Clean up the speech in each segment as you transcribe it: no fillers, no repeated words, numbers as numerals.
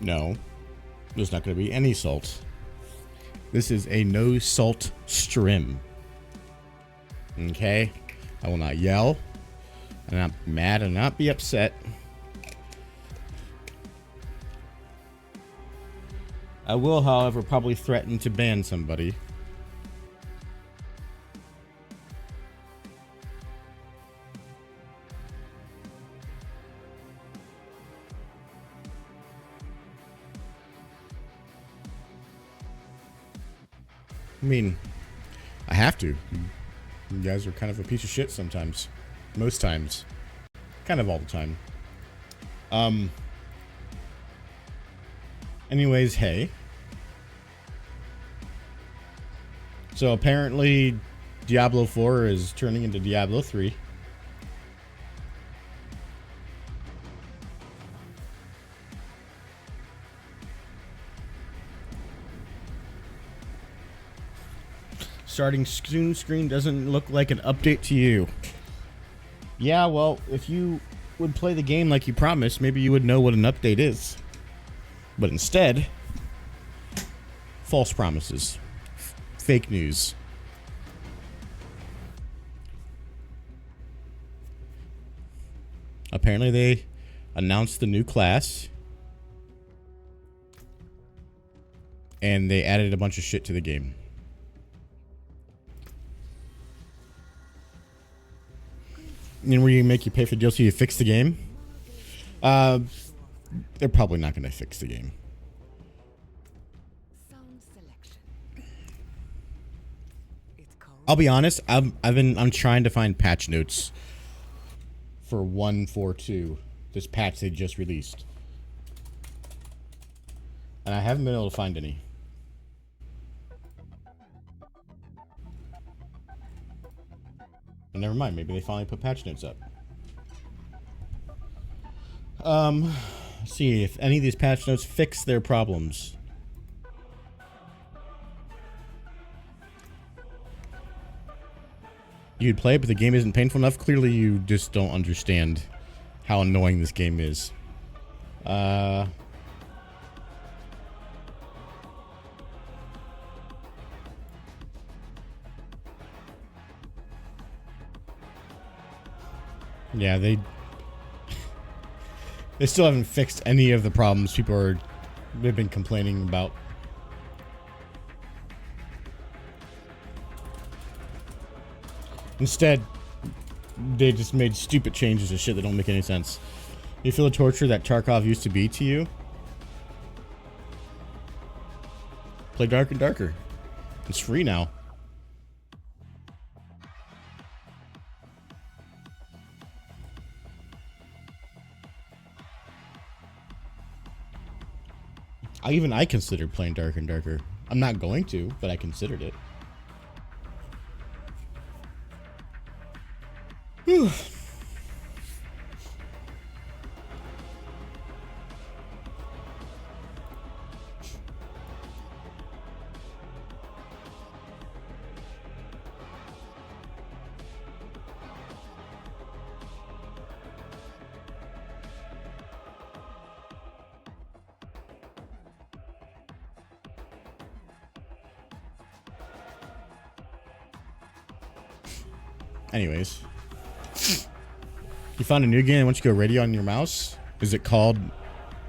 No, there's not going to be any salt. This is a no salt stream. Okay? I will not yell. I'm not mad and not be upset. I will, however, probably threaten to ban somebody. I mean, I have to. You guys are kind of a piece of shit sometimes. Most times. Kind of all the time. Anyways, hey. So apparently Diablo 4 is turning into Diablo 3. Starting soon screen doesn't look like an update to you. Yeah, well, if you would play the game like you promised, maybe you would know what an update is. But instead, false promises. Fake news. Apparently they announced the new class. And they added a bunch of shit to the game. And where you make you pay for DLC to fix the game? They're probably not going to fix the game. I'll be honest. I'm trying to find patch notes for 1.4.2, this patch they just released, and I haven't been able to find any. But never mind. Maybe they finally put patch notes up. Let's see if any of these patch notes fix their problems. You'd play it, but the game isn't painful enough. Clearly, you just don't understand how annoying this game is. Yeah, they still haven't fixed any of the problems they've been complaining about. Instead, they just made stupid changes to shit that don't make any sense. You feel the torture that Tarkov used to be to you? Play Dark and Darker. It's free now. I considered playing Dark and Darker. I'm not going to, but I considered it. Whew. Anyways, you found a new game and once you go radio on your mouse, is it called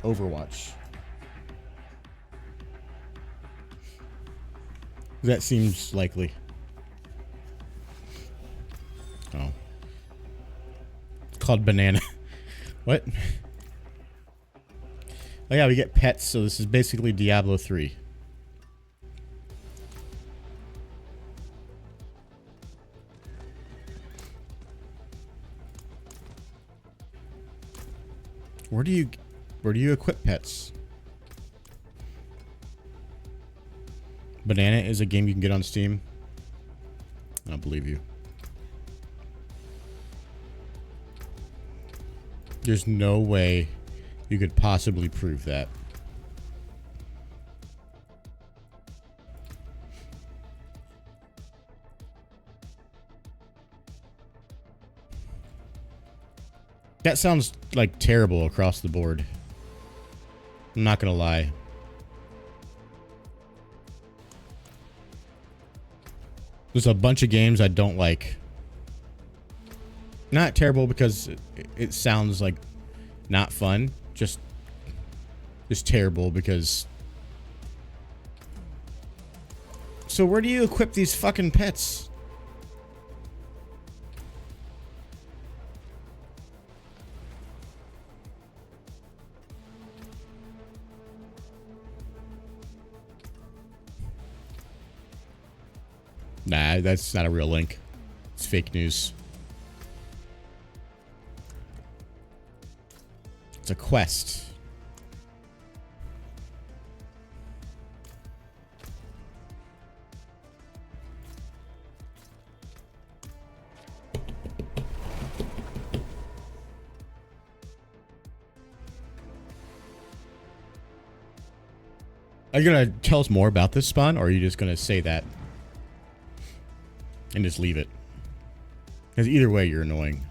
Overwatch? That seems likely. Oh. It's called Banana. What? Oh yeah, we get pets, so this is basically Diablo 3. Where do you equip pets? Banana is a game you can get on Steam. I don't believe you. There's no way you could possibly prove that. That sounds like terrible across the board. I'm not gonna lie. There's a bunch of games I don't like. Not terrible because it sounds like not fun. Just terrible because... So where do you equip these fucking pets? Nah, that's not a real link. It's fake news. It's a quest. Are you gonna tell us more about this spawn, or are you just gonna say that and just leave it? Because either way, you're annoying.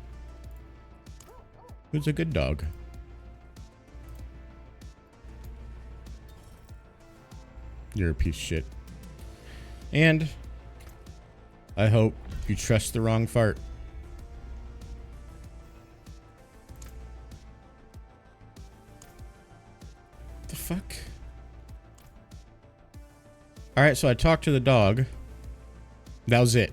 Who's a good dog? You're a piece of shit. And I hope you trust the wrong fart. What the fuck? Alright, so I talked to the dog. That was it.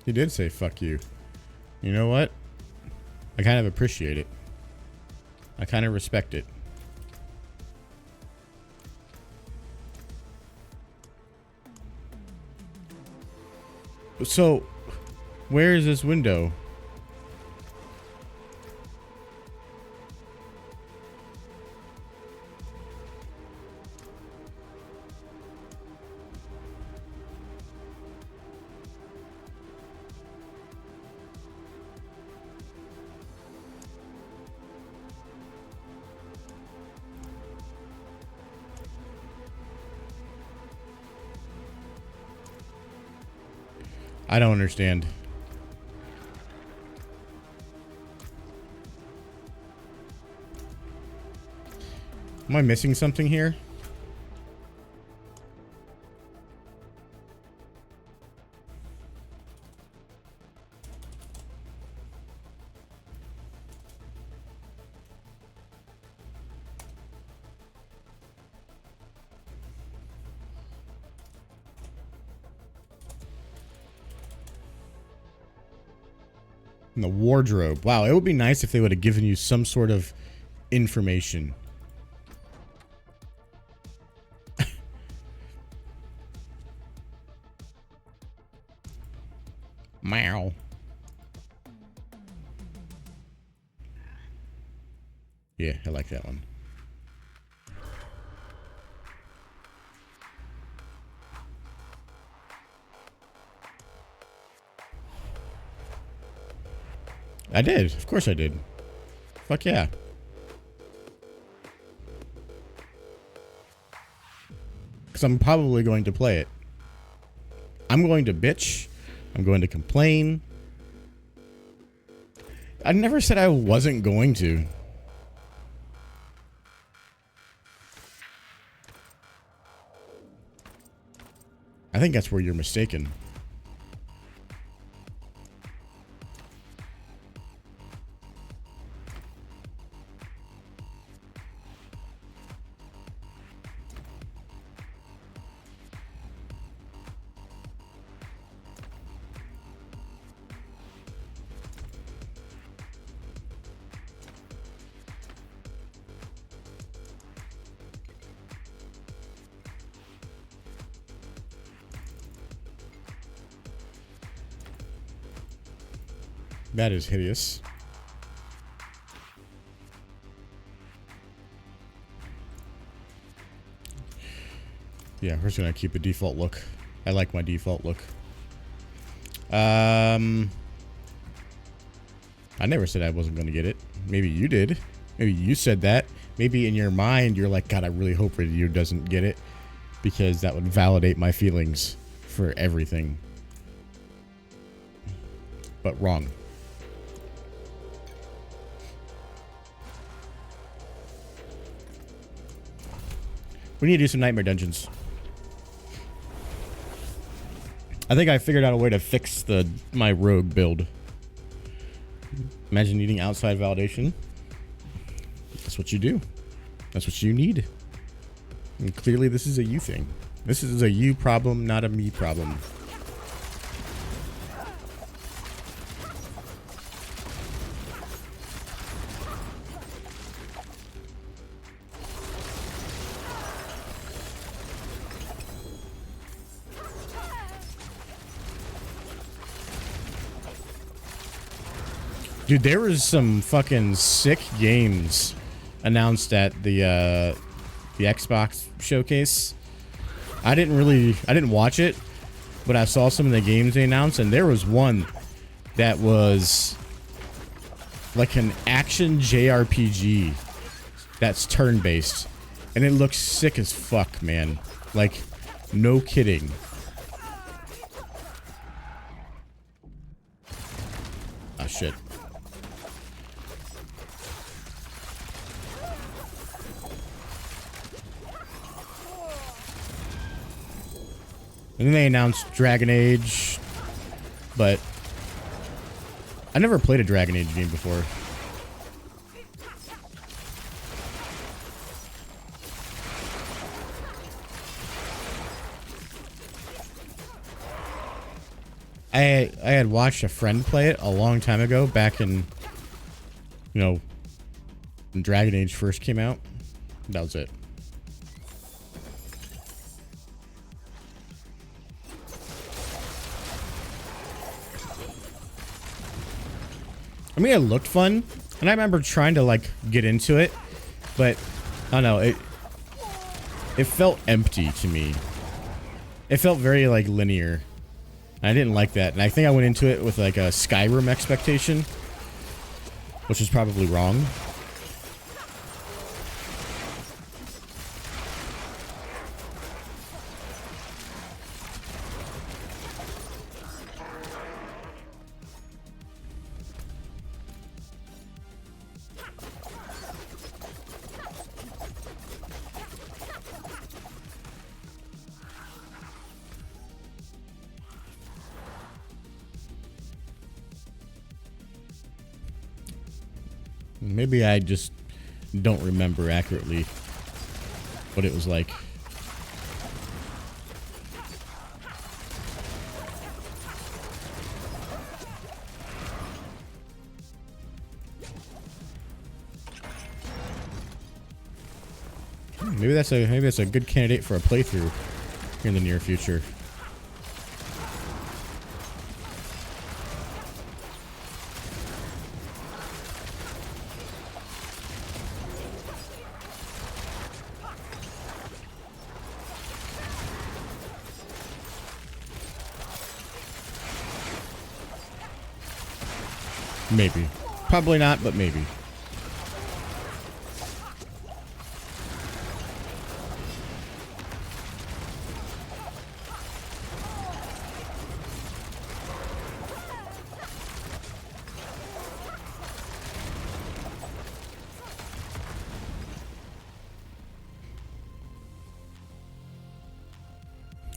He did say fuck you. You know what? I kind of appreciate it. I kind of respect it. So, where is this window? I don't understand. Am I missing something here? In the wardrobe. Wow, it would be nice if they would have given you some sort of information. Meow. Yeah, I like that one. I did. Of course I did. Fuck yeah. Because I'm probably going to play it. I'm going to bitch. I'm going to complain. I never said I wasn't going to. I think that's where you're mistaken. That is hideous. Yeah, we're just gonna keep a default look. I like my default look. I never said I wasn't gonna get it. Maybe you did. Maybe you said that. Maybe in your mind you're like, God, I really hope Radio doesn't get it, because that would validate my feelings for everything. but wrong. We need to do some nightmare dungeons. I think I figured out a way to fix my rogue build. Imagine needing outside validation. That's what you do. That's what you need. And clearly this is a you thing. This is a you problem, not a me problem. Dude, there was some fucking sick games announced at the Xbox showcase. I didn't watch it, but I saw some of the games they announced, and there was one that was like an action JRPG that's turn-based, and it looks sick as fuck, man. Like, no kidding. Oh, shit. And then they announced Dragon Age, but I never played a Dragon Age game before. I had watched a friend play it a long time ago, back in, you know, when Dragon Age first came out. That was it. I mean, it looked fun, and I remember trying to, like, get into it, but, I don't know, it felt empty to me. It felt very, like, linear. And I didn't like that, and I think I went into it with, like, a Skyrim expectation, which was probably wrong. Maybe I just don't remember accurately what it was like. Maybe that's a good candidate for a playthrough here in the near future. Maybe. Probably not, but maybe.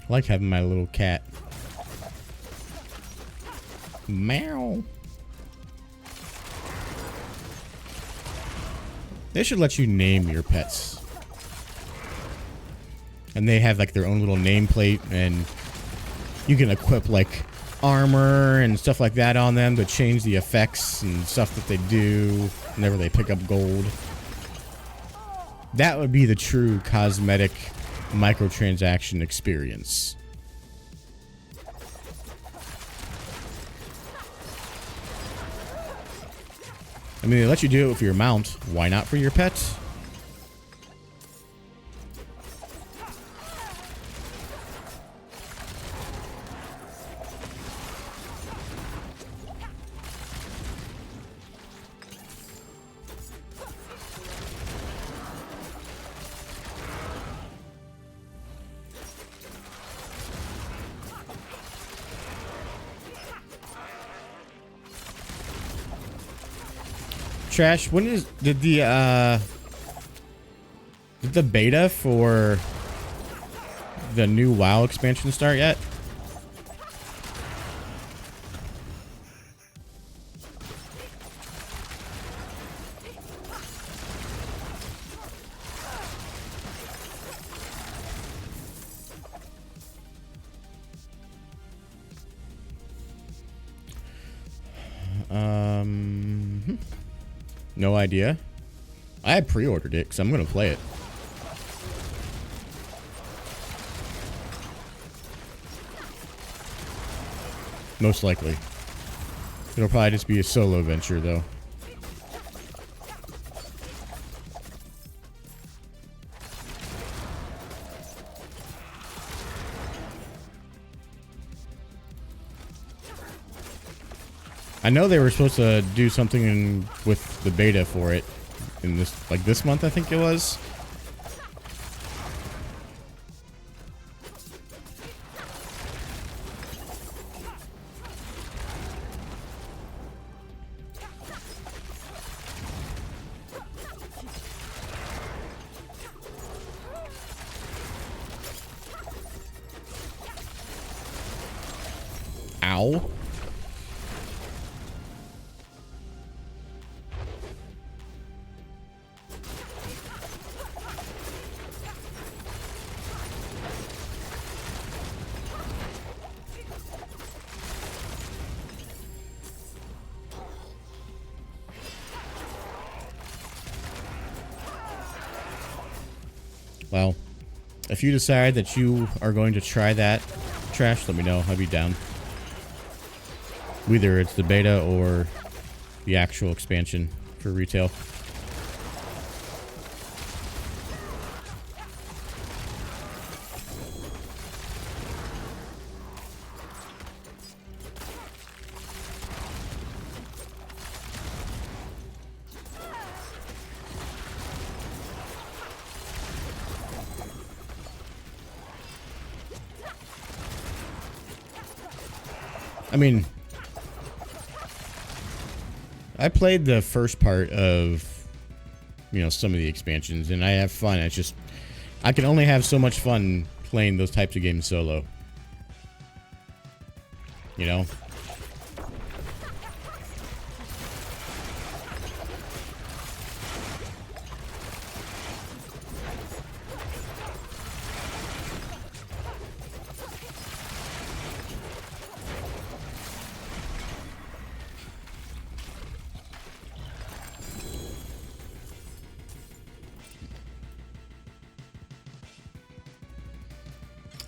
I like having my little cat. Meow. They should let you name your pets. And they have like their own little nameplate, and you can equip like armor and stuff like that on them to change the effects and stuff that they do whenever they pick up gold. That would be the true cosmetic microtransaction experience. I mean, they let you do it for your mount. Why not for your pets? Trash, did the beta for the new WoW expansion start yet? No idea. I pre-ordered it because I'm gonna play it. Most likely. It'll probably just be a solo venture, though. I know they were supposed to do something with the beta for it in this month, I think it was. Ow. Well, if you decide that you are going to try that, Trash, let me know. I'll be down. Either it's the beta or the actual expansion for retail. I mean, I played the first part of, some of the expansions, and I have fun. It's just, I can only have so much fun playing those types of games solo. You know?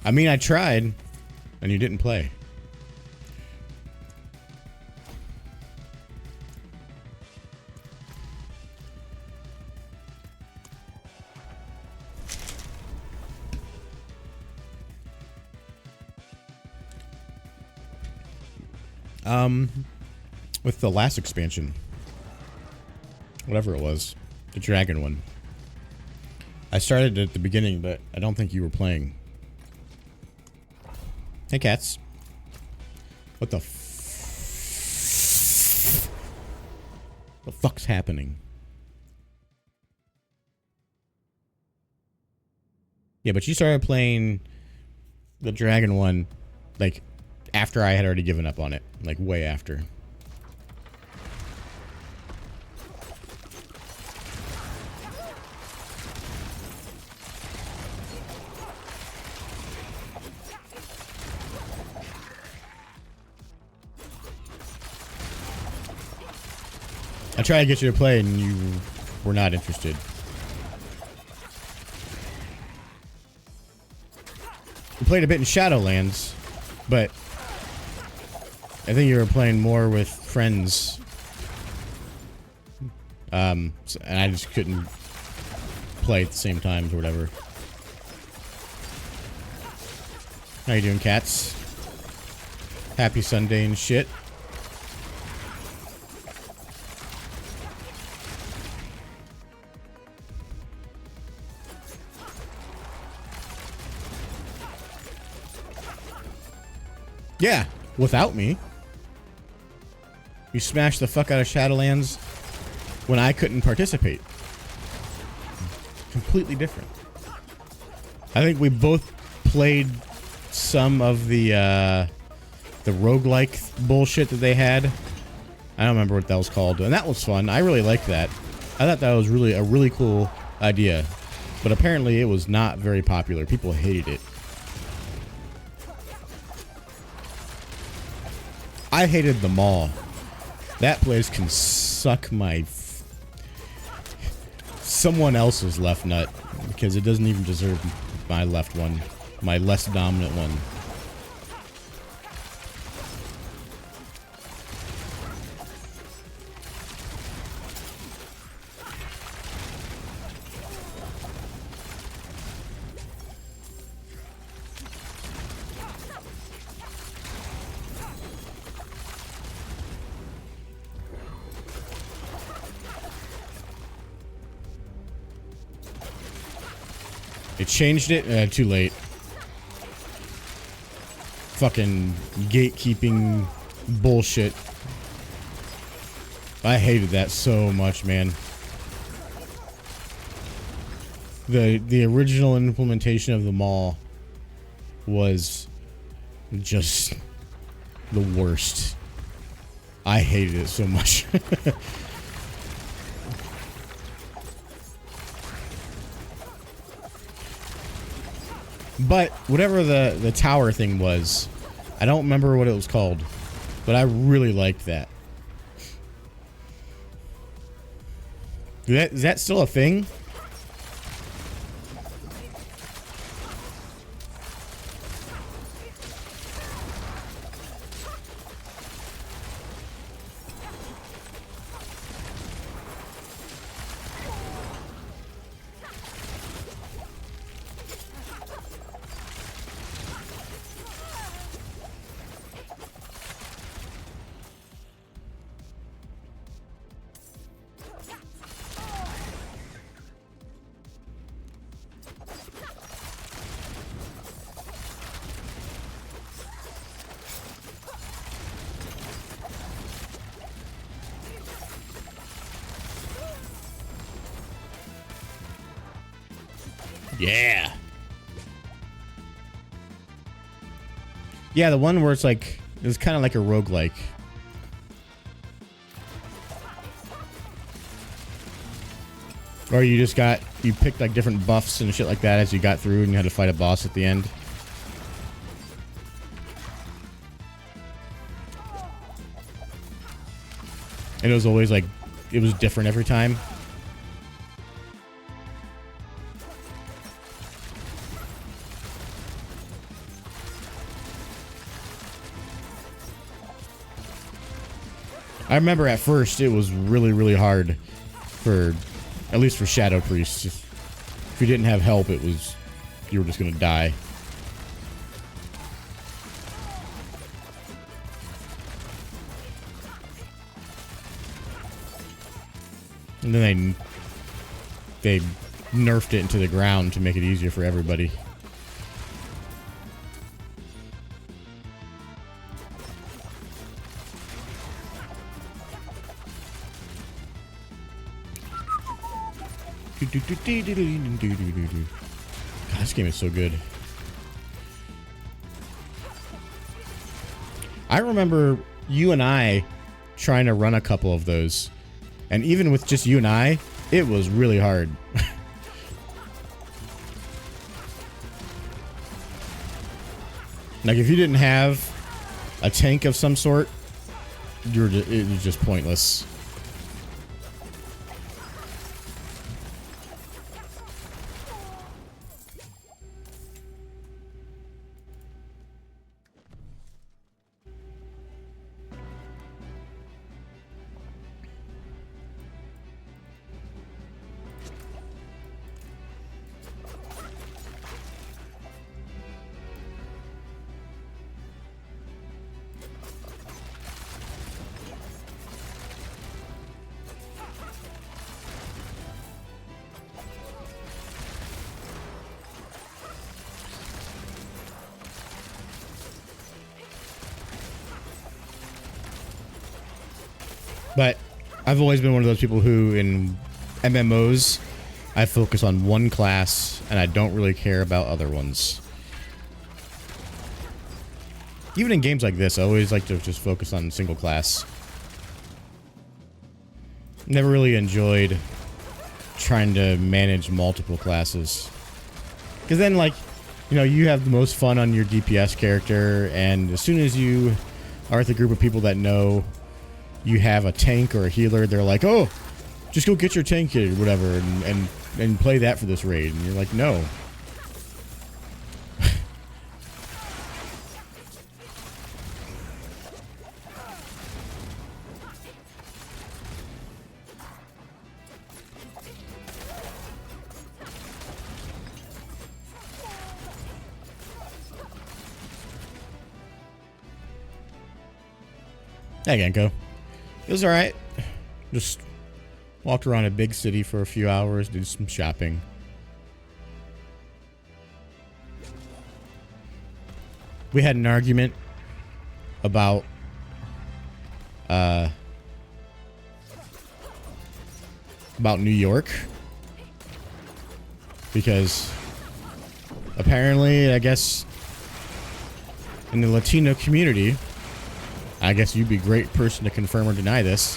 I mean, I tried, and you didn't play. With the last expansion, whatever it was, the dragon one. I started at the beginning, but I don't think you were playing. Hey, cats. What the fuck's happening? Yeah, but you started playing the dragon one, like, after I had already given up on it. Like, way after. I tried to get you to play, and you were not interested. We played a bit in Shadowlands, but I think you were playing more with friends. And I just couldn't play at the same times or whatever. How you doing, cats? Happy Sunday and shit. Yeah, without me. You smashed the fuck out of Shadowlands when I couldn't participate. Completely different. I think we both played some of the roguelike bullshit that they had. I don't remember what that was called, and that was fun. I really liked that. I thought that was really a really cool idea, but apparently it was not very popular. People hated it. I hated the mall. That place can suck my someone else's left nut, because it doesn't even deserve my left one, my less dominant one. It changed it? Too late. Fucking gatekeeping bullshit. I hated that so much, man. The original implementation of the mall was just the worst. I hated it so much. But whatever the tower thing was, I don't remember what it was called, but I really liked that. Is that still a thing? Yeah. Yeah, the one where it's like, it was kind of like a roguelike. Or you picked like different buffs and shit like that as you got through and you had to fight a boss at the end. And it was always like, it was different every time. I remember at first it was really, really hard for, at least for Shadow Priests. If you didn't have help, it was, you were just gonna die. And then they nerfed it into the ground to make it easier for everybody. God, this game is so good. I remember you and I trying to run a couple of those. And even with just you and I, it was really hard. Like, if you didn't have a tank of some sort, it was just pointless. But I've always been one of those people who, in MMOs, I focus on one class, and I don't really care about other ones. Even in games like this, I always like to just focus on single class. Never really enjoyed trying to manage multiple classes. Because then, like, you know, you have the most fun on your DPS character, and as soon as you are with a group of people that know you have a tank or a healer, they're like, oh, just go get your tank kit or whatever, and play that for this raid. And you're like, no. Hey, Genko. It was alright. Just walked around a big city for a few hours, did some shopping. We had an argument about New York, because apparently, I guess, in the Latino community, I guess you'd be a great person to confirm or deny this,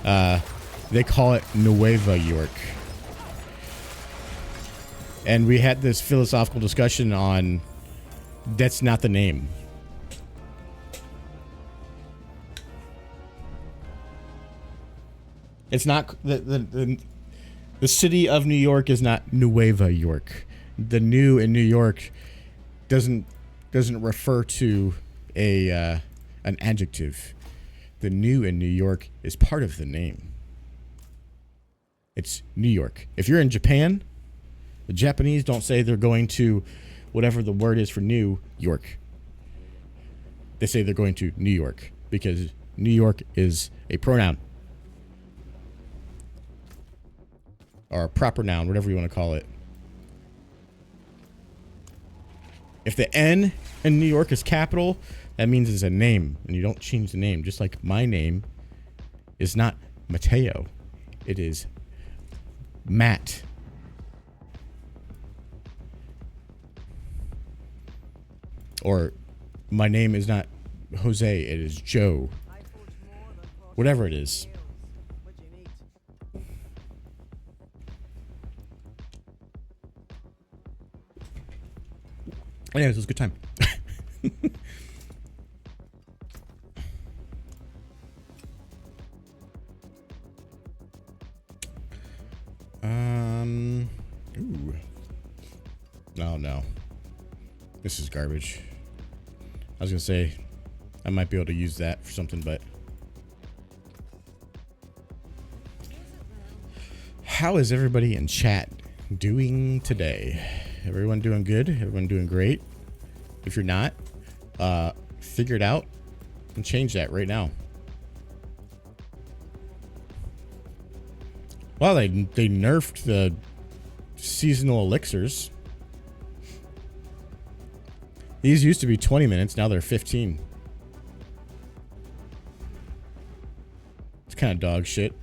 they call it Nueva York. And we had this philosophical discussion on that's not the name. It's not the city of New York is not Nueva York. The new in New York doesn't refer to an adjective. The new in New York is part of the name. It's New York. If you're in Japan, the Japanese don't say they're going to whatever the word is for New York. They say they're going to New York because New York is a pronoun. Or a proper noun, whatever you want to call it. If the N in New York is capital, that means it's a name, and you don't change the name. Just like my name is not Mateo. It is Matt. Or my name is not Jose, it is Joe. Whatever it is. Anyways, it was a good time. Ooh. Oh, no. This is garbage. I was gonna say, I might be able to use that for something, but... How is everybody in chat doing today? Everyone doing good? Everyone doing great? If you're not, figure it out and change that right now. Well, they nerfed the seasonal elixirs. These used to be 20 minutes, now they're 15. It's kind of dog shit.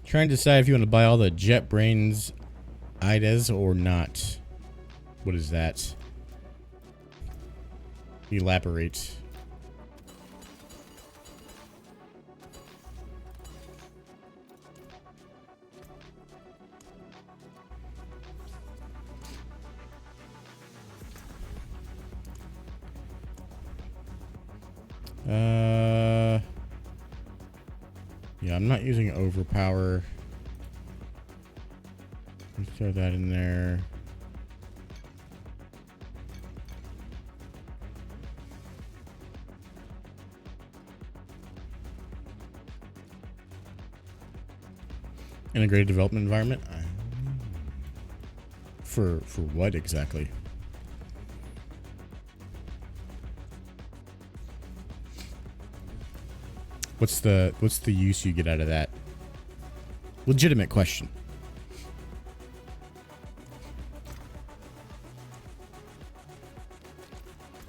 Trying to decide if you want to buy all the JetBrains IDEs or not. What is that? Elaborate. Yeah, I'm not using overpower. Let's throw that in there. Integrated development environment? For what exactly? What's the use you get out of that? Legitimate question.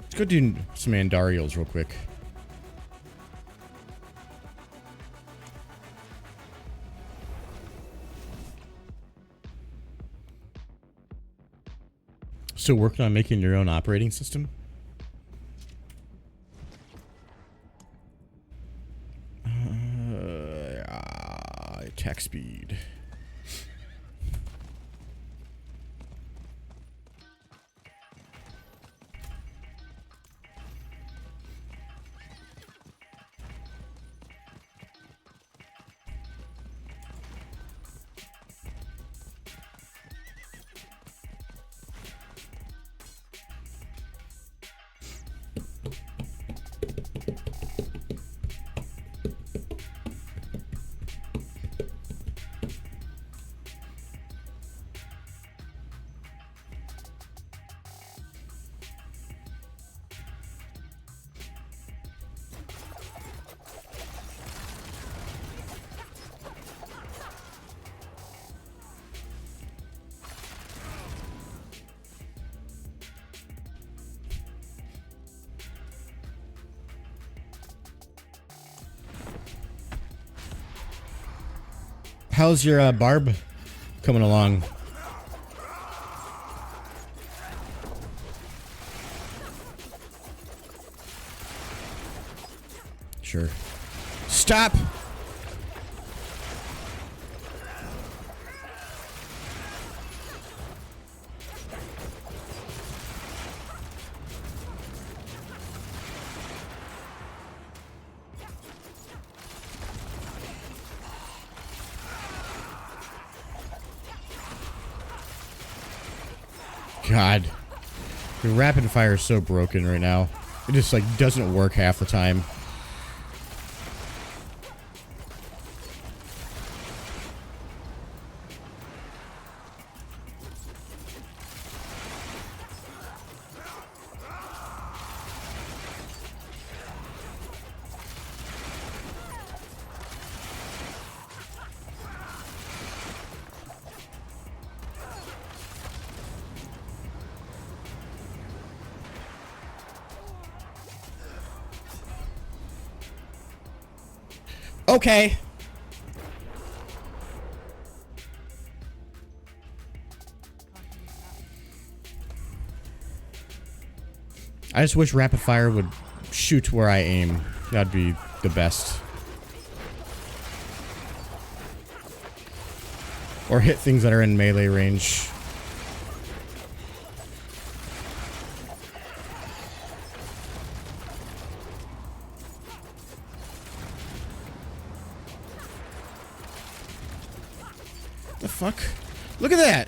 Let's go do some Andariels real quick. Still working on making your own operating system? Attack speed. How's your barb coming along? Sure. Stop! God, the rapid fire is so broken right now. It just like doesn't work half the time. Okay. I just wish rapid fire would shoot where I aim. That'd be the best. Or hit things that are in melee range. The fuck? Look at that!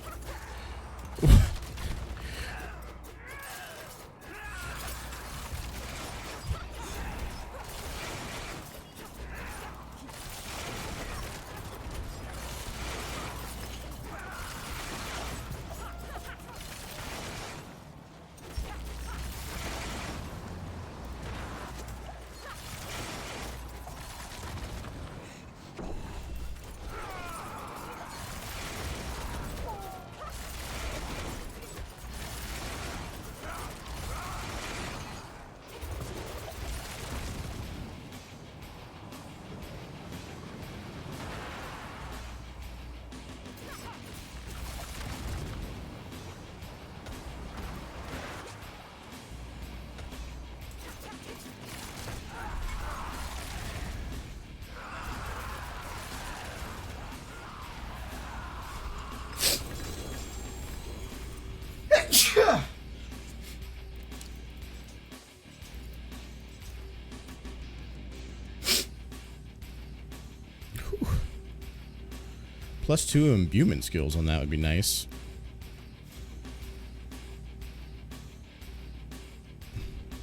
+2 imbuement skills on that would be nice.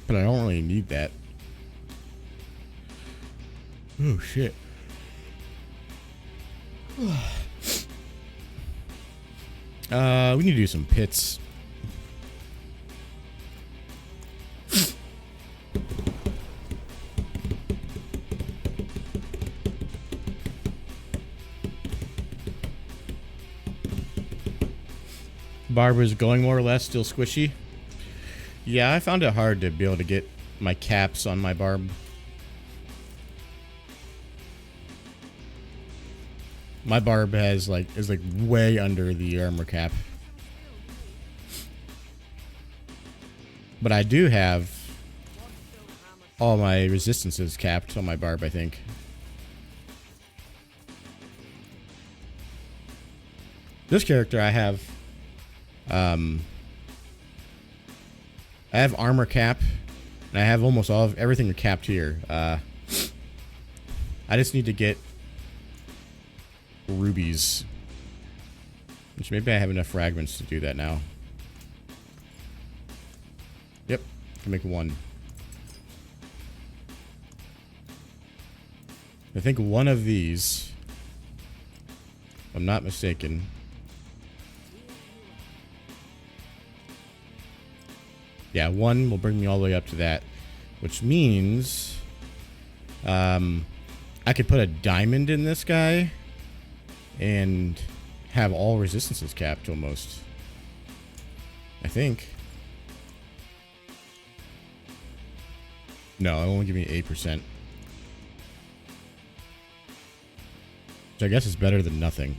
But I don't really need that. Oh shit. We need to do some pits. Barb is going more or less, still squishy. Yeah, I found it hard to be able to get my caps on my barb. My barb is like way under the armor cap. But I do have all my resistances capped on my barb, I think. This character I have armor cap, and I have almost all of everything capped here. I just need to get rubies, which maybe I have enough fragments to do that now. Yep, can make one. I think one of these, if I'm not mistaken, yeah, one will bring me all the way up to that, which means I could put a diamond in this guy and have all resistances capped almost. I think. No, it'll only give me 8%. Which I guess is better than nothing.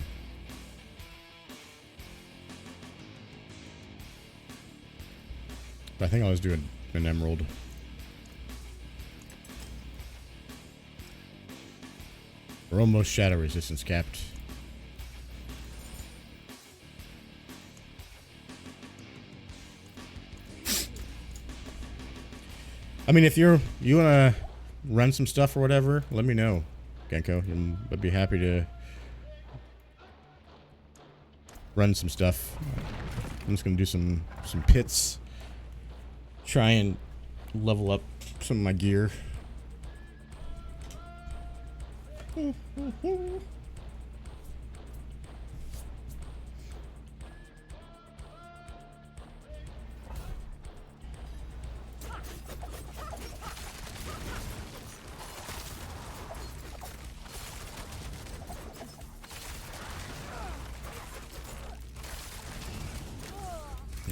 But I think I'll just do an emerald. We're almost shadow resistance capped. I mean, if you wanna run some stuff or whatever, let me know, Genko. I'd be happy to run some stuff. I'm just gonna do some pits. Try and level up some of my gear.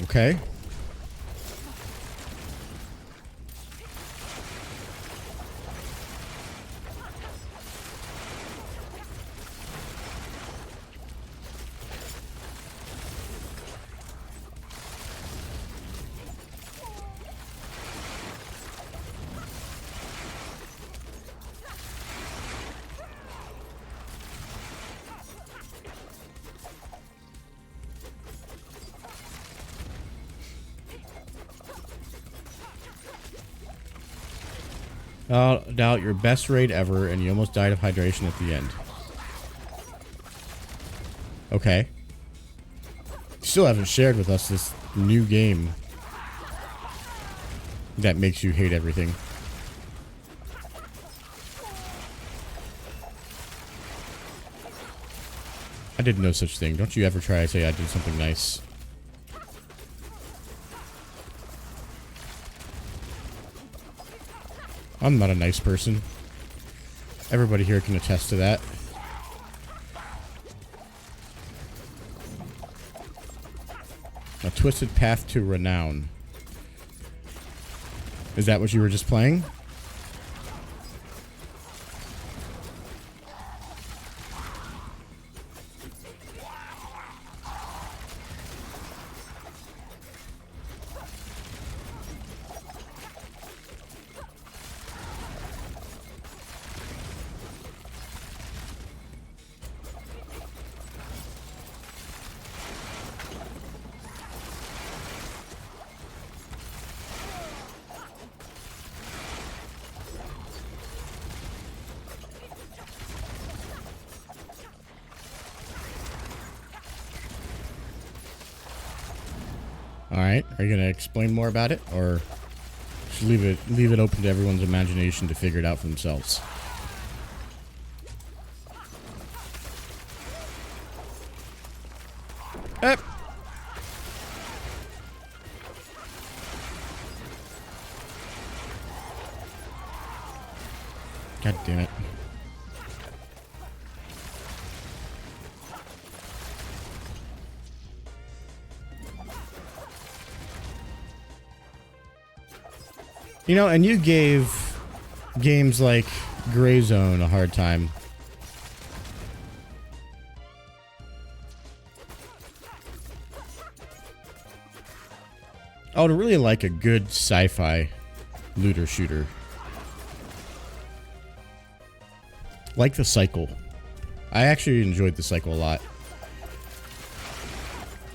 Okay. Doubt your best raid ever, and you almost died of hydration at the end. Okay. You still haven't shared with us this new game that makes you hate everything. I did no such thing. Don't you ever try to say I did something nice. I'm not a nice person. Everybody here can attest to that. A twisted path to renown. Is that what you were just playing? Alright, are you going to explain more about it, or just leave it open to everyone's imagination to figure it out for themselves? God damn it. You know, and you gave games like Gray Zone a hard time. I would really like a good sci-fi looter shooter. Like The Cycle. I actually enjoyed The Cycle a lot.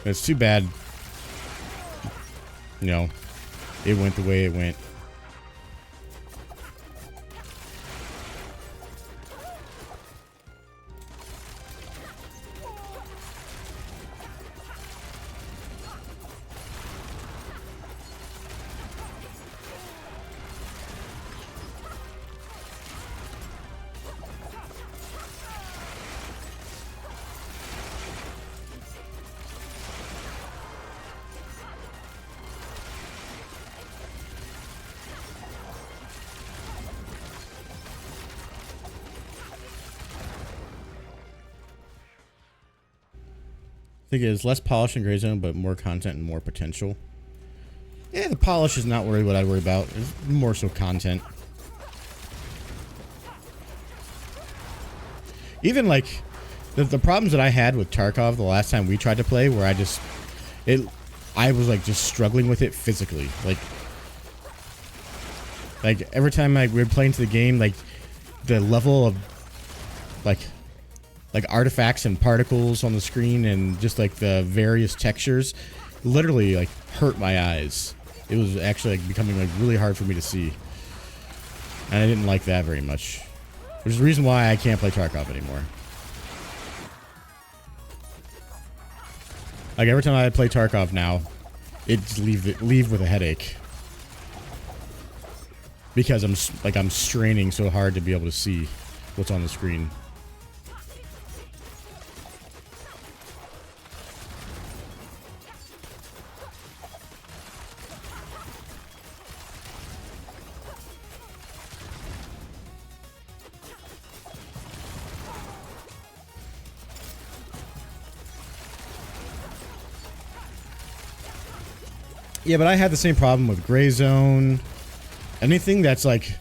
It's too bad, you know, it went the way it went. I think it is less polish in Gray Zone, but more content and more potential. Yeah, the polish is not really what I worry about. It's more so content. Even like the problems that I had with Tarkov the last time we tried to play, where I was like just struggling with it physically. Like every time we would play into the game, like the level of like artifacts and particles on the screen and just like the various textures literally like hurt my eyes. It was actually like becoming like really hard for me to see. And I didn't like that very much. Which is the reason why I can't play Tarkov anymore. Like every time I play Tarkov now, it just leave with a headache. Because I'm straining so hard to be able to see what's on the screen. Yeah, but I had the same problem with Gray Zone. Anything that's like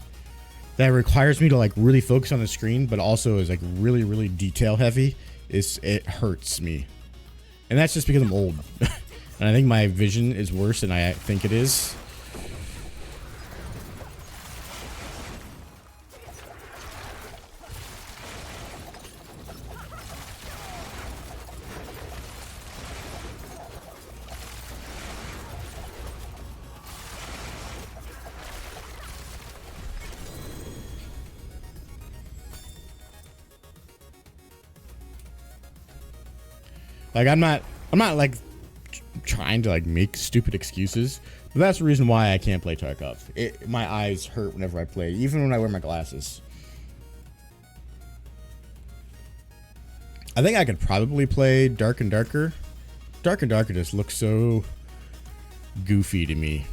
that requires me to like really focus on the screen, but also is like really, really detail heavy, it hurts me. And that's just because I'm old. And I think my vision is worse than I think it is. Like I'm not like trying to like make stupid excuses, but that's the reason why I can't play Tarkov. My eyes hurt whenever I play, even when I wear my glasses. I think I could probably play Dark and Darker. Dark and Darker just looks so goofy to me.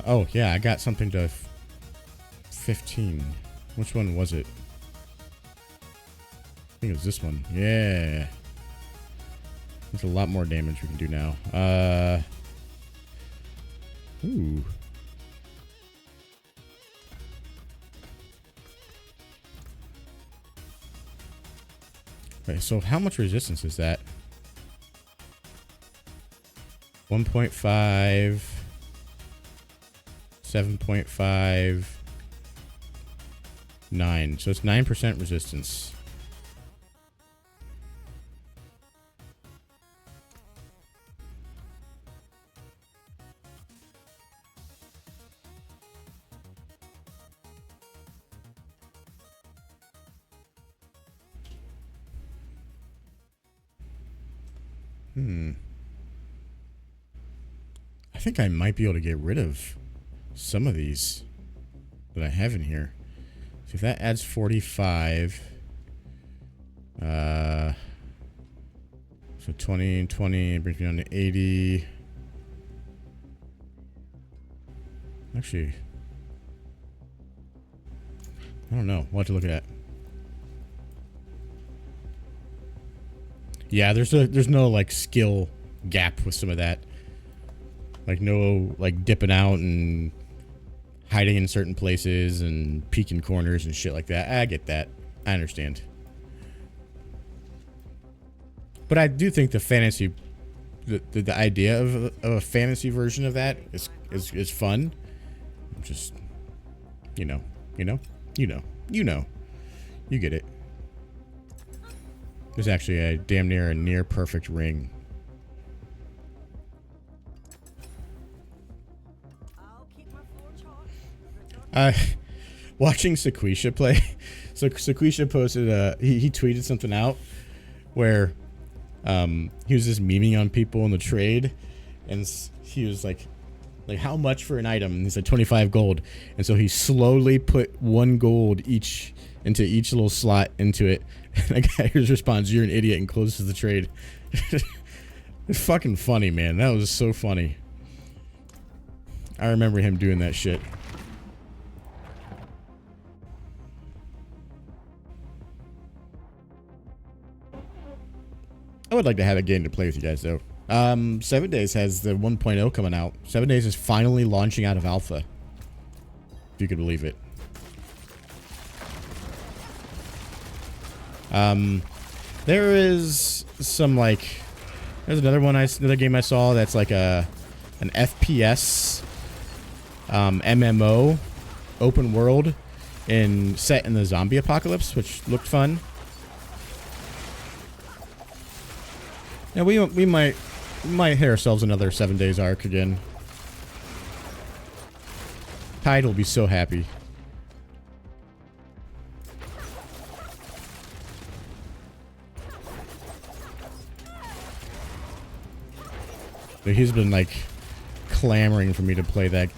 Oh yeah, I got something to 15. Which one was it? I think it was this one. Yeah. There's a lot more damage we can do now. Ooh. Okay, so how much resistance is that? 1.5, 7.5, 9. So it's 9% resistance. I think I might be able to get rid of some of these that I have in here. So if that adds 45, so 20 and 20 brings me down to 80. Actually, I don't know what to look at. Yeah, there's no like skill gap with some of that. Like no like dipping out and hiding in certain places and peeking corners and shit like that. I get that. I understand. But I do think the fantasy, the idea of a fantasy version of that is fun. Just, you know, you get it. There's actually a damn near perfect ring. Watching Sequisha play. So Sequisha posted he tweeted something out where he was just memeing on people in the trade, and he was like how much for an item? And he said 25 gold, and so he slowly put 1 gold each into each little slot into it. And the guy responds, "You're an idiot," and closes the trade. It's fucking funny, man. That was so funny. I remember him doing that shit. I would like to have a game to play with you guys, though. 7 Days has the 1.0 coming out. 7 Days is finally launching out of alpha. If you could believe it. There is some, like... There's another game I saw that's like an FPS MMO open world set in the zombie apocalypse, which looked fun. Yeah, we might hit ourselves another 7 Days arc again. Tide will be so happy. But he's been like clamoring for me to play that.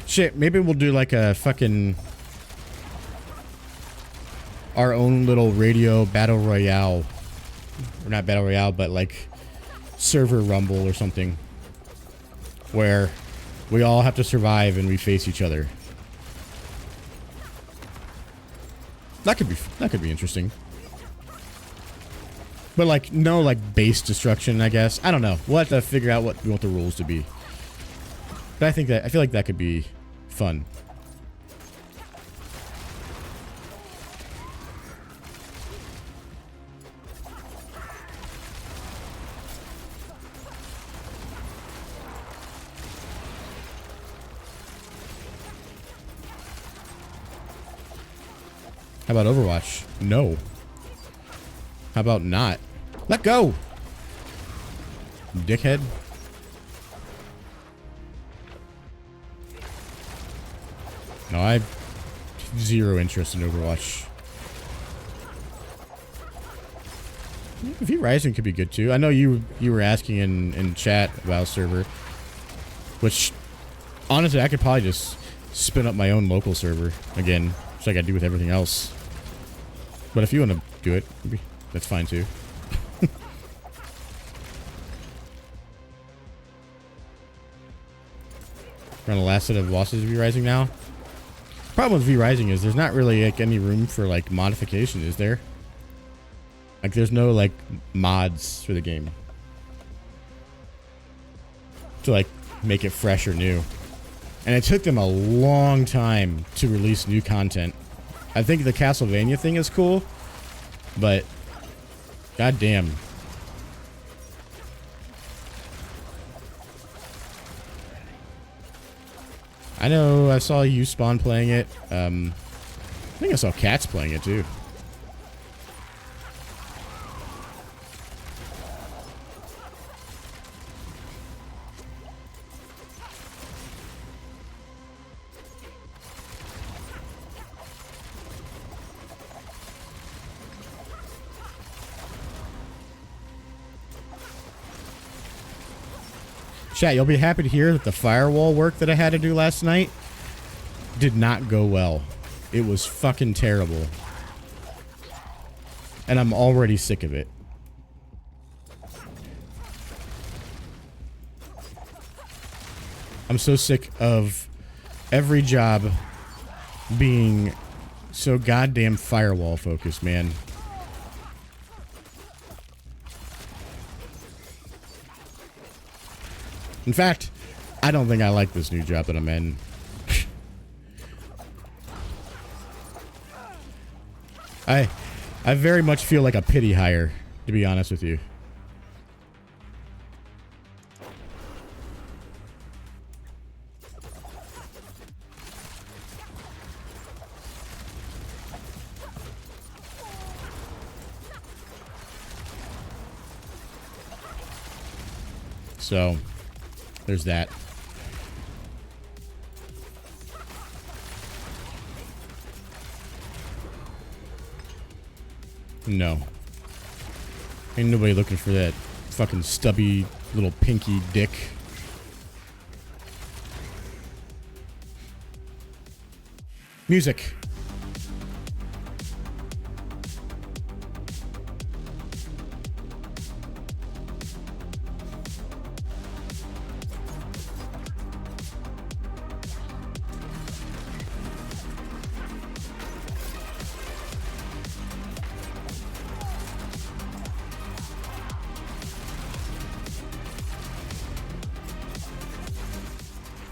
Shit, maybe we'll do like a fucking... our own little radio battle royale. Or not battle royale, but like server rumble or something. Where we all have to survive and we face each other. That could be interesting. But like no like base destruction, I guess. I don't know. We'll have to figure out what we want the rules to be. But I feel like that could be fun. How about Overwatch? No. How about not? Let go! Dickhead. No, I have zero interest in Overwatch. V-Rising could be good too. I know you were asking in chat about server. Which, honestly, I could probably just spin up my own local server again. Just like I do with everything else. But if you want to do it, that's fine too. We're on the last set of bosses of V-Rising now. Problem with V-Rising is there's not really like any room for like modification, is there? Like there's no like mods for the game to like make it fresh or new. And it took them a long time to release new content. I think the Castlevania thing is cool, but goddamn. I know I saw you Spawn playing it. I think I saw Cats playing it too. Chat, you'll be happy to hear that the firewall work that I had to do last night did not go well. It was fucking terrible. And I'm already sick of it. I'm so sick of every job being so goddamn firewall focused, man. In fact, I don't think I like this new job that I'm in. I very much feel like a pity hire, to be honest with you. So, there's that. No. Ain't nobody looking for that fucking stubby little pinky dick. Music.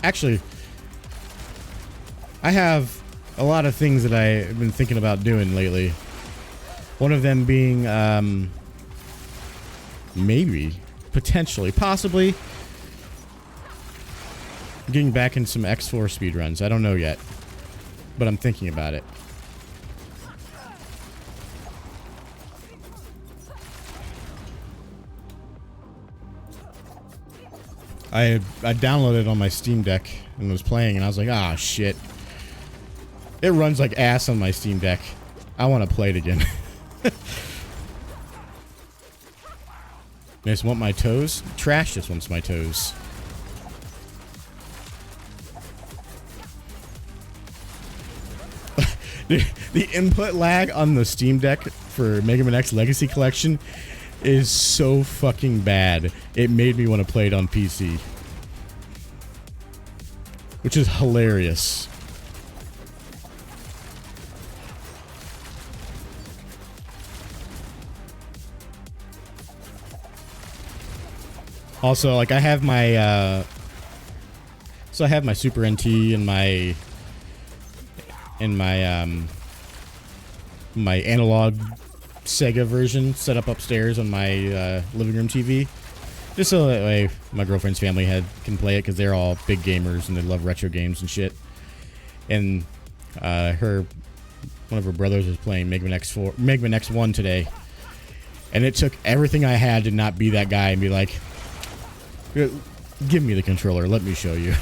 Actually, I have a lot of things that I've been thinking about doing lately. One of them being, maybe, potentially, possibly, getting back in some X4 speedruns. I don't know yet, but I'm thinking about it. I downloaded it on my Steam Deck and was playing, and I was like, ah, shit. It runs like ass on my Steam Deck. I want to play it again. I just want my toes. Trash just wants my toes. The input lag on the Steam Deck for Mega Man X Legacy Collection is so fucking bad. It made me want to play it on PC. Which is hilarious. Also, like, I have my, so I have my Super NT and my my analog Sega version set up upstairs on my living room TV, just so that way my girlfriend's family can play it, because they're all big gamers and they love retro games and shit. And one of her brothers was playing Mega Man X1 today, and it took everything I had to not be that guy and be like, give me the controller, let me show you.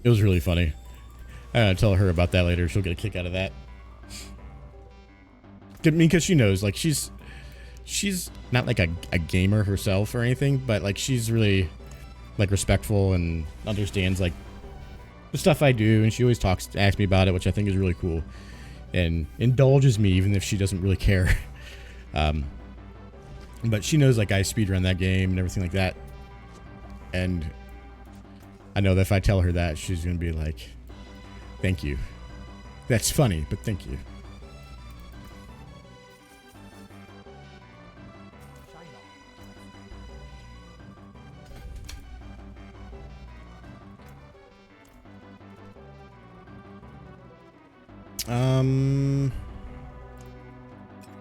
It was really funny. I gotta tell her about that later. She'll get a kick out of that. I mean, because she knows, like, she's not like a gamer herself or anything, but like she's really like respectful and understands like the stuff I do, and she always asks me about it, which I think is really cool, and indulges me even if she doesn't really care. But she knows like I speedrun that game and everything like that, and I know that if I tell her that, she's gonna be like, thank you. That's funny, but thank you.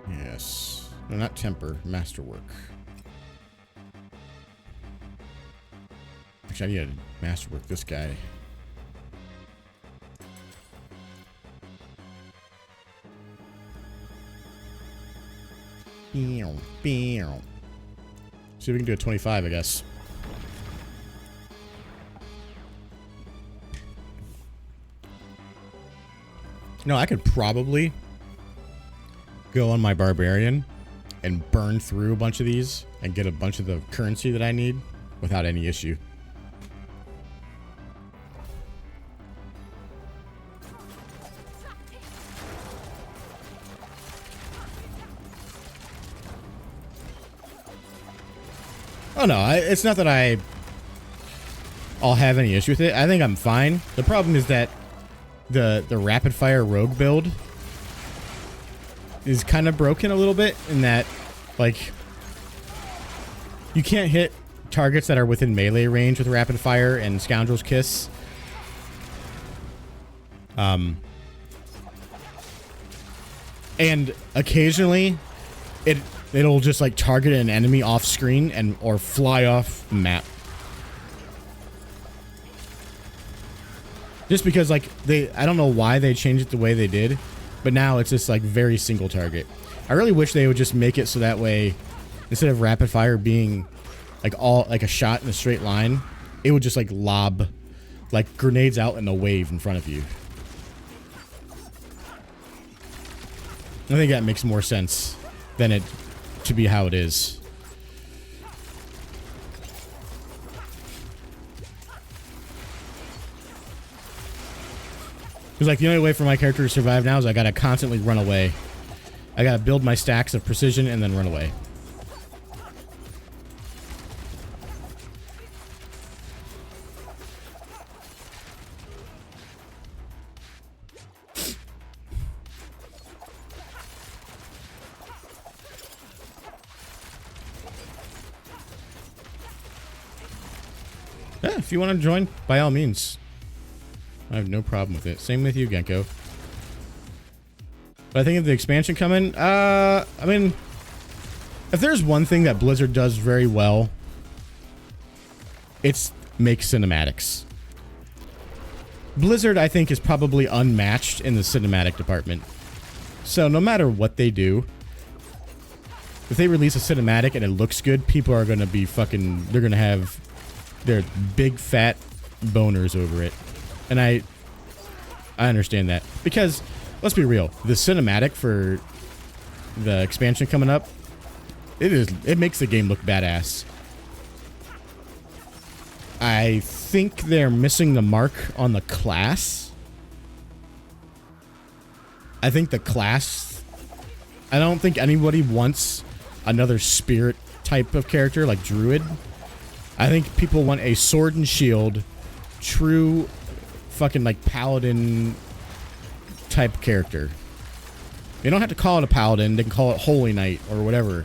Yes. No, not temper, masterwork. Actually, I need to masterwork this guy. See if we can do a 25, I guess. No, I could probably go on my barbarian and burn through a bunch of these and get a bunch of the currency that I need without any issue. Oh no, it's not that I'll have any issue with it. I think I'm fine. The problem is that the rapid fire rogue build is kind of broken a little bit in that, like, you can't hit targets that are within melee range with rapid fire and Scoundrel's Kiss. And occasionally it'll just like target an enemy off screen and or fly off the map. Just because like I don't know why they changed it the way they did, but now it's just like very single target. I really wish they would just make it so that way instead of rapid fire being like all like a shot in a straight line, it would just like lob like grenades out in a wave in front of you. I think that makes more sense than it to be how it is. Because like the only way for my character to survive now is I gotta constantly run away. I gotta build my stacks of precision and then run away. Yeah, if you want to join, by all means. I have no problem with it. Same with you, Genko. But I think of the expansion coming, I mean, if there's one thing that Blizzard does very well, it's make cinematics. Blizzard, I think, is probably unmatched in the cinematic department. So no matter what they do, if they release a cinematic and it looks good, people are going to be fucking, they're going to have their big fat boners over it. And I understand that. Because, let's be real, the cinematic for the expansion coming up, it makes the game look badass. I think they're missing the mark on the class. I think the class, I don't think anybody wants another spirit type of character like Druid. I think people want a sword and shield, true fucking like paladin type character. They don't have to call it a paladin, they can call it Holy Knight or whatever.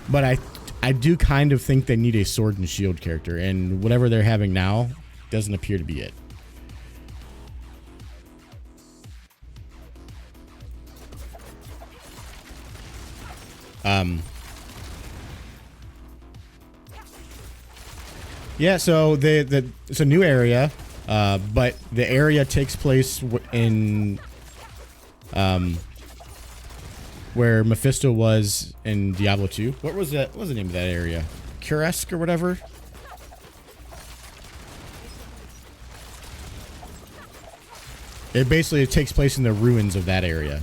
But I do kind of think they need a sword and shield character, and whatever they're having now doesn't appear to be it. Yeah, so it's a new area, but the area takes place in where Mephisto was in Diablo 2. What was that? What was the name of that area? Kuresk or whatever? It takes place in the ruins of that area.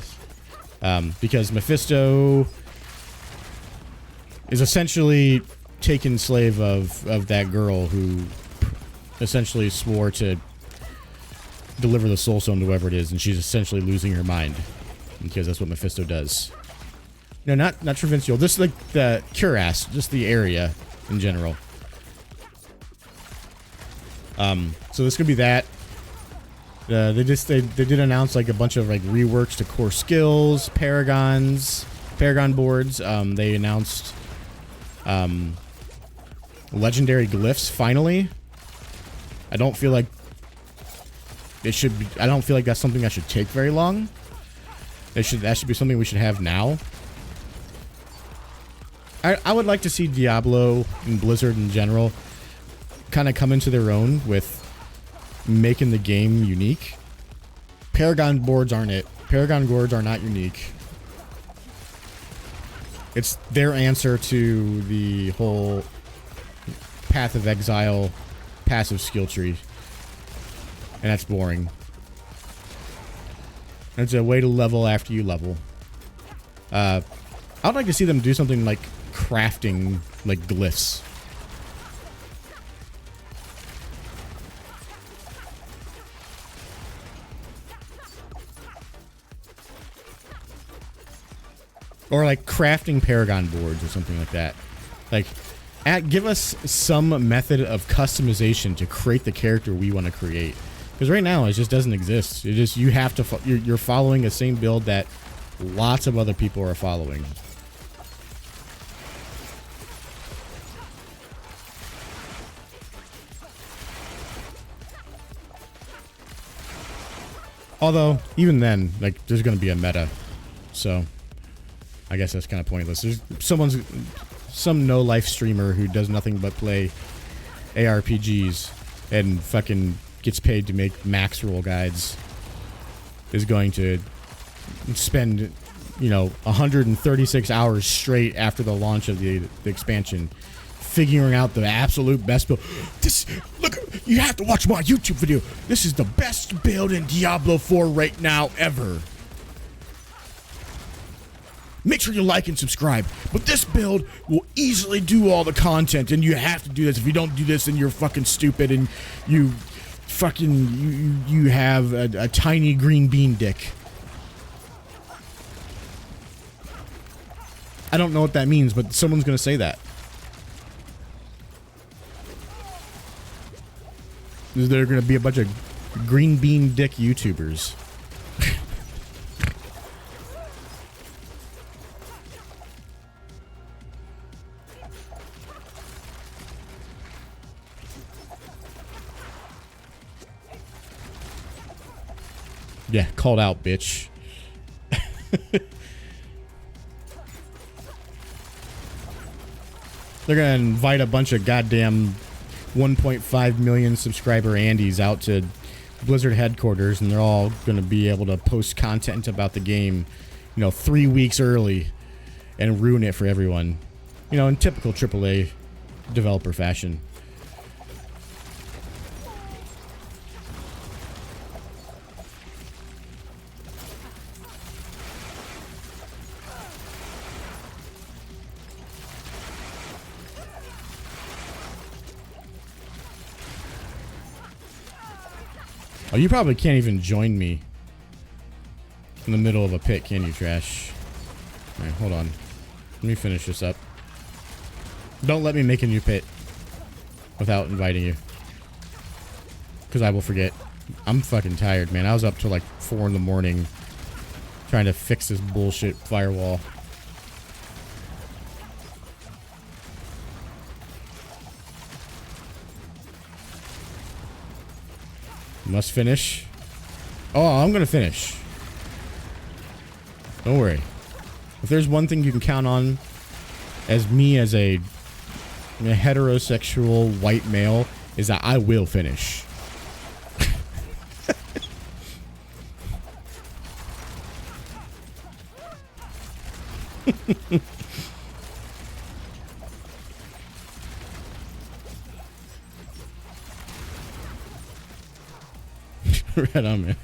Because Mephisto is essentially taken slave of that girl who essentially swore to deliver the soul stone to whoever it is, and she's essentially losing her mind because that's what Mephisto does. No, not Travincial. This is like the Kuresk, just the area in general. So this could be that. They did announce like a bunch of like reworks to core skills, paragon boards. They announced legendary glyphs finally. I don't feel like it should be, I don't feel like that's something that should take very long. That should be something we should have now. I would like to see Diablo and Blizzard in general kind of come into their own with making the game unique. Paragon boards aren't it. Paragon boards are not unique. It's their answer to the whole Path of Exile passive skill tree. And that's boring. It's a way to level after you level. I'd like to see them do something like crafting, like glyphs. Or like crafting Paragon boards or something like that. Like, give us some method of customization to create the character we want to create. Because right now it just doesn't exist. It just, you have to, you're following the same build that lots of other people are following. Although, even then, like, there's going to be a meta. So, I guess that's kind of pointless. There's some no-life streamer who does nothing but play ARPGs and fucking gets paid to make max roll guides is going to spend, you know, 136 hours straight after the launch of the expansion figuring out the absolute best build. This, look, you have to watch my YouTube video. This is the best build in Diablo 4 right now ever. Make sure you like and subscribe. But this build will easily do all the content, and you have to do this. If you don't do this, then you're fucking stupid, and you fucking you have a tiny green bean dick. I don't know what that means, but someone's gonna say that. There are gonna be a bunch of green bean dick YouTubers. Yeah, called out, bitch. They're gonna invite a bunch of goddamn 1.5 million subscriber Andys out to Blizzard headquarters, and they're all gonna be able to post content about the game, you know, 3 weeks early and ruin it for everyone. You know, in typical AAA developer fashion. Oh, you probably can't even join me in the middle of a pit, can you, Trash? Alright, hold on. Let me finish this up. Don't let me make a new pit without inviting you. Because I will forget. I'm fucking tired, man. I was up till like 4 in the morning trying to fix this bullshit firewall. Must finish. Oh, I'm gonna finish. Don't worry. If there's one thing you can count on as me as a heterosexual white male, is that I will finish. Right on, man.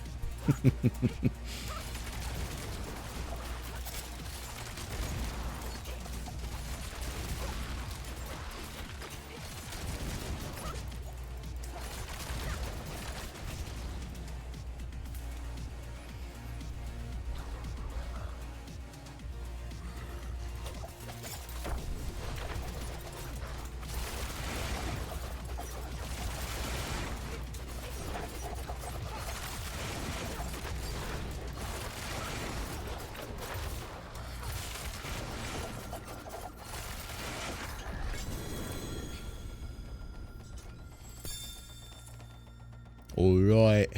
All right.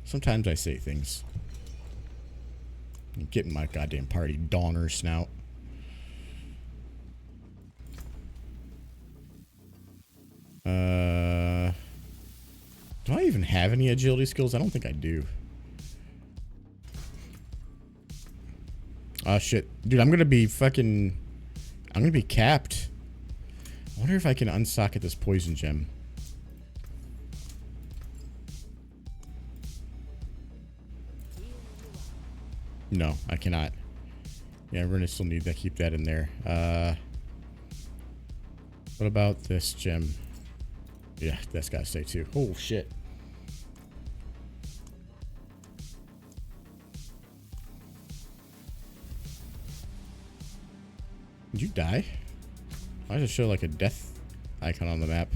Sometimes I say things. I'm getting my goddamn party donner snout. Do I even have any agility skills? I don't think I do. Oh shit. Dude, I'm gonna be capped I wonder if I can unsocket this poison gem. No, I cannot. Yeah, we're gonna still need to keep that in there. What about this gem? Yeah, that's gotta stay too. Oh shit. Did you die? Why does it show like a death icon on the map?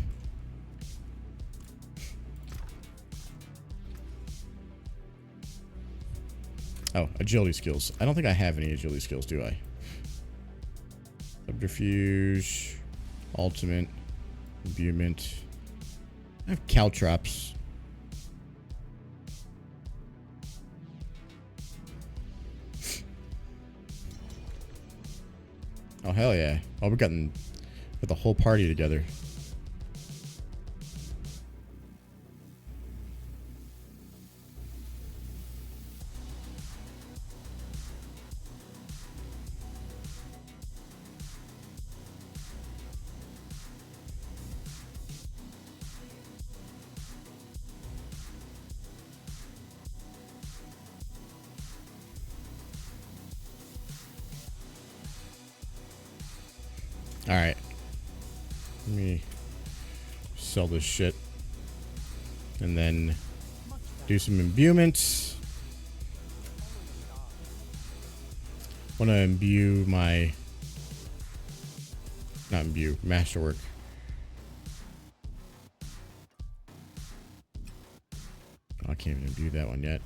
Oh, agility skills. I don't think I have any agility skills, do I? Subterfuge, ultimate, imbuement. I have caltrops. Oh hell yeah! Oh, we're getting with the whole party together. Alright. Let me sell this shit. And then do some imbuements. Want to imbue my... Not imbue, masterwork. Oh, I can't even imbue that one yet.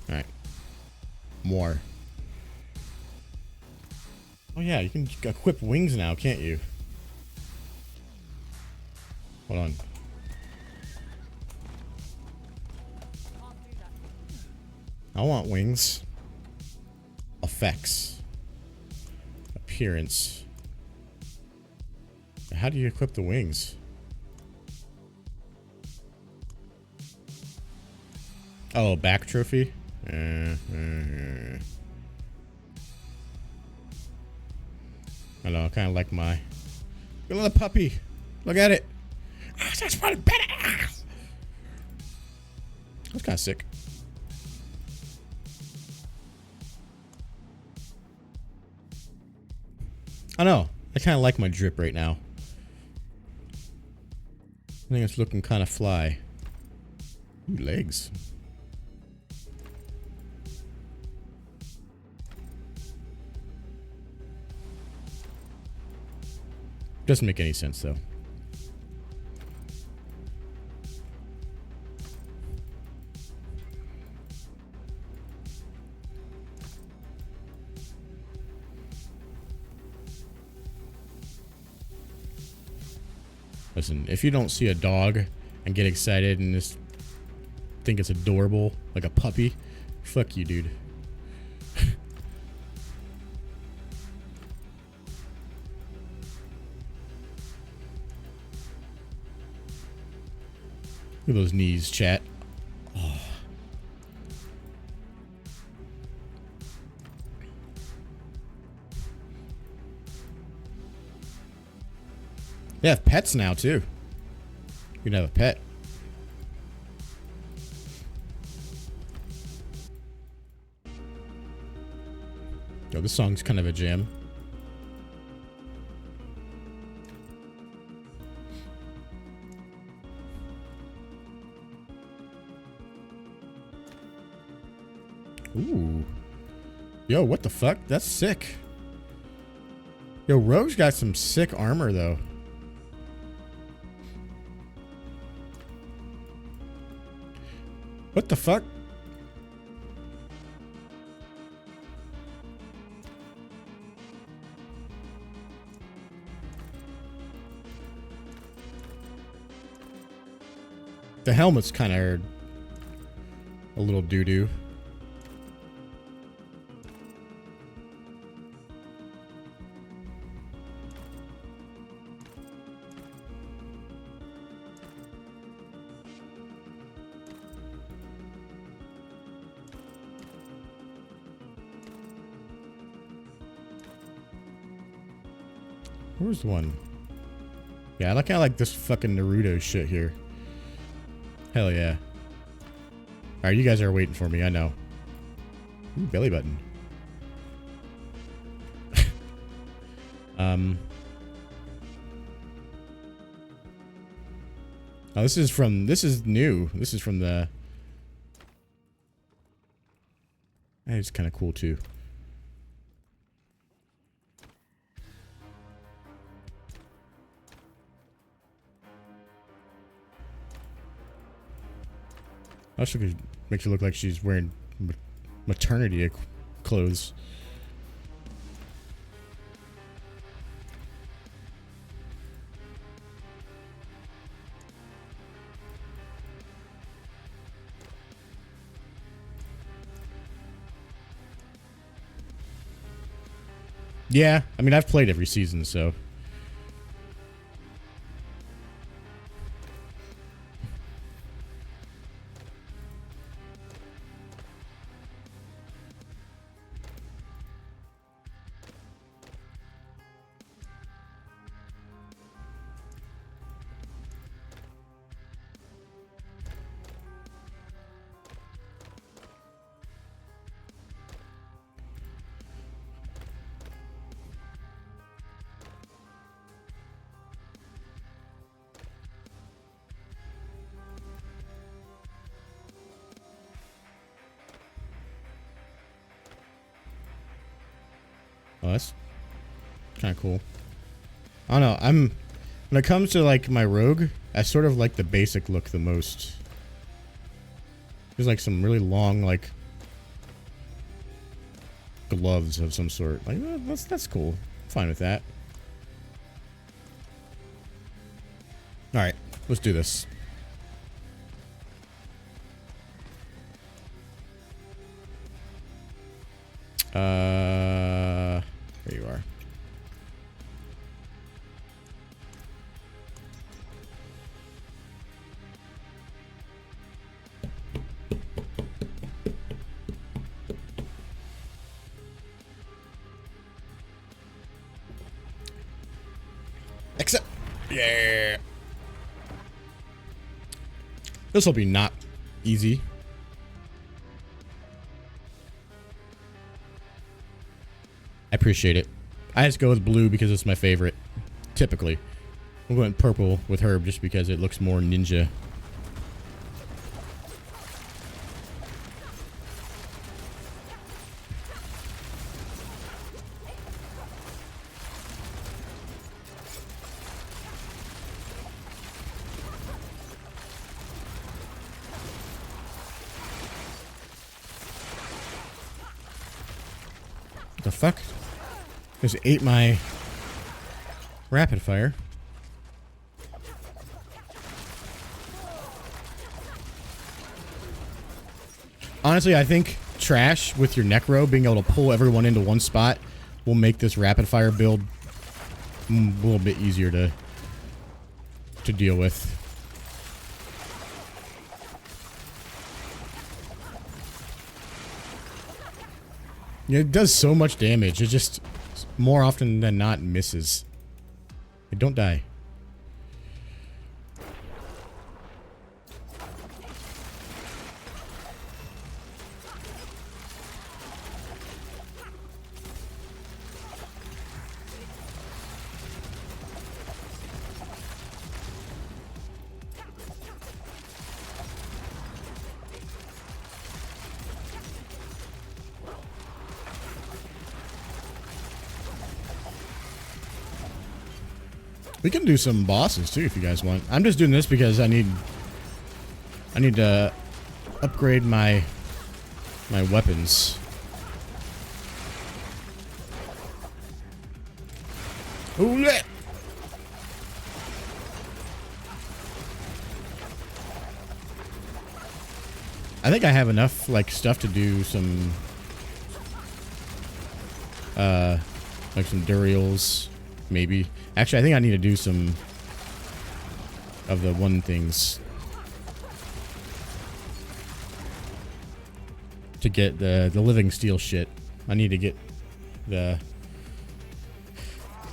Alright. More. Oh yeah, you can equip wings now, can't you? Hold on. I want wings. Effects. Appearance. How do you equip the wings? Oh, back trophy? I know, I kind of like my... Look at the puppy. Look at it. Oh, that's probably better. That's kind of sick. I know. I kind of like my drip right now. I think it's looking kind of fly. Ooh, legs. Doesn't make any sense though. Listen, if you don't see a dog and get excited and just think it's adorable, like a puppy, fuck you, dude. Look at those knees, chat. Oh. They have pets now, too. You can have a pet. Yo, this song's kind of a jam. Ooh. Yo, what the fuck? That's sick. Yo, Rogue's got some sick armor, though. What the fuck? The helmet's kind of a little doo-doo. Where's the one? Yeah, I kind of like this fucking Naruto shit here. Hell yeah. Alright, you guys are waiting for me, I know. Ooh, belly button. Oh, this is new. This is from the... It's kind of cool, too. Also makes it look like she's wearing maternity clothes. Yeah, I mean, I've played every season, so... Oh, that's kind of cool. I don't know. When it comes to like my rogue, I sort of like the basic look the most. There's like some really long like gloves of some sort. Like that's cool. I'm fine with that. All right, let's do this. There you are. Except, yeah. This will be not easy. I appreciate it. I just go with blue because it's my favorite. Typically. I'm going purple with Herb just because it looks more ninja. What the fuck? Just ate my rapid fire. Honestly, I think trash with your necro being able to pull everyone into one spot will make this rapid fire build a little bit easier to deal with. Yeah, it does so much damage. It just more often than not misses. It don't die. We can do some bosses too if you guys want. I'm just doing this because I need to upgrade my weapons. Ooh, yeah. I think I have enough like stuff to do some like some Durials, maybe. Actually, I think I need to do some of the one things to get the living steel shit. I need to get the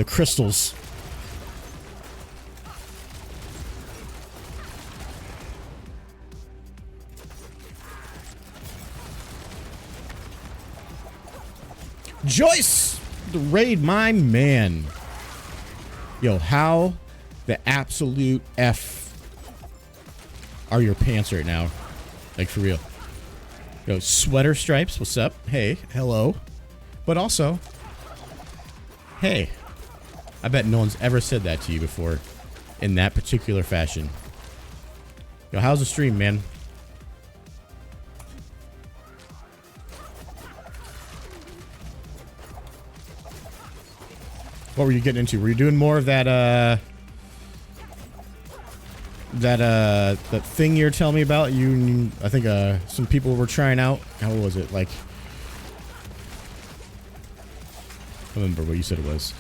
crystals Joyce, the raid, my man. Yo, how the absolute F are your pants right now? Like, for real. Yo, sweater stripes, what's up? Hey, hello. But also, hey. I bet no one's ever said that to you before in that particular fashion. Yo, how's the stream, man? What were you getting into? Were you doing more of that, that thing you're telling me about? I think, some people were trying out. How was it? Like, I don't remember what you said it was.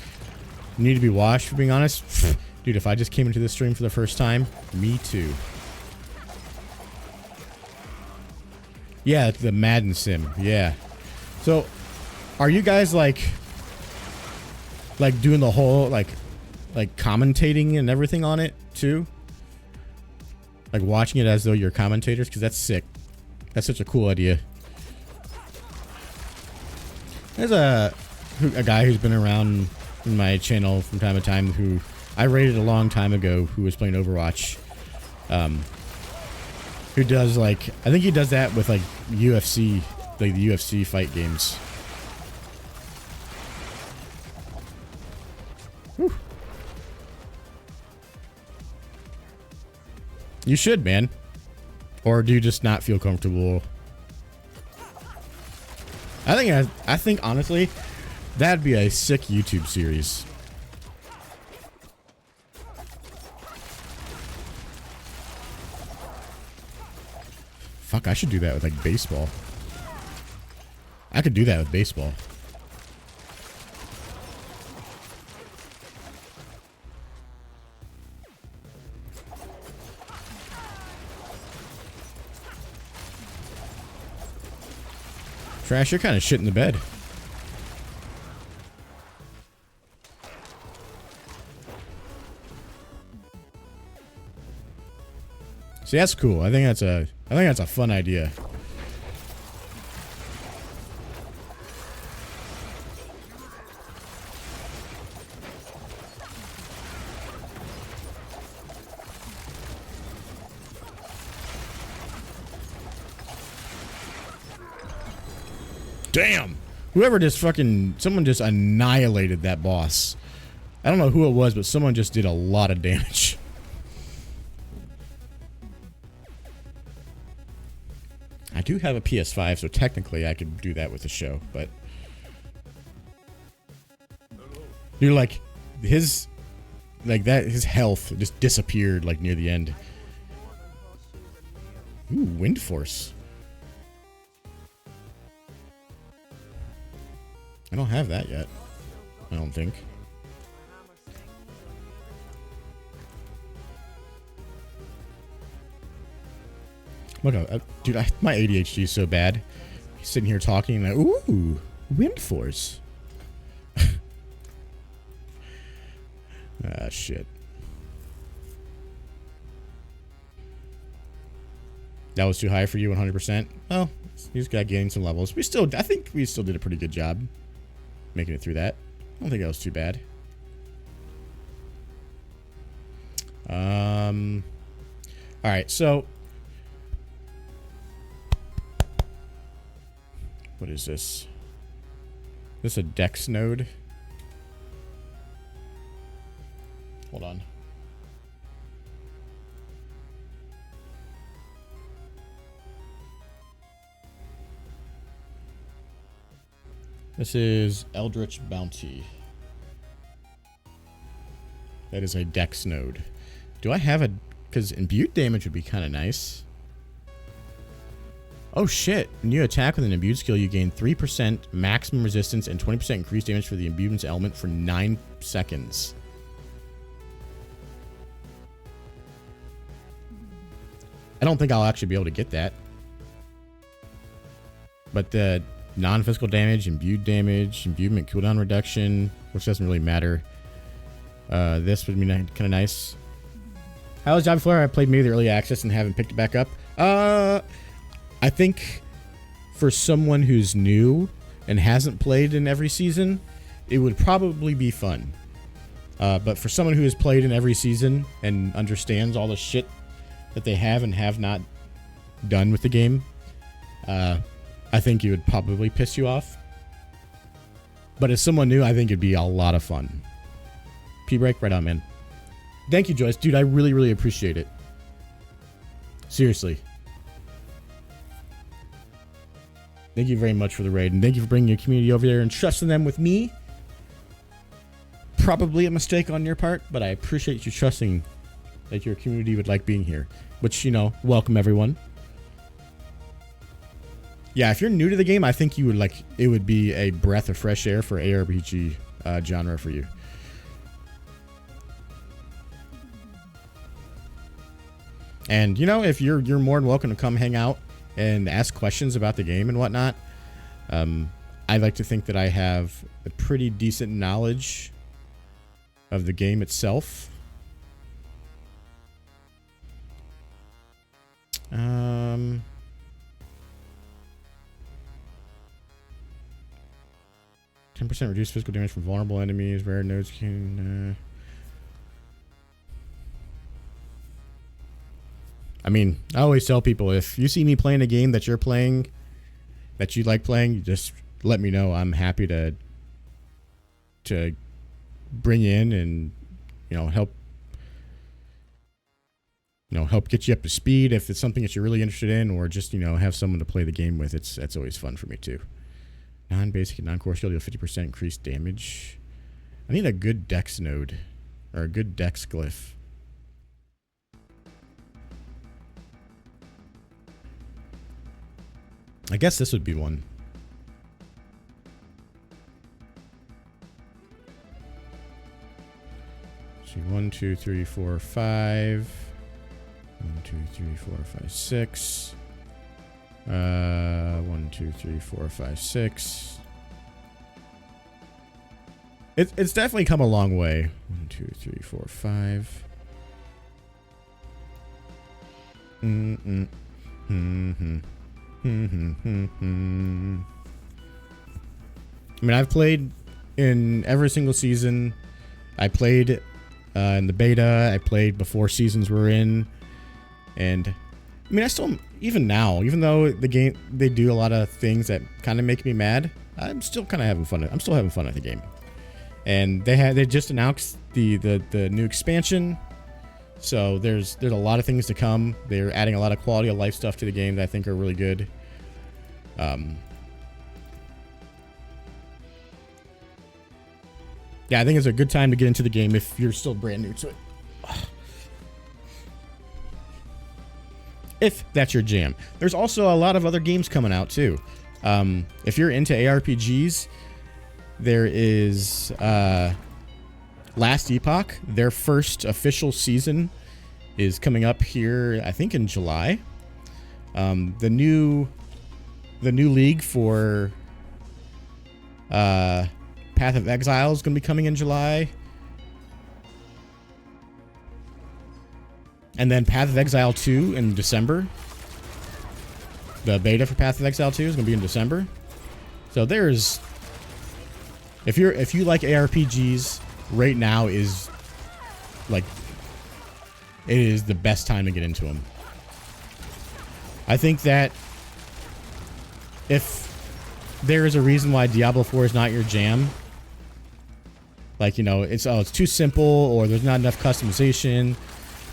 You need to be washed, for being honest? Dude, if I just came into this stream for the first time, me too. Yeah, the Madden sim. Yeah. So, are you guys, like doing the whole, like commentating and everything on it, too? Like, watching it as though you're commentators? Because that's sick. That's such a cool idea. There's a guy who's been around in my channel from time to time who I rated a long time ago who was playing Overwatch. Who does, like, I think he does that with, like, UFC, like the UFC fight games. Whew. You should, man. Or do you just not feel comfortable? I think honestly, that'd be a sick YouTube series. Fuck, I should do that with, like, baseball. I could do that with baseball. Trash, you're kind of shit in the bed. See, that's cool. I think that's a fun idea. Damn! Whoever just someone just annihilated that boss. I don't know who it was, but someone just did a lot of damage. I do have a PS5, so technically I could do that with the show, but... You're like, his health just disappeared, like, near the end. Ooh, Wind Force. I don't have that yet. I don't think. Look, dude, my ADHD is so bad. He's sitting here talking like, ooh, Wind Force. Ah, shit. That was too high for you, 100%. Well, you just got gaining some levels. I think we still did a pretty good job making it through that. I don't think that was too bad. All right, so what is this? Is this a Dex node? Hold on. This is Eldritch Bounty. That is a Dex node. Do I have a... Because imbued damage would be kind of nice. Oh shit. When you attack with an imbued skill, you gain 3% maximum resistance and 20% increased damage for the imbuedance element for 9 seconds. I don't think I'll actually be able to get that. But the non-physical damage, imbued damage, imbuement cooldown reduction, which doesn't really matter. This would be kind of nice. How was Job Flare? I played maybe the early access and haven't picked it back up. I think for someone who's new, and hasn't played in every season, it would probably be fun. But for someone who has played in every season and understands all the shit that they have and have not done with the game, I think it would probably piss you off. But as someone new, I think it'd be a lot of fun. P-Break, right on, man. Thank you, Joyce. Dude, I really, really appreciate it. Seriously. Thank you very much for the raid, and thank you for bringing your community over there and trusting them with me. Probably a mistake on your part, but I appreciate you trusting that your community would like being here. Which, you know, welcome everyone. Yeah, if you're new to the game, I think you would like it would be a breath of fresh air for ARPG genre for you. And you know, if you're more than welcome to come hang out and ask questions about the game and whatnot. I like to think that I have a pretty decent knowledge of the game itself. 10% reduced physical damage from vulnerable enemies. Rare nodes can... I mean, I always tell people, if you see me playing a game that you're playing, that you like playing, you just let me know. I'm happy to bring you in and, help get you up to speed if it's something that you're really interested in, or just, have someone to play the game with. That's always fun for me too. Non-basic and non-core skill deal 50% increased damage. I need a good dex node, or a good dex glyph. I guess this would be one. Let's see, 1, 2, 3, 4, 5. 1, 2, 3, 4, 5, 6. 1, 2, 3, 4, 5, 6. It's definitely come a long way. 1, 2, 3, 4, 5. I mean, I've played in every single season. I played in the beta. I played before seasons were in. And I mean, I still, even now, even though the game, they do a lot of things that kind of make me mad, I'm still kind of having fun. I'm still having fun at the game. And they just announced the new expansion. So there's a lot of things to come. They're adding a lot of quality of life stuff to the game that I think are really good. Yeah, I think it's a good time to get into the game if you're still brand new to it. If that's your jam. There's also a lot of other games coming out too. If you're into ARPGs, there is Last Epoch. Their first official season is coming up here, I think, in July. The new league for Path of Exile is going to be coming in July. And then Path of Exile 2 in December. The beta for Path of Exile 2 is going to be in December. So there's... If you like ARPGs, right now is like... It is the best time to get into them. I think that if there is a reason why Diablo 4 is not your jam, like, it's too simple, or there's not enough customization,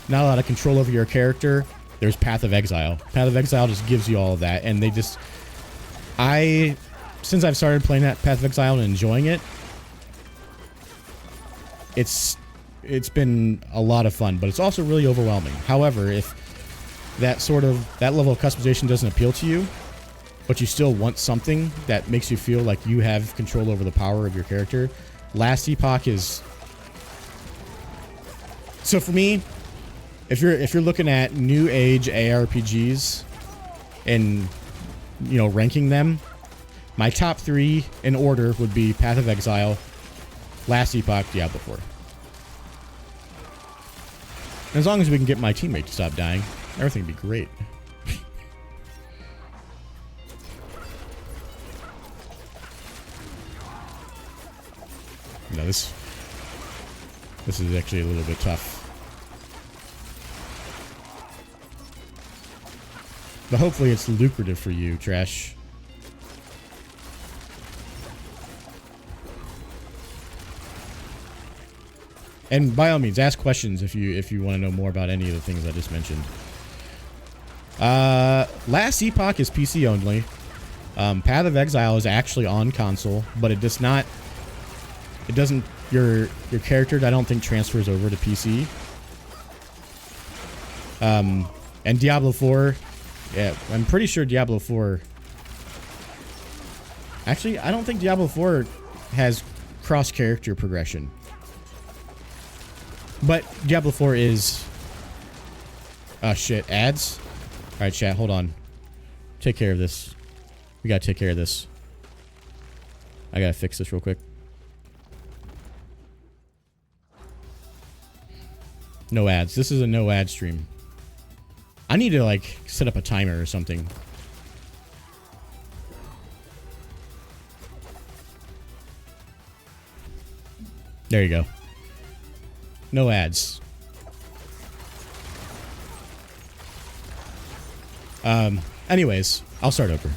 not a lot of control over your character, there's Path of Exile. Path of Exile just gives you all of that, and since I've started playing that Path of Exile and enjoying it, it's been a lot of fun, but it's also really overwhelming. However, if that level of customization doesn't appeal to you, but you still want something that makes you feel like you have control over the power of your character, Last Epoch is... So for me, if you're looking at new age ARPGs and, ranking them, my top 3 in order would be Path of Exile, Last Epoch, Diablo 4. And as long as we can get my teammate to stop dying, everything would be great. No, this is actually a little bit tough. But hopefully it's lucrative for you, Trash. And by all means, ask questions if you want to know more about any of the things I just mentioned. Last Epoch is PC only. Path of Exile is actually on console, but it does not. It doesn't. Your character, I don't think, transfers over to PC. And Diablo 4, yeah, I'm pretty sure Diablo 4. Actually, I don't think Diablo 4 has cross-character progression. But Diablo 4 is... Oh, shit. Ads? Alright, chat. Hold on. Take care of this. We gotta take care of this. I gotta fix this real quick. No ads. This is a no ad stream. I need to, like, set up a timer or something. There you go. No ads. Anyways, I'll start over.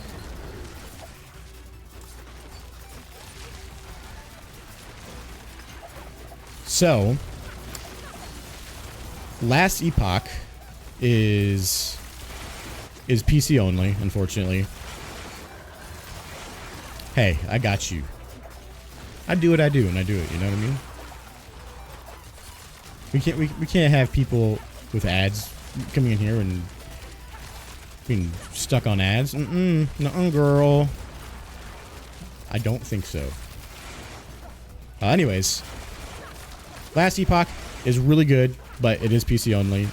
So, Last Epoch is PC only, unfortunately. Hey, I got you. I do what I do, and I do it. You know what I mean? We can't have people with ads coming in here and being stuck on ads. Nuh-uh, girl. I don't think so. Anyways, Last Epoch is really good, but it is PC only.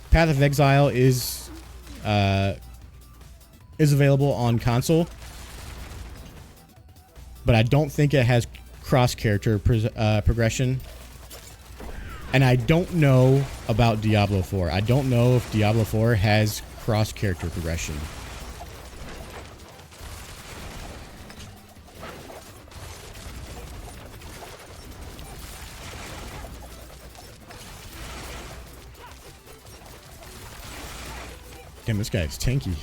Path of Exile is available on console, but I don't think it has cross-character progression. And I don't know about Diablo 4. I don't know if Diablo 4 has cross-character progression. Damn, this guy's tanky.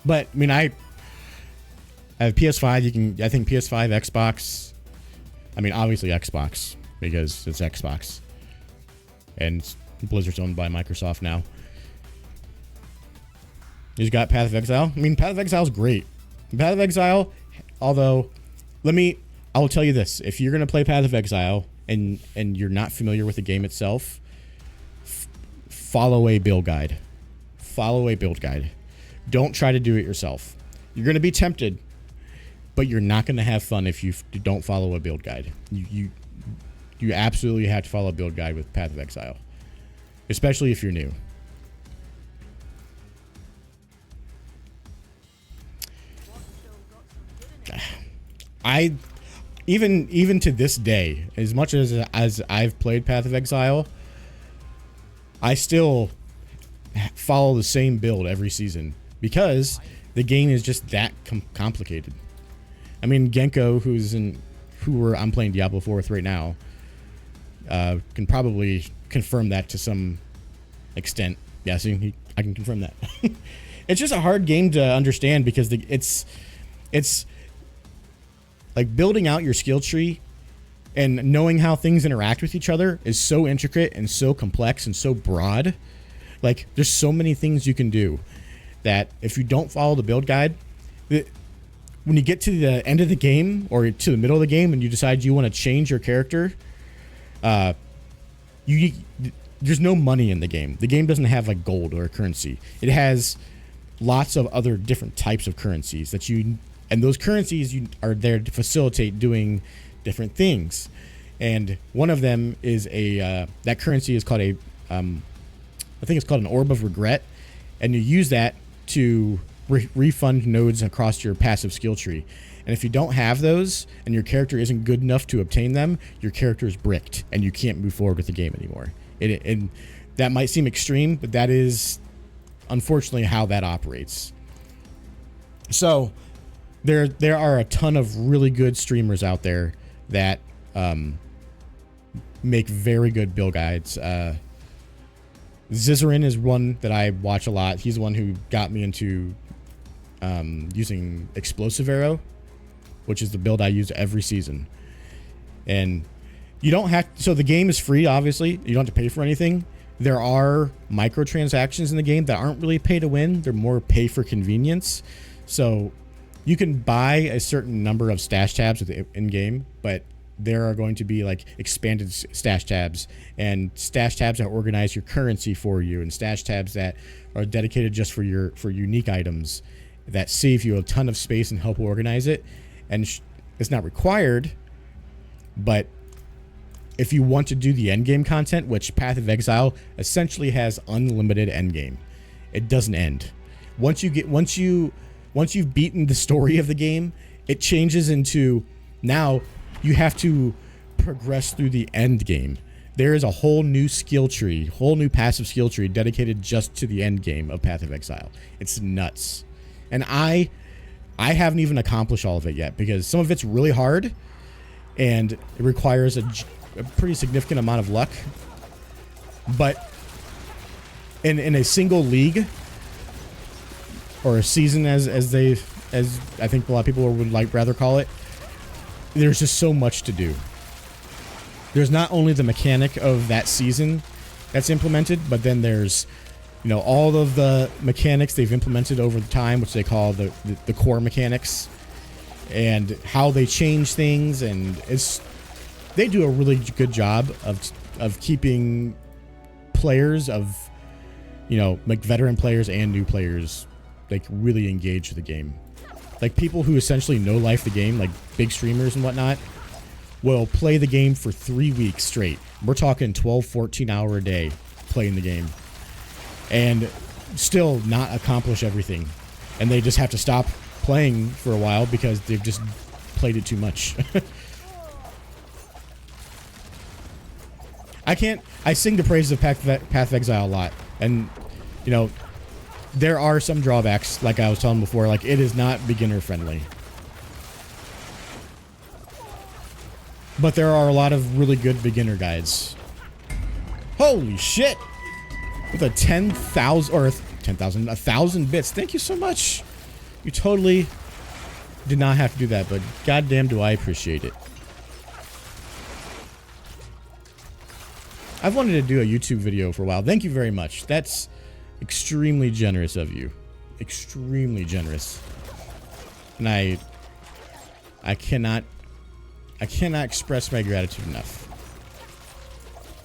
But I mean, I have PS5. You can, I think PS5, Xbox. I mean, obviously Xbox because it's Xbox, and Blizzard's owned by Microsoft now. You got Path of Exile. I mean, Path of Exile is great. Path of Exile, although, I will tell you this: if you're gonna play Path of Exile and you're not familiar with the game itself, follow a build guide. Follow a build guide. Don't try to do it yourself. You're gonna be tempted, but you're not gonna have fun if you don't follow a build guide. You absolutely have to follow a build guide with Path of Exile, especially if you're new. I even to this day, as much as I've played Path of Exile, I still follow the same build every season because the game is just that complicated. I mean, Genko, I'm playing Diablo 4 with right now, can probably confirm that to some extent. Yeah, see, I can confirm that. It's just a hard game to understand because it's like building out your skill tree and knowing how things interact with each other is so intricate and so complex and so broad. Like, there's so many things you can do that if you don't follow the build guide, when you get to the end of the game or to the middle of the game and you decide you want to change your character, there's no money in the game. The game doesn't have like gold or currency. It has lots of other different types of currencies and those currencies are there to facilitate doing different things. And one of them is that currency is called I think it's called an Orb of Regret, and you use that to refund nodes across your passive skill tree. And if you don't have those and your character isn't good enough to obtain them, your character is bricked and you can't move forward with the game anymore. And that might seem extreme, but that is unfortunately how that operates. So there are a ton of really good streamers out there that make very good build guides. Zizarin is one that I watch a lot. He's the one who got me into using explosive arrow, which is the build I use every season. And you don't have, so the game is free, obviously. You don't have to pay for anything. There are microtransactions in the game that aren't really pay to win. They're more pay for convenience. So you can buy a certain number of stash tabs in game, but there are going to be like expanded stash tabs and stash tabs that organize your currency for you, and stash tabs that are dedicated just for unique items that save you a ton of space and help organize it. And it's not required, but if you want to do the endgame content, which Path of Exile essentially has unlimited endgame, it doesn't end. Once you've beaten the story of the game, it changes into now you have to progress through the end game. There is a whole new skill tree, whole new passive skill tree dedicated just to the end game of Path of Exile. It's nuts. And I haven't even accomplished all of it yet because some of it's really hard and it requires a pretty significant amount of luck. But in a single league or a season as I think a lot of people would rather call it, there's just so much to do. There's not only the mechanic of that season that's implemented, but then there's, all of the mechanics they've implemented over the time, which they call the core mechanics, and how they change things. And they do a really good job of keeping players like veteran players and new players like really engaged with the game. Like people who essentially know life the game, like big streamers and whatnot, will play the game for 3 weeks straight. We're talking 12, 14 hour a day playing the game and still not accomplish everything. And they just have to stop playing for a while because they've just played it too much. I sing the praises of Path of Exile a lot. And, there are some drawbacks, like I was telling before, like it is not beginner friendly. But there are a lot of really good beginner guides. Holy shit! With a 1,000 bits. Thank you so much. You totally did not have to do that, but goddamn do I appreciate it. I've wanted to do a YouTube video for a while. Thank you very much. That's extremely generous of you. Extremely generous. And I cannot express my gratitude enough.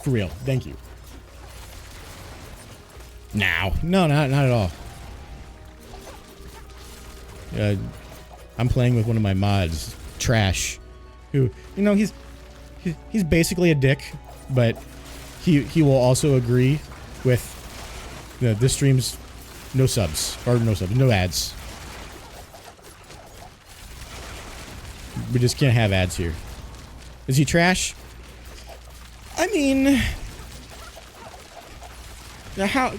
For real. Thank you. No, not at all. I'm playing with one of my mods, Trash, who, he's basically a dick, but he will also agree with this stream's no ads. We just can't have ads here. Is he trash? I mean, how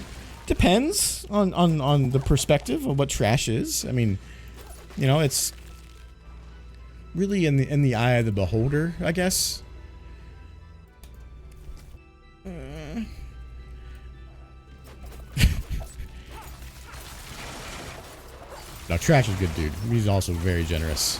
depends on the perspective of what trash is. I mean, it's really in the eye of the beholder, I guess. No, Trash is a good dude. He's also very generous.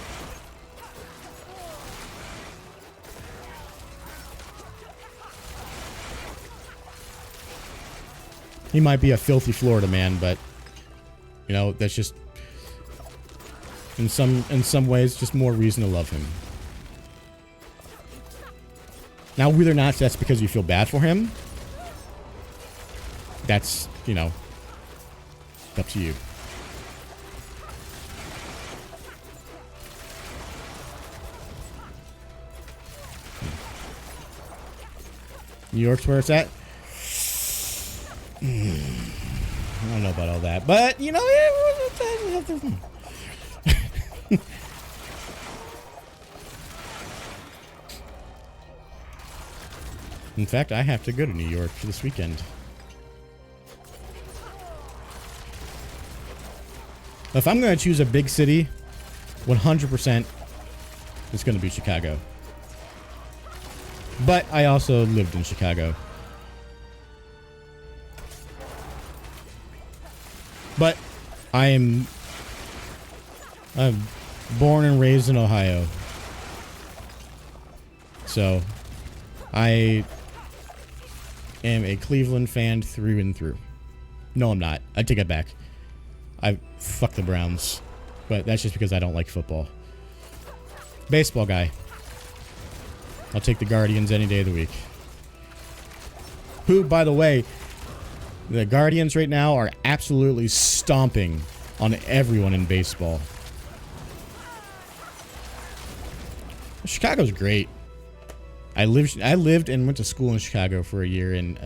He might be a filthy Florida man, but that's just in some ways just more reason to love him. Now, whether or not that's because you feel bad for him, that's up to you. New York's where it's at. I don't know about all that, but In fact, I have to go to New York this weekend. If I'm going to choose a big city, 100%, it's going to be Chicago. But I also lived in Chicago. But I'm born and raised in Ohio. So I am a Cleveland fan through and through. No, I'm not. I take it back. I fuck the Browns. But that's just because I don't like football. Baseball guy. I'll take the Guardians any day of the week. Who, by the way, the Guardians right now are absolutely stomping on everyone in baseball. Chicago's great. I lived and went to school in Chicago for a year, and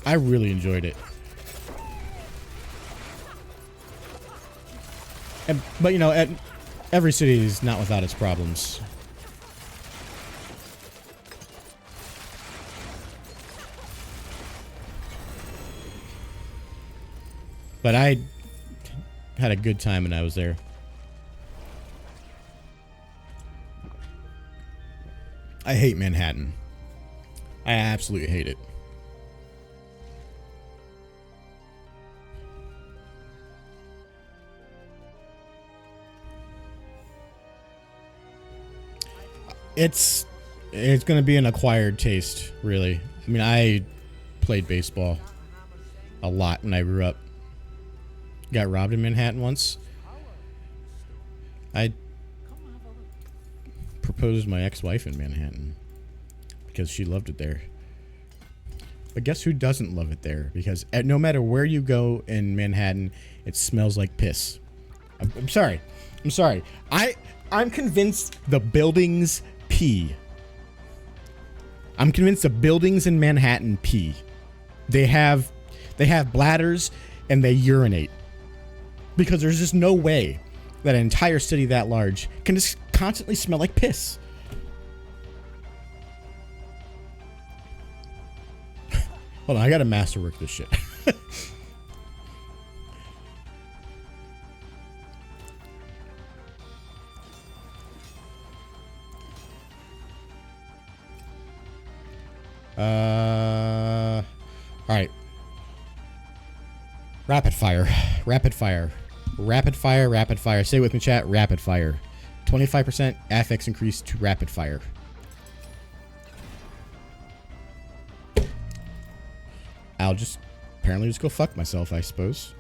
I really enjoyed it. But you know, every city is not without its problems. But I had a good time when I was there. I hate Manhattan. I absolutely hate it. It's going to be an acquired taste, really. I mean, I played baseball a lot when I grew up. Got robbed in Manhattan once. I proposed my ex-wife in Manhattan because she loved it there. But guess who doesn't love it there? Because no matter where you go in Manhattan, it smells like piss. I'm sorry. I'm convinced the buildings pee. I'm convinced the buildings in Manhattan pee. They have bladders and they urinate. Because there's just no way that an entire city that large can just constantly smell like piss. Hold on, I gotta masterwork this shit. Alright. Rapid fire. Rapid fire. Rapid fire, rapid fire. Say it with me, chat. Rapid fire. 25% affix increase to rapid fire. I'll just apparently just go fuck myself, I suppose.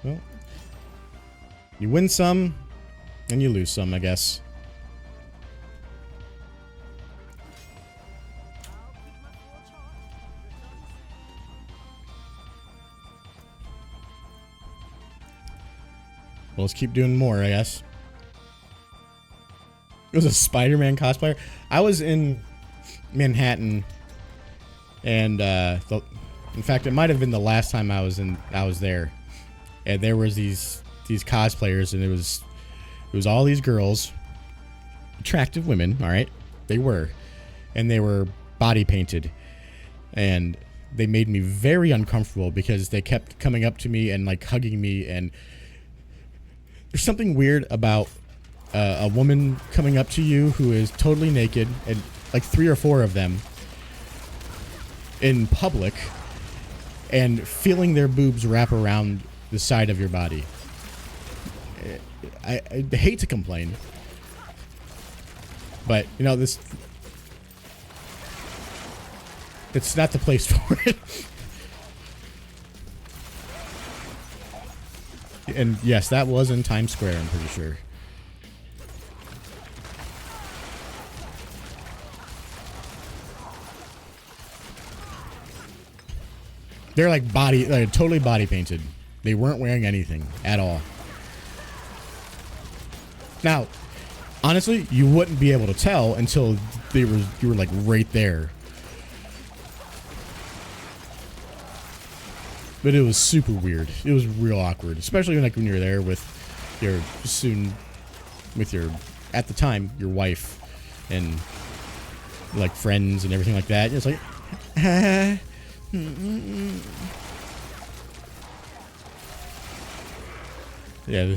Well, you win some and you lose some, I guess. Well, let's keep doing more, I guess. It was a Spider-Man cosplayer. I was in Manhattan, and in fact, it might have been the last time I was there, and there was these cosplayers, and it was all these girls, attractive women, all right, they were body painted, and they made me very uncomfortable because they kept coming up to me and like hugging me, and there's something weird about a woman coming up to you who is totally naked, and like 3 or 4 of them in public, and feeling their boobs wrap around the side of your body. I hate to complain, but you know, it's not the place for it. And yes, that was in Times Square, I'm pretty sure. They're like totally body painted. They weren't wearing anything at all. Now, honestly, you wouldn't be able to tell until you were like right there. But it was super weird. It was real awkward, especially when you're there with your at the time, your wife and like friends and everything like that. It's like, yeah.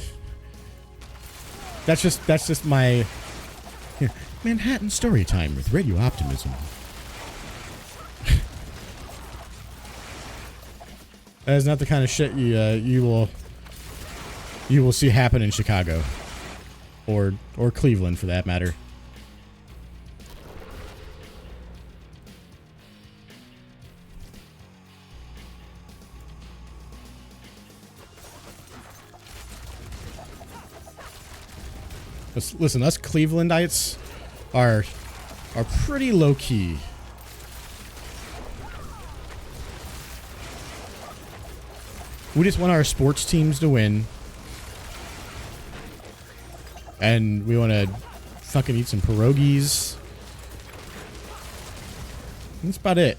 That's just my Manhattan story time with Radio Optimism. That is not the kind of shit you will see happen in Chicago, or Cleveland for that matter. Listen, us Clevelandites are pretty low key. We just want our sports teams to win. And we want to fucking eat some pierogies. That's about it.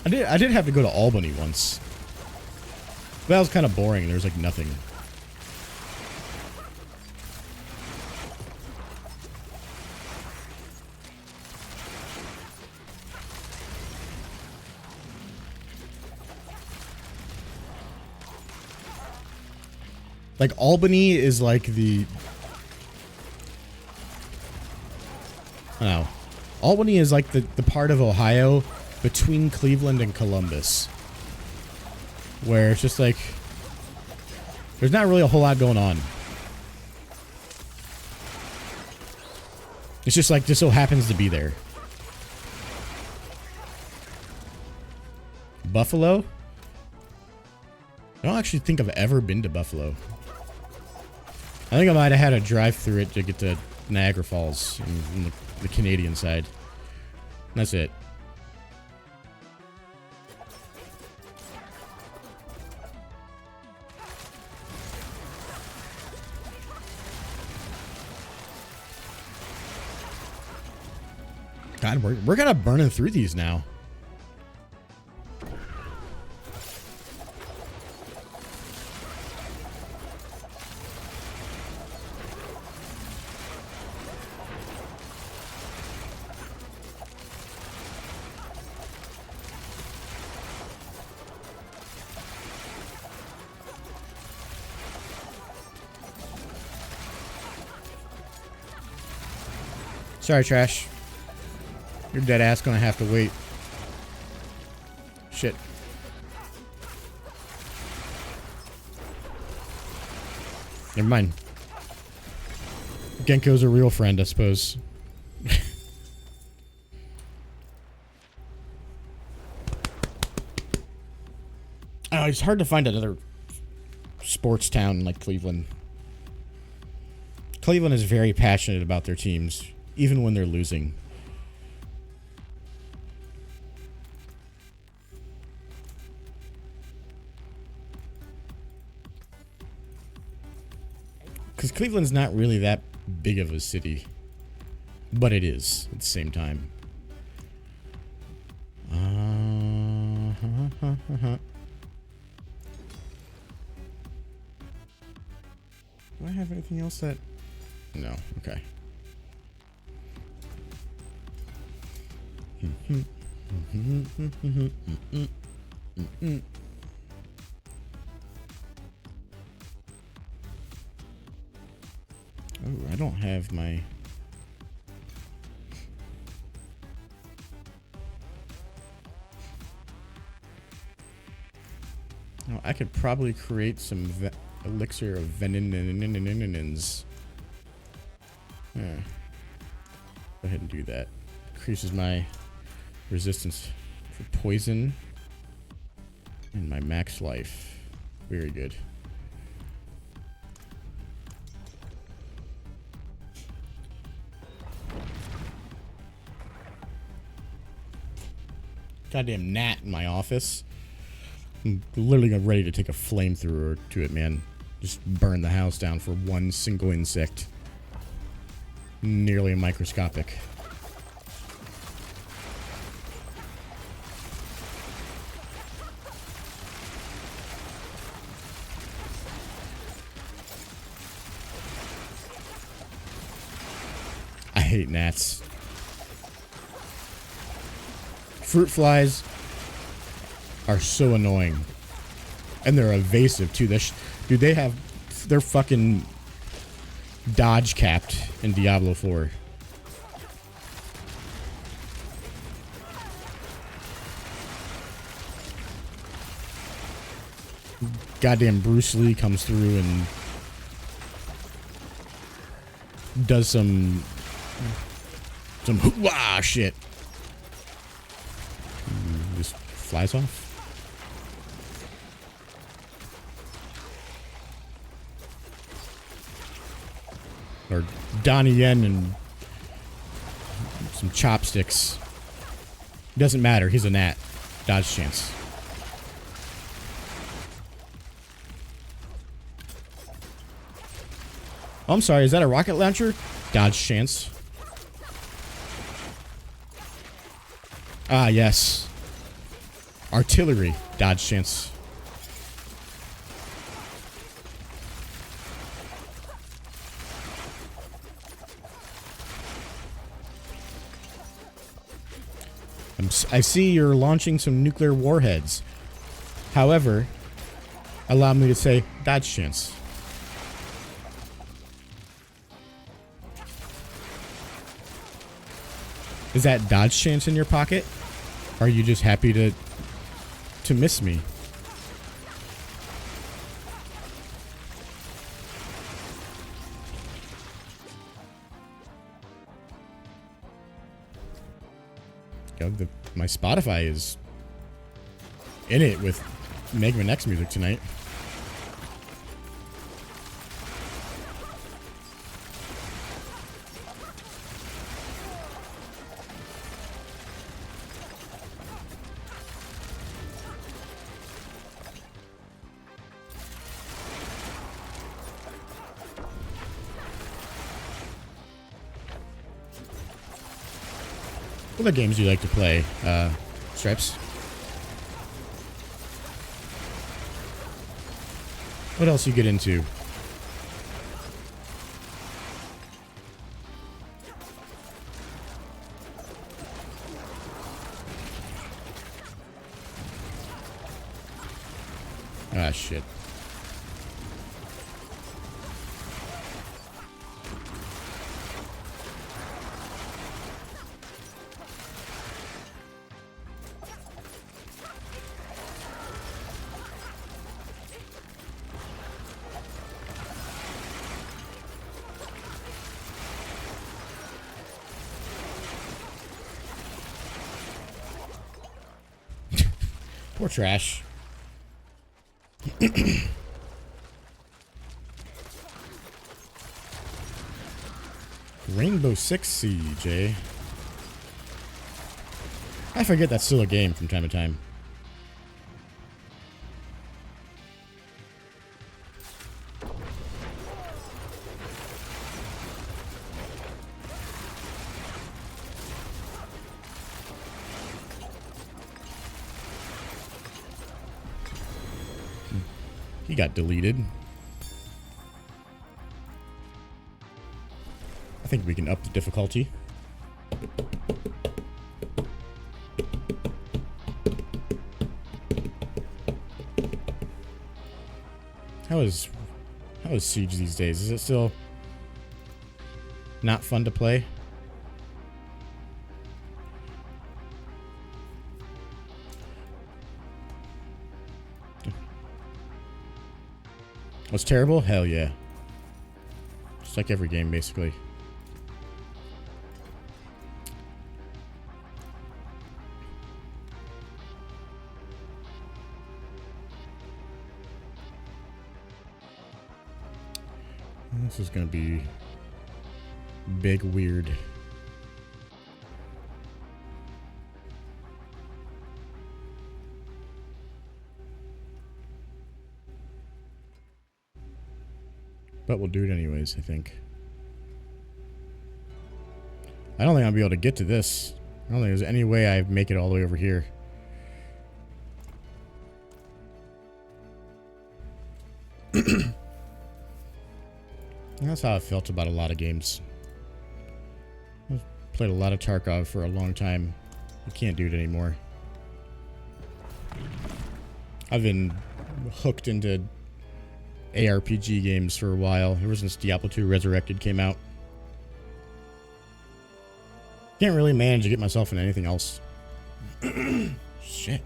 I did have to go to Albany once. But that was kind of boring. There was like nothing. Like, Albany is like the... I don't know. Albany is like the part of Ohio between Cleveland and Columbus. Where it's just like... there's not really a whole lot going on. It's just like, just so happens to be there. Buffalo? I don't actually think I've ever been to Buffalo. I think I might have had to drive through it to get to Niagara Falls in the Canadian side. That's it. God, we're kind of burning through these now. Sorry, Trash. Your dead ass gonna have to wait. Shit. Never mind. Genko's a real friend, I suppose. Oh, it's hard to find another sports town like Cleveland. Cleveland is very passionate about their teams, even when they're losing. Because Cleveland's not really that big of a city. But it is at the same time. Do I have anything else that... No, okay. Oh, I don't have my... No, I could probably create some elixir of venins. Go ahead and do that. Increases my resistance for poison and my max life. Very good. Goddamn gnat in my office. I'm literally ready to take a flamethrower to it, man. Just burn the house down for one single insect. Nearly microscopic. hate gnats. Fruit flies are so annoying. And they're evasive, too. Dude, they're fucking dodge capped in Diablo 4. Goddamn Bruce Lee comes through and does some hoo-wah shit. Just flies off. Or Donnie Yen and some chopsticks. Doesn't matter. He's a gnat. Dodge chance. Oh, I'm sorry. Is that a rocket launcher? Dodge chance. Ah, yes. Artillery. Dodge chance. I see you're launching some nuclear warheads. However, allow me to say dodge chance. Is that dodge chance in your pocket? Or are you just happy to miss me? My Spotify is in it with Mega Man X music tonight. What other games do you like to play, Stripes? What else you get into? Ah, shit. Poor trash. Rainbow Six Siege, eh? I forget that's still a game from time to time. He got deleted. I think we can up the difficulty. How is Siege these days? Is it still not fun to play? Was terrible? Hell yeah. Just like every game, basically. This is gonna be big weird. But we'll do it anyways, I think. I don't think I'll be able to get to this. I don't think there's any way I make it all the way over here. That's how I felt about a lot of games. Played a lot of Tarkov for a long time. I can't do it anymore. I've been hooked into ARPG games for a while, ever since Diablo 2 Resurrected came out. Can't really manage to get myself into anything else. Shit.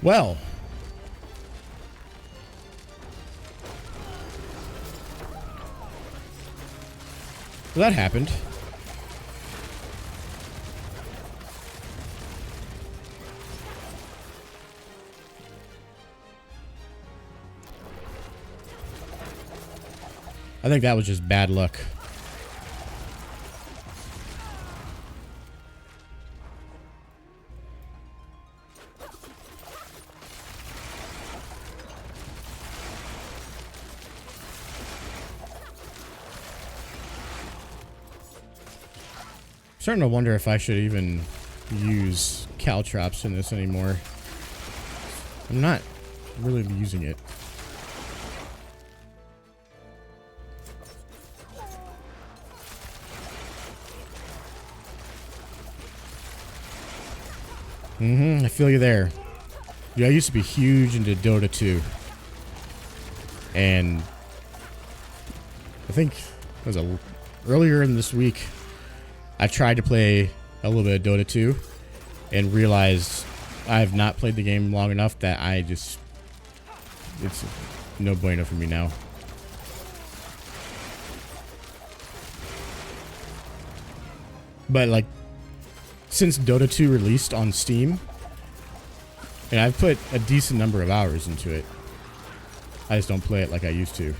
Well. That happened. I think that was just bad luck. Starting to wonder if I should even use caltrops in this anymore. I'm not really using it. I feel you there. Yeah, I used to be huge into Dota 2. And I think it was earlier in this week, I tried to play a little bit of Dota 2 and realized I have not played the game long enough that it's no bueno for me now. But like, since Dota 2 released on Steam, and I've put a decent number of hours into it, I just don't play it like I used to.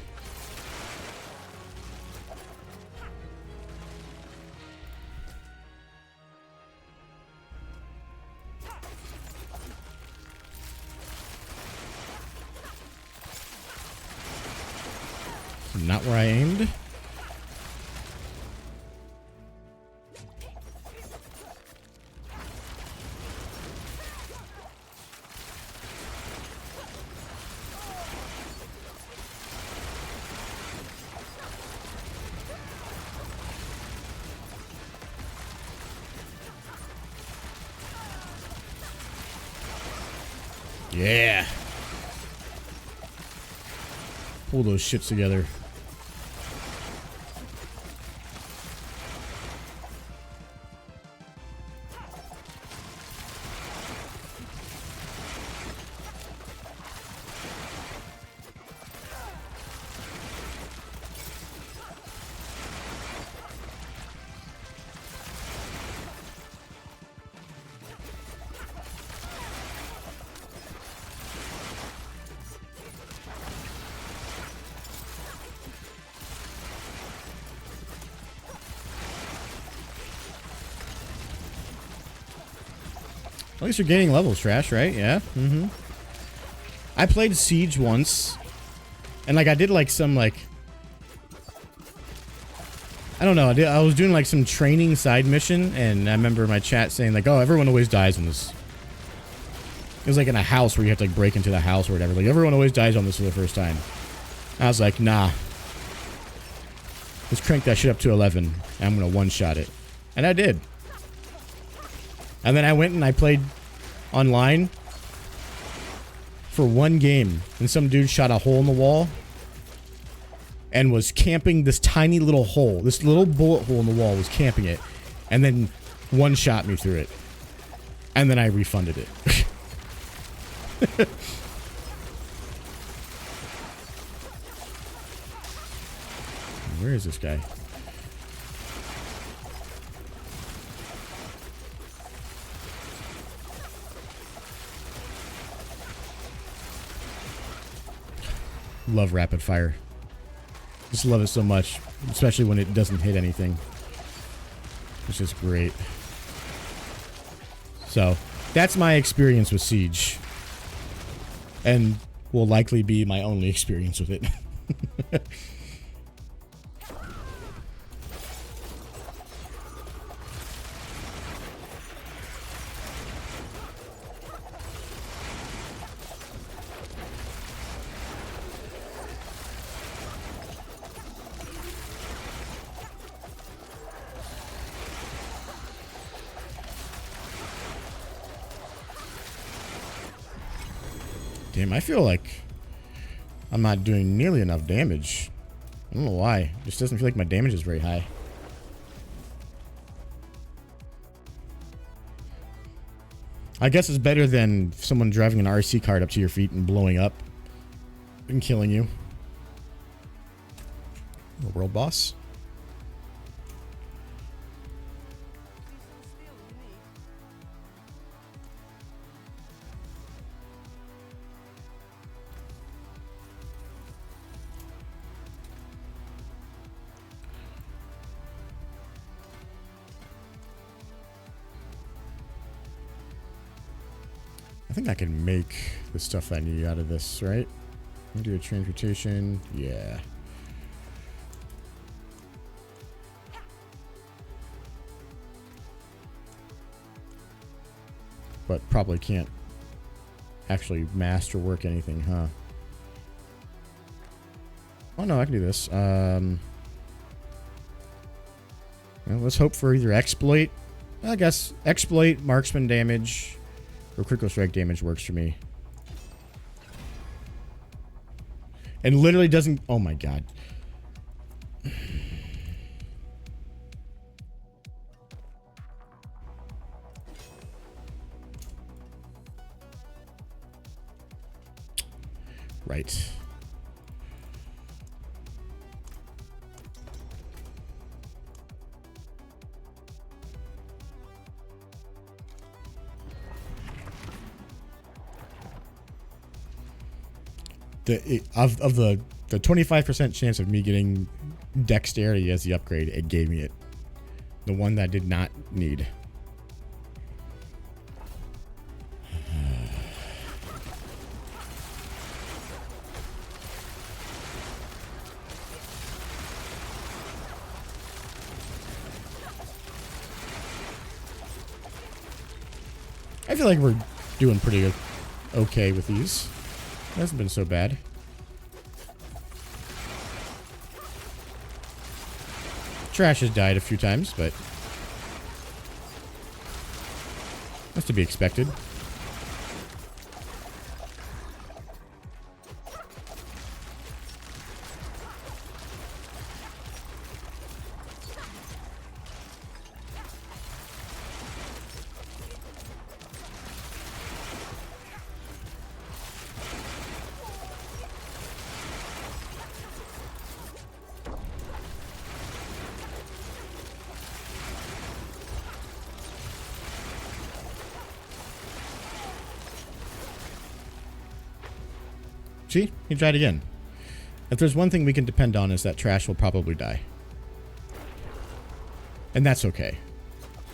Not where I aimed. Yeah. Pull those shits together. At least you're gaining levels, Trash, right? Yeah. I played Siege once, and like I did like some like, I don't know. I was doing like some training side mission, and I remember my chat saying like, "Oh, everyone always dies on this." It was like in a house where you have to like break into the house or whatever. Like everyone always dies on this for the first time. I was like, nah. Let's crank that shit up to 11. And I'm gonna one-shot it, and I did. And then I went and I played online for one game, and some dude shot a hole in the wall and was camping this tiny little hole. This little bullet hole in the wall was camping it, and then one-shot me through it. And then I refunded it. Where is this guy? Love rapid fire. Just love it so much, especially when it doesn't hit anything. It's just great. So, that's my experience with Siege. And will likely be my only experience with it. Damn, I feel like I'm not doing nearly enough damage. I don't know why. It just doesn't feel like my damage is very high. I guess it's better than someone driving an RC cart up to your feet and blowing up and killing you. The world boss. I think I can make the stuff I need out of this, right? Do a transmutation. Yeah. But probably can't actually masterwork anything, huh? Oh no, I can do this. Well, let's hope for either exploit. I guess exploit, marksman damage, or critical strike damage works for me. And literally doesn't... Oh my god. Right. Of the 25% chance of me getting dexterity as the upgrade, it gave me it. The one that I did not need. I feel like we're doing pretty okay with these. It hasn't been so bad. Trash has died a few times, but that's to be expected. See? He tried again. If there's one thing we can depend on is that trash will probably die. And that's okay.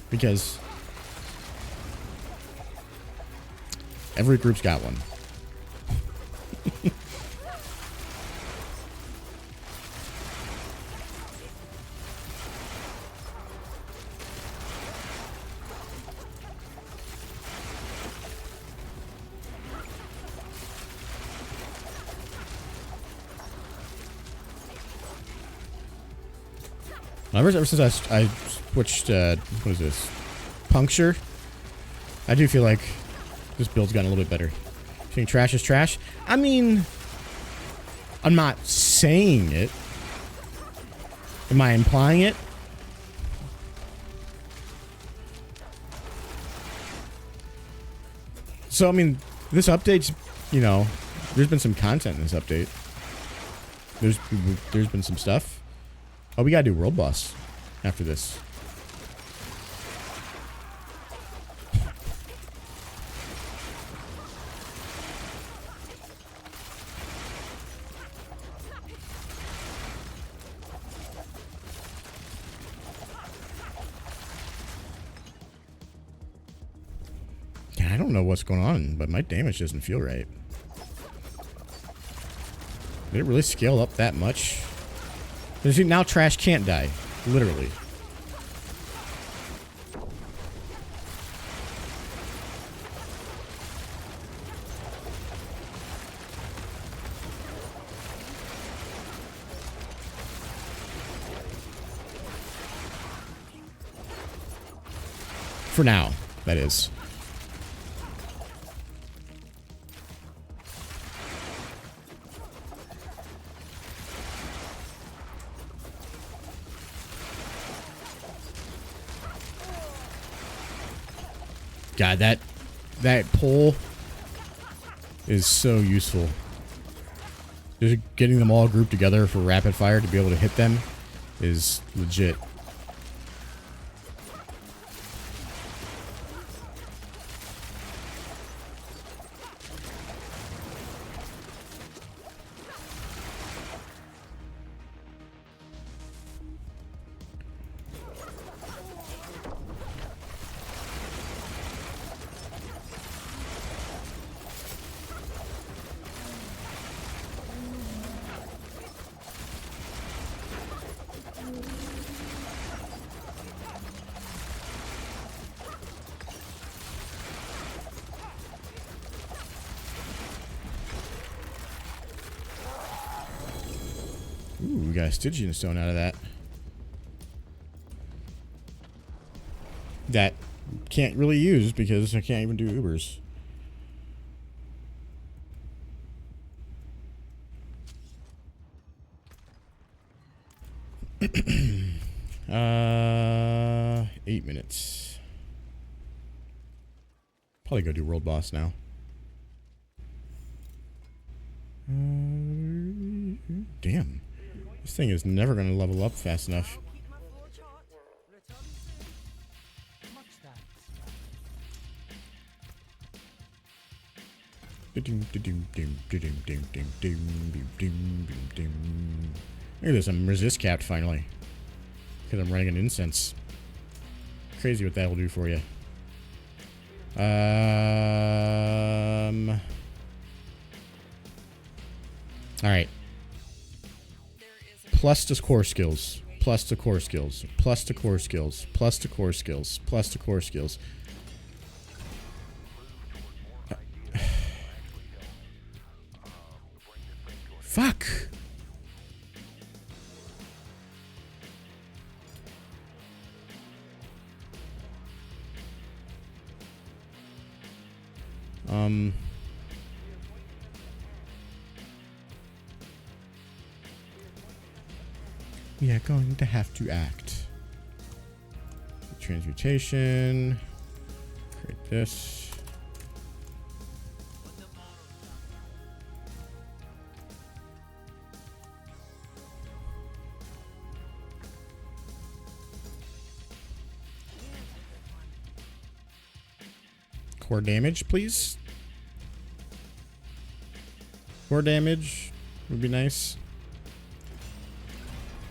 Because every group's got one. Ever since I switched, what is this? Puncture? I do feel like this build's gotten a little bit better. You think trash is trash? I mean, I'm not saying it. Am I implying it? So, I mean, this update's, you know, there's been some content in this update. There's been some stuff. Oh, we gotta do world boss after this. Yeah, I don't know what's going on, but my damage doesn't feel right. Did it really scale up that much? Now trash can't die. Literally. For now, that is. God, that pole is so useful. Just getting them all grouped together for rapid fire to be able to hit them is legit. Ooh, we got a Stygian stone out of that. That can't really use because I can't even do Ubers. uh, 8 minutes. Probably go do world boss now. Damn. This thing is never going to level up fast enough. Look at this, I'm resist capped finally. Because I'm running an incense. Crazy what that will do for you. Alright. Plus to core skills. Plus to core skills. Plus to core skills. Plus to core skills. Plus to core skills. Fuck. We are going to have to act. Transmutation. Create this. Core damage, please. Core damage would be nice.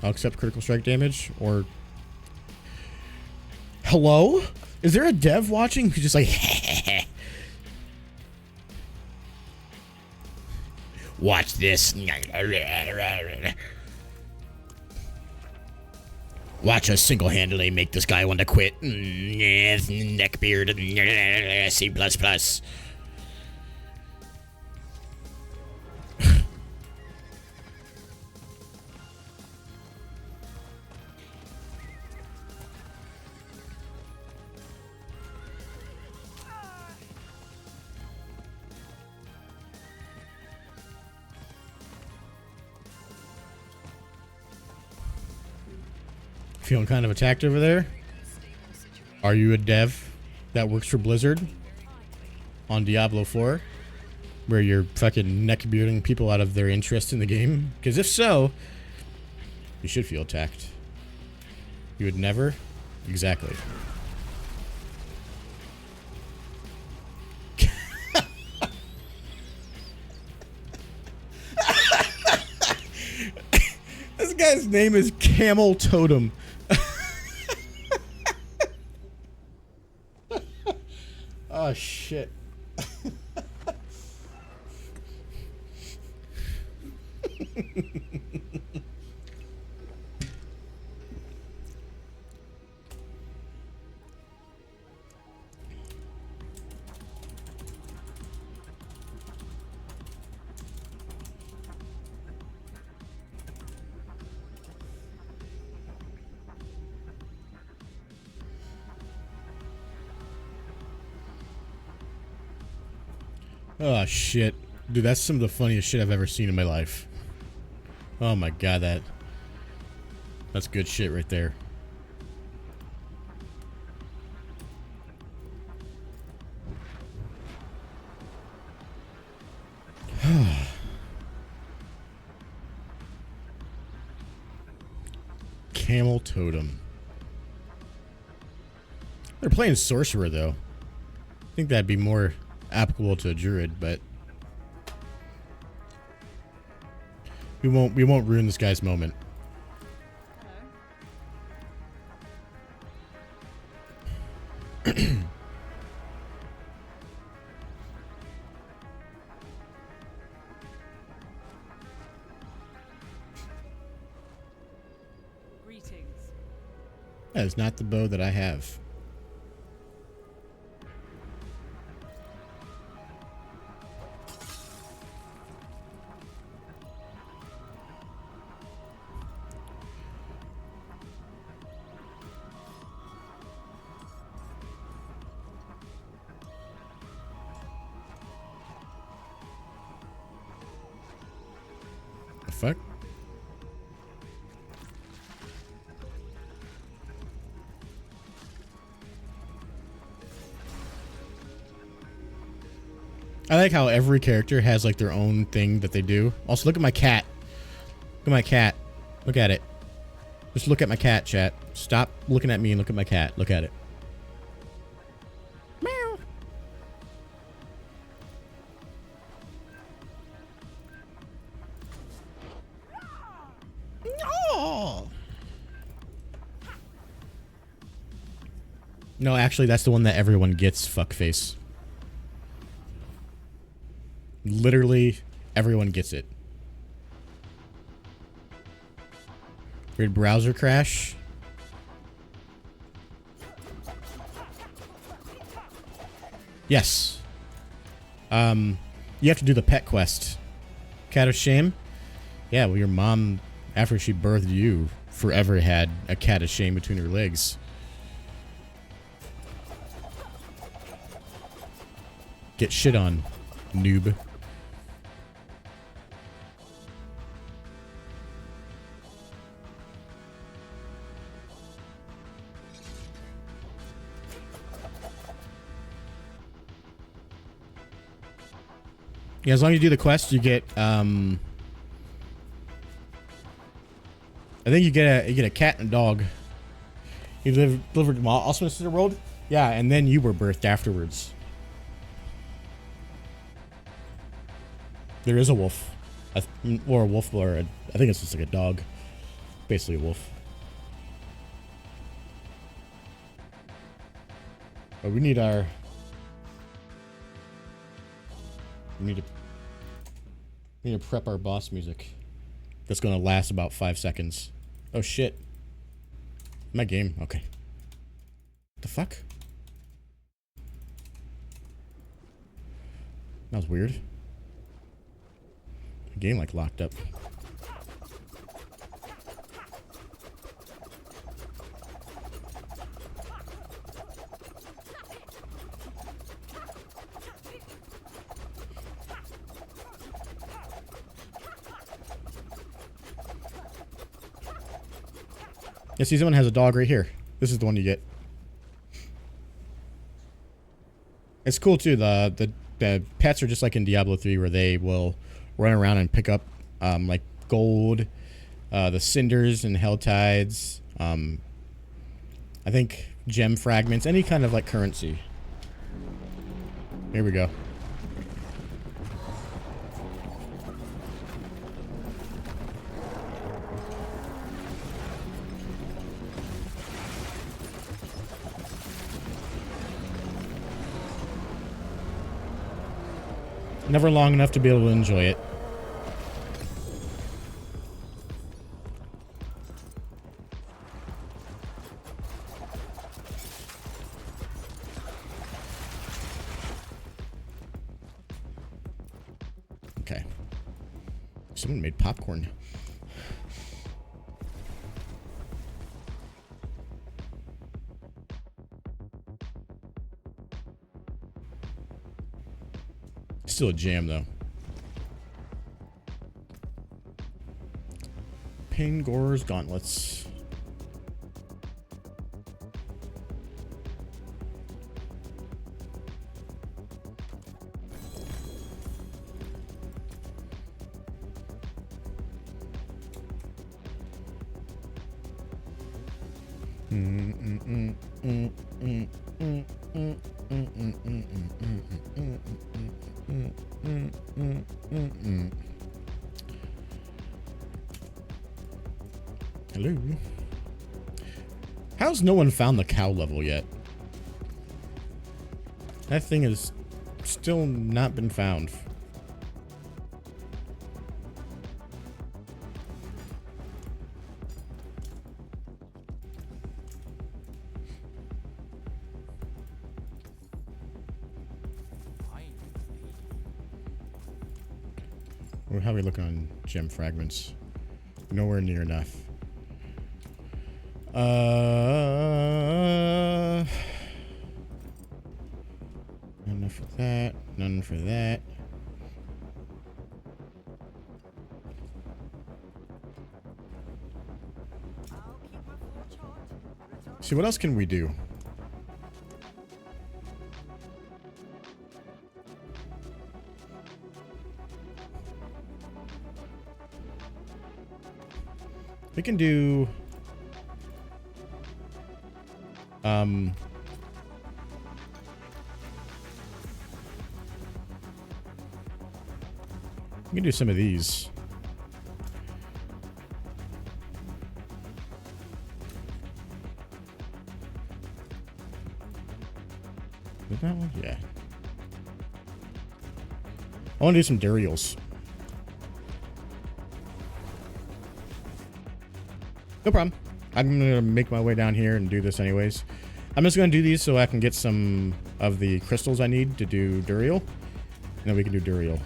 I'll accept critical strike damage, or... Hello? Is there a dev watching who's just like... Watch this. Watch us single-handedly make this guy want to quit. Neckbeard. C++. Feeling kind of attacked over there? Are you a dev that works for Blizzard on Diablo 4? Where you're fucking neck-bearding people out of their interest in the game? Because if so, you should feel attacked. You would never? Exactly. This guy's name is Camel Totem. Oh, shit. Oh, shit. Dude, that's some of the funniest shit I've ever seen in my life. Oh my god, that's good shit right there. Camel Totem. They're playing Sorcerer, though. I think that'd be more applicable to a Druid, but we won't ruin this guy's moment. Greetings. That is not the bow that I have. The fuck? I like how every character has like their own thing that they do. Also, look at my cat. Look at my cat. Look at it. Just look at my cat, chat. Stop looking at me and look at my cat. Look at it. Meow. No. No, actually, that's the one that everyone gets, fuckface. Literally, everyone gets it. Weird browser crash. Yes. You have to do the pet quest. Cat of shame? Yeah, well, your mom, after she birthed you, forever had a cat of shame between her legs. Get shit on, noob. Yeah, as long as you do the quest, you get, I think you get a cat and a dog. You delivered them all. Also in the world? Yeah, and then you were birthed afterwards. There is a wolf. Or a wolf, or I think it's just like a dog. Basically a wolf. But we need our... We need to prep our boss music. That's gonna last about 5 seconds. Oh shit. My game. Okay. What the fuck? That was weird. The game like locked up. Yeah, see, someone has a dog right here. This is the one you get. It's cool too. The pets are just like in Diablo 3, where they will run around and pick up like gold, the cinders and hell tides. I think gem fragments, any kind of like currency. Here we go. Never long enough to be able to enjoy it. Okay. Someone made popcorn. Still a jam, though. Pangor's Gauntlets. Hello. How's no one found the cow level yet? That thing has still not been found. How are we looking on gem fragments? Nowhere near enough. None for that. None for that. See, what else can we do? We can do... we can do some of these. Is that one? Yeah. I want to do some durials. No problem. I'm going to make my way down here and do this anyways. I'm just going to do these so I can get some of the crystals I need to do durial. And then we can do durial.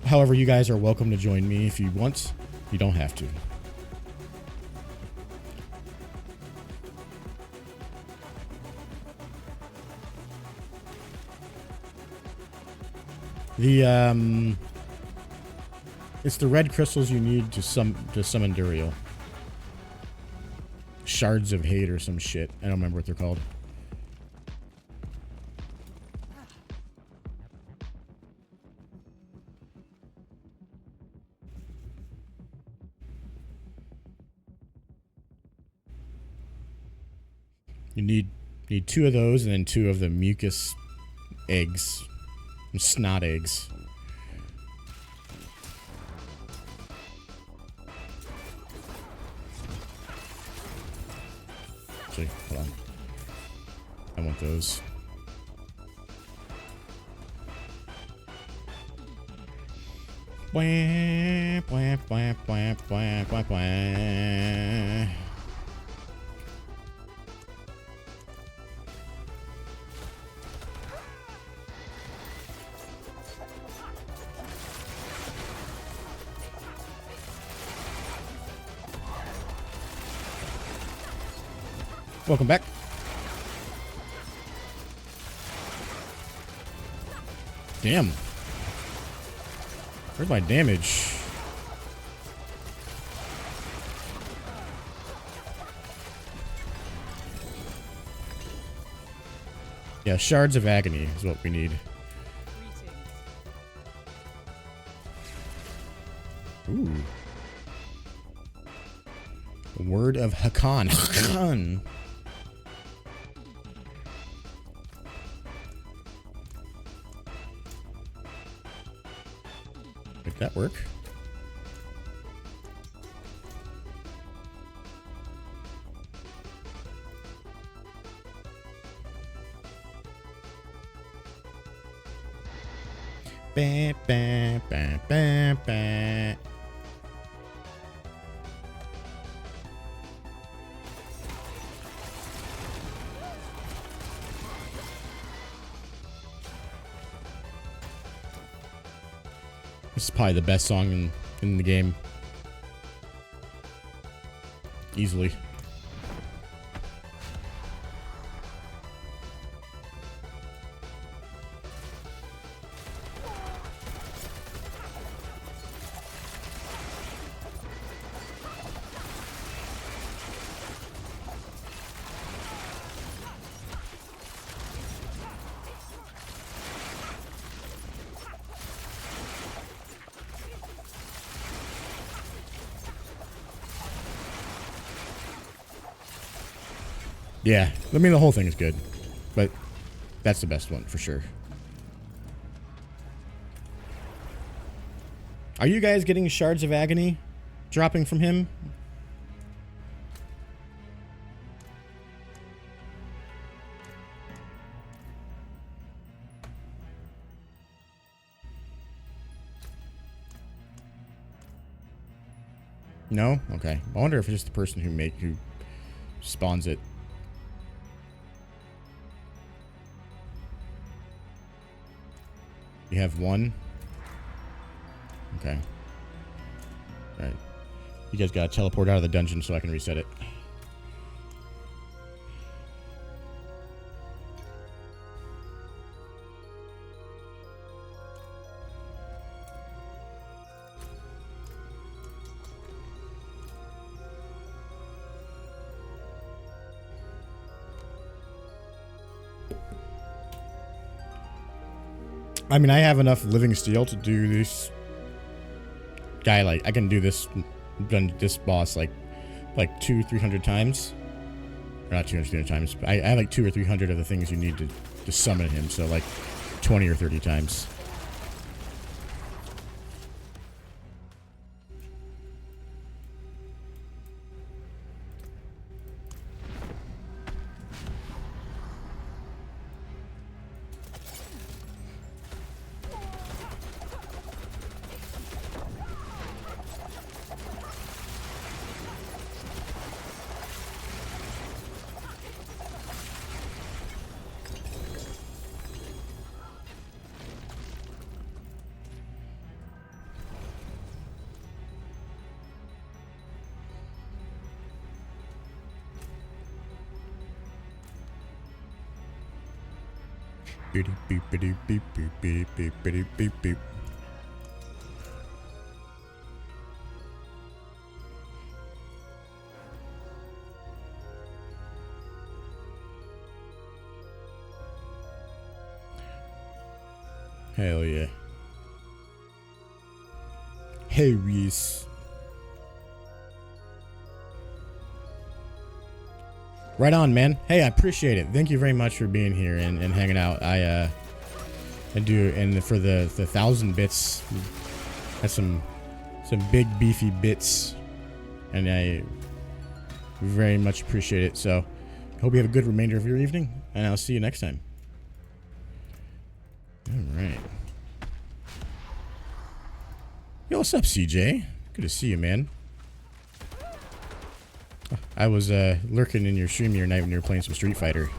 However, you guys are welcome to join me if you want. You don't have to. It's the red crystals you need to summon durial. Shards of hate or some shit. I don't remember what they're called. You need 2 of those and then 2 of the mucus eggs. Snot eggs. Actually, hold on. I want those. Bwah, bwah, bwah, bwah, bwah, bwah, bwah. Welcome back. Damn. Where's my damage? Yeah, shards of agony is what we need. Ooh. Word of Hakan. Hakan. Make that work. Bah, bah, bah, bah, bah. This is probably the best song in the game. Easily. Yeah, I mean, the whole thing is good, but that's the best one for sure. Are you guys getting Shards of Agony dropping from him? No? Okay. I wonder if it's just the person who spawns it. You have one? Okay. Alright. You guys gotta teleport out of the dungeon so I can reset it. I mean, I have enough living steel to do this guy, like, I can do this boss like 200-300 times. Or not 200-300 times, but I have like 200 or 300 of the things you need to summon him, so like 20 or 30 times. Beep, beep, beep, beep, beep, beep, beep, beep, beep, beep. Hell yeah. Hey, Reese. Right on, man. Hey, I appreciate it. Thank you very much for being here and hanging out. I do, and for the 1,000 bits, that's some big beefy bits, and I very much appreciate it. So, I hope you have a good remainder of your evening, and I'll see you next time. All right. Yo, what's up, CJ? Good to see you, man. I was lurking in your stream the other night when you were playing some Street Fighter,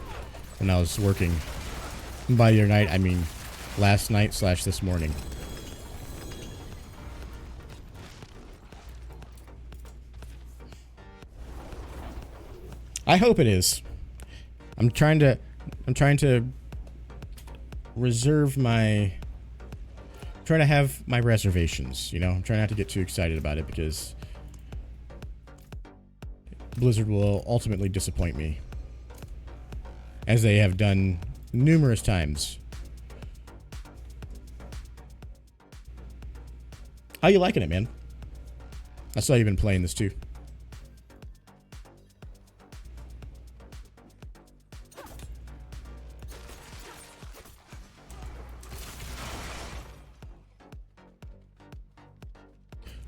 when I was working. And by your night, I mean last night / this morning. I hope it is. I'm trying to reserve my... trying to have my reservations, you know? I'm trying not to get too excited about it because Blizzard will ultimately disappoint me, as they have done numerous times. How you liking it, man? I saw you've been playing this too.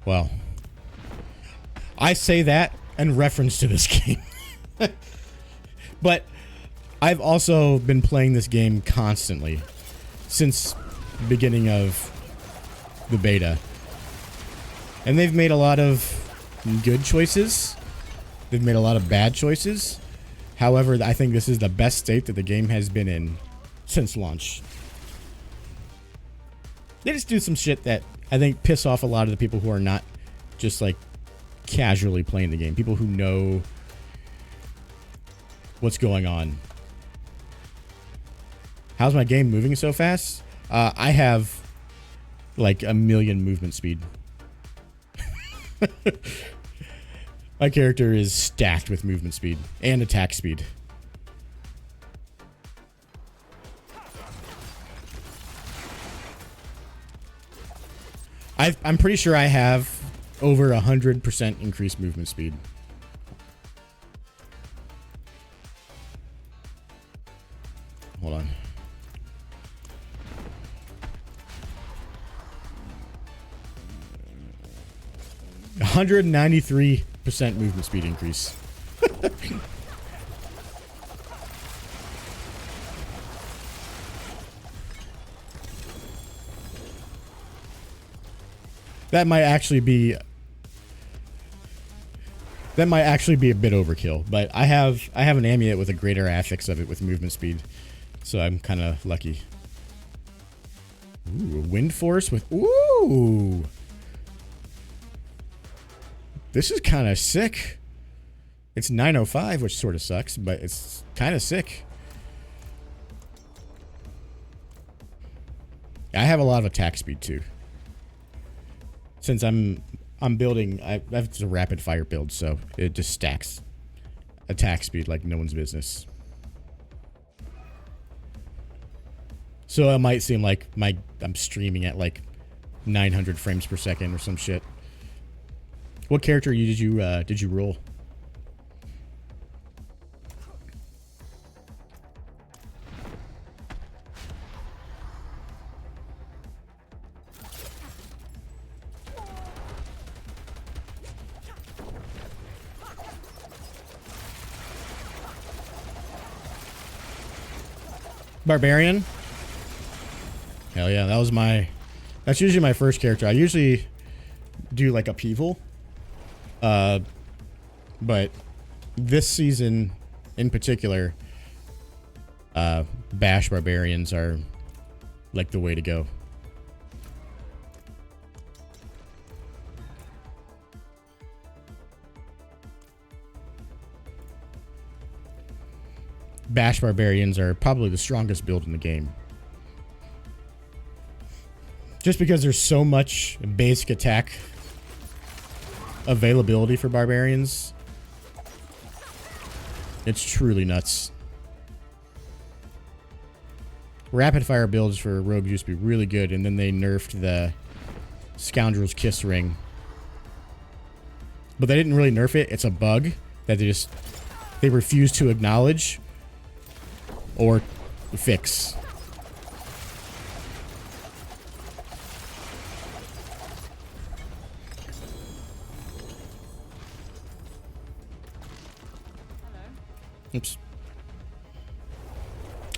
Well, I say that in reference to this game. But I've also been playing this game constantly since the beginning of the beta. And they've made a lot of good choices. They've made a lot of bad choices. However, I think this is the best state that the game has been in since launch. They just do some shit that I think piss off a lot of the people who are not just like casually playing the game. People who know what's going on. How's my game moving so fast? I have like 1 million movement speed. My character is stacked with movement speed and attack speed. I'm pretty sure I have over 100% increased movement speed. hold on. $193% movement speed increase. That might actually be a bit overkill, but I have an amulet with a greater affix of it with movement speed, so I'm kind of lucky. Ooh, wind force with ooh. This is kind of sick. It's 905, which sort of sucks, but it's kind of sick. I have a lot of attack speed too. Since I'm building, I have a rapid fire build, so it just stacks attack speed like no one's business. So it might seem like I'm streaming at like 900 frames per second or some shit. What character did you roll? Barbarian? Hell yeah, that's usually my first character. I usually do like upheaval. But this season in particular, bash barbarians are like the way to go. Bash barbarians are probably the strongest build in the game. Just because there's so much basic attack availability for barbarians. It's truly nuts. Rapid fire builds for rogues used to be really good, and then they nerfed the Scoundrel's Kiss ring. But they didn't really nerf it. It's a bug that they refuse to acknowledge or fix. Oops.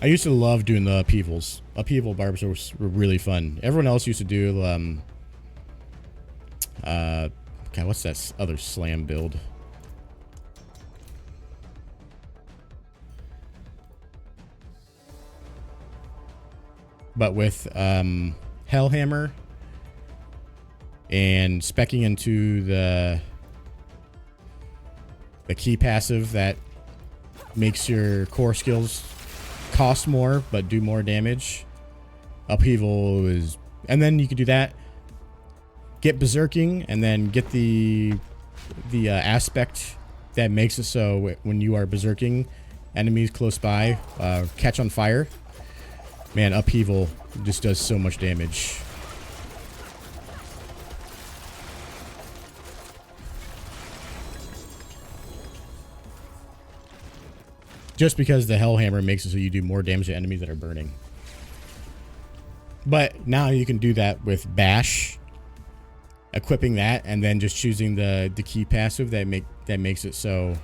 I used to love doing the upheavals. Upheaval barbs were really fun. Everyone else used to do God, what's that other slam build? But with Hellhammer and speccing into the key passive that makes your core skills cost more but do more damage. Upheaval is, and then you could do that, get berserking, and then get the aspect that makes it so when you are berserking, enemies close by catch on fire. Man, upheaval just does so much damage. Just because the Hellhammer makes it so you do more damage to enemies that are burning. But now you can do that with Bash, equipping that, and then just choosing the key passive that makes it so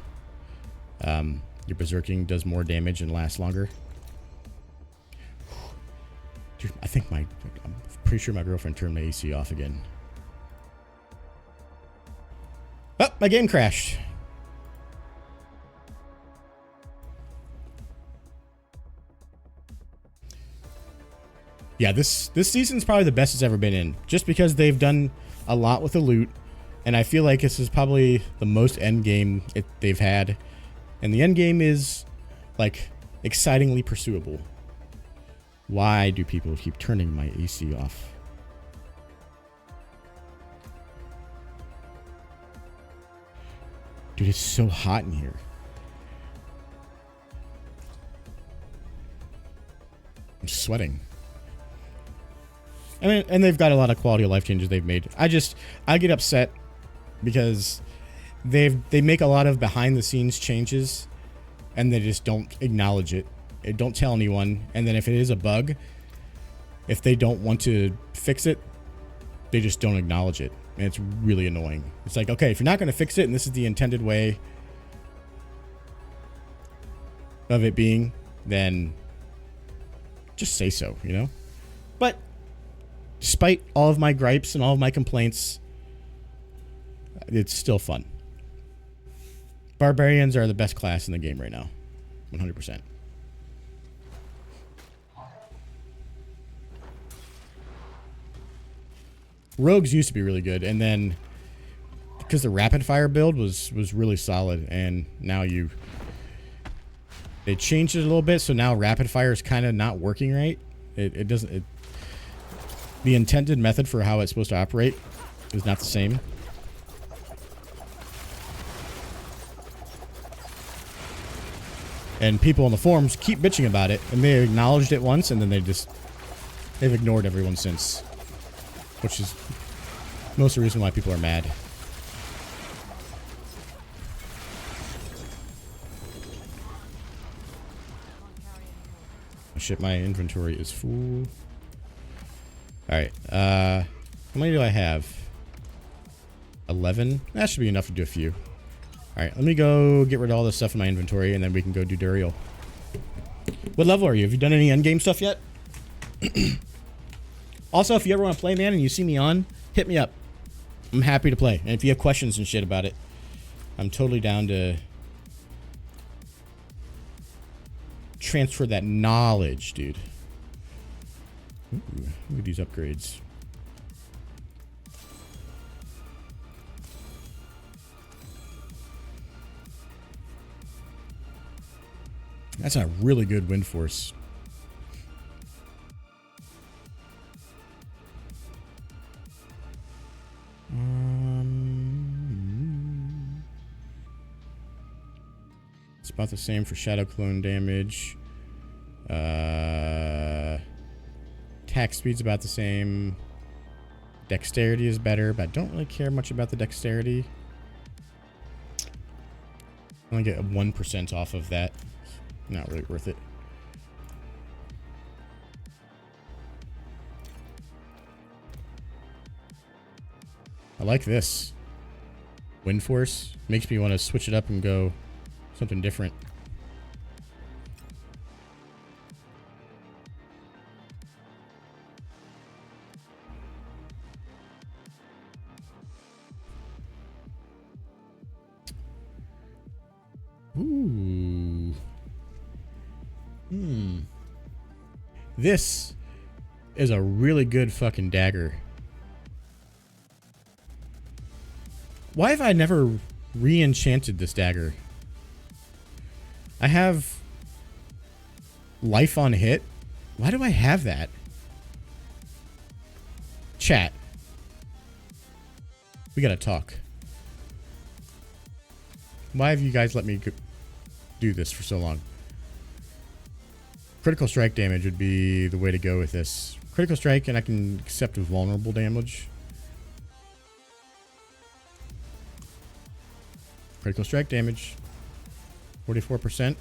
your berserking does more damage and lasts longer. Dude, I'm pretty sure my girlfriend turned my AC off again. Oh, my game crashed. Yeah, this season's probably the best it's ever been in, just because they've done a lot with the loot, and I feel like this is probably the most end game they've had, and the end game is like excitingly pursuable. Why do people keep turning my AC off? Dude, it's so hot in here. I'm sweating. And they've got a lot of quality of life changes they've made. I get upset because they make a lot of behind the scenes changes and they just don't acknowledge it don't tell anyone. And then if it is a bug, if they don't want to fix it, they just don't acknowledge it. And it's really annoying. It's like, okay, if you're not going to fix it and this is the intended way of it being, then just say so, you know? But despite all of my gripes and all of my complaints, it's still fun. Barbarians are the best class in the game right now. 100%. Rogues used to be really good, and then because the rapid fire build was really solid, and now they changed it a little bit, so now rapid fire is kind of not working right. It doesn't. The intended method for how it's supposed to operate is not the same. And people on the forums keep bitching about it, and they acknowledged it once, and then they've ignored everyone since. Which is most of the reason why people are mad. Oh shit, my inventory is full. Alright, how many do I have? 11? That should be enough to do a few. Alright, let me go get rid of all this stuff in my inventory, and then we can go do Duriel. What level are you? Have you done any endgame stuff yet? Also, if you ever want to play, man, and you see me on, hit me up. I'm happy to play. And if you have questions and shit about it, I'm totally down to transfer that knowledge, dude. Ooh, look at these upgrades. That's a really good wind force. It's about the same for shadow clone damage. Attack speed's about the same. Dexterity is better, but I don't really care much about the dexterity. I only get a 1% off of that. Not really worth it. I like this. Wind force makes me want to switch it up and go something different. Ooh. This is a really good fucking dagger. Why have I never re-enchanted this dagger? I have life on hit. Why do I have that? Chat. We gotta talk. Why have you guys let me do this for so long? Critical strike damage would be the way to go with this. Critical strike, and I can accept vulnerable damage. Critical strike damage. 44%.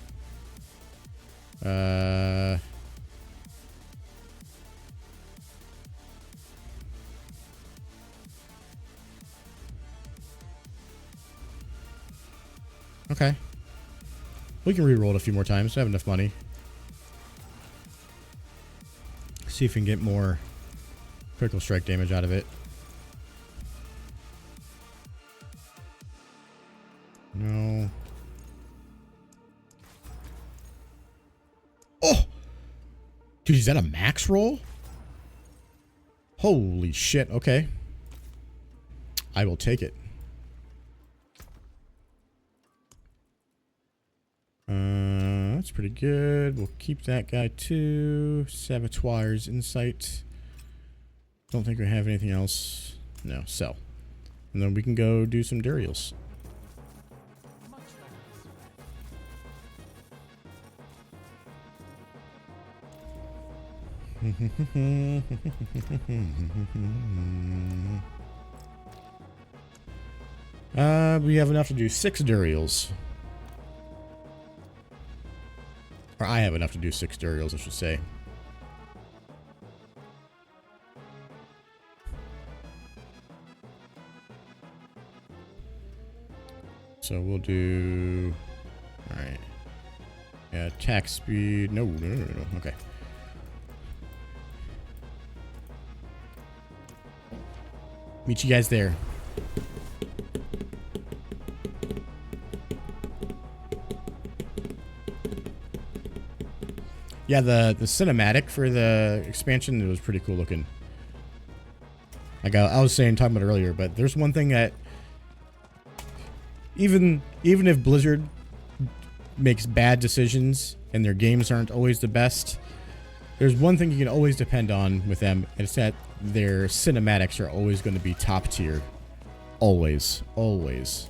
Okay. We can re-roll it a few more times. I have enough money. See if we can get more critical strike damage out of it. No. Oh! Dude, is that a max roll? Holy shit. Okay. I will take it. That's pretty good. We'll keep that guy too. Sabatoire's insight. Don't think we have anything else. No, sell. And then we can go do some Duriels. We have enough to do 6 Duriels. Or I have enough to do 6 tutorials, I should say. So we'll do... Alright. Yeah, attack speed... No. Okay. Meet you guys there. Yeah, the cinematic for the expansion, it was pretty cool looking. Like I was talking about it earlier, but there's one thing that even if Blizzard makes bad decisions and their games aren't always the best, there's one thing you can always depend on with them, and it's that their cinematics are always going to be top tier. Always. Always.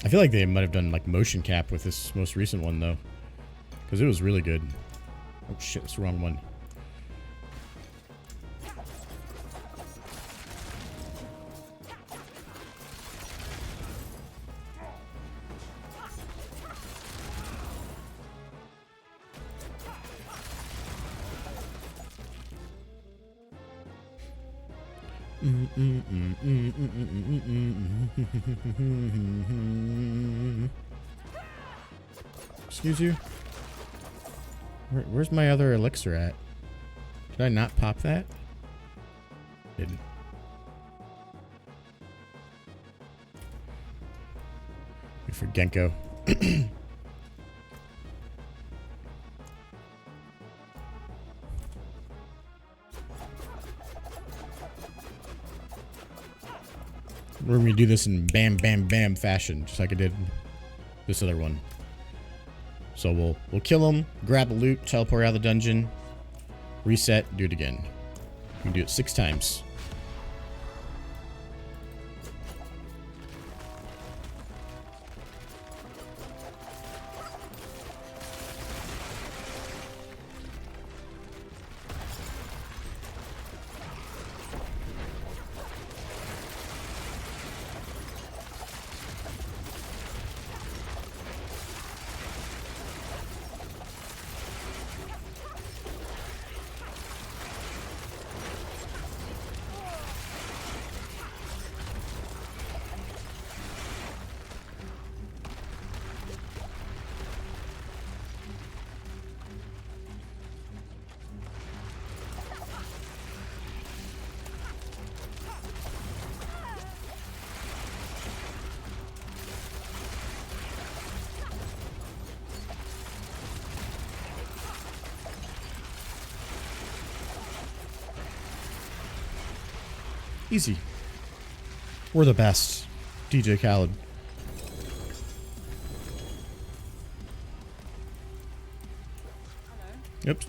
I feel like they might have done like motion cap with this most recent one though, because it was really good. Oh shit, it's the wrong one. Excuse you? Where's my other elixir at? Did I not pop that? Didn't. Wait for Genko. We're gonna do this in bam, bam, bam fashion, just like I did this other one. So we'll kill him, grab a loot, teleport out of the dungeon, reset, do it again. We can do it 6 times. Easy. We're the best. DJ Khaled. Hello. Yep.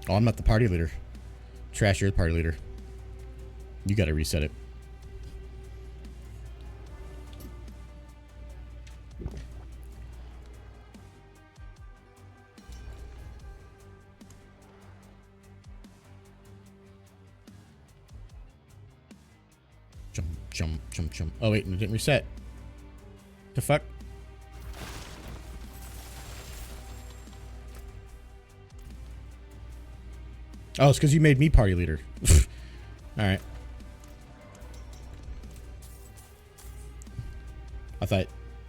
Oh, I'm not the party leader. Trash, you're the party leader. You gotta reset it. Jump, jump, jump, jump. Oh wait, it didn't reset. The fuck? Oh, it's because you made me party leader. Alright.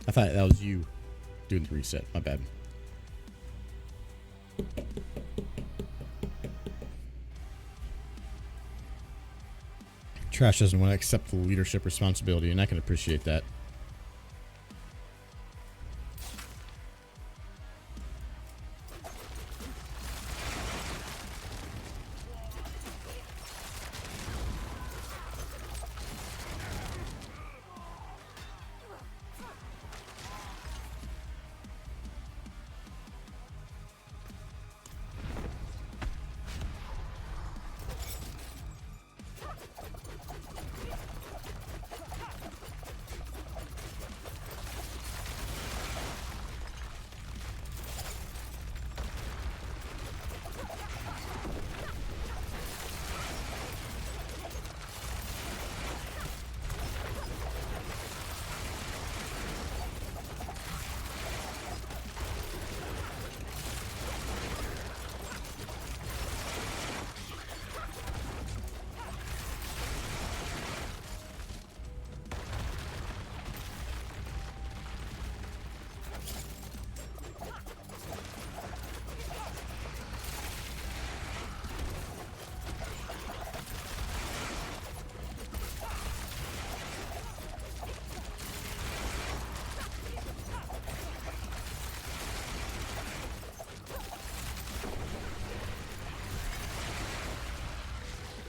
I thought that was you doing the reset. My bad. Trash doesn't want to accept the leadership responsibility, and I can appreciate that.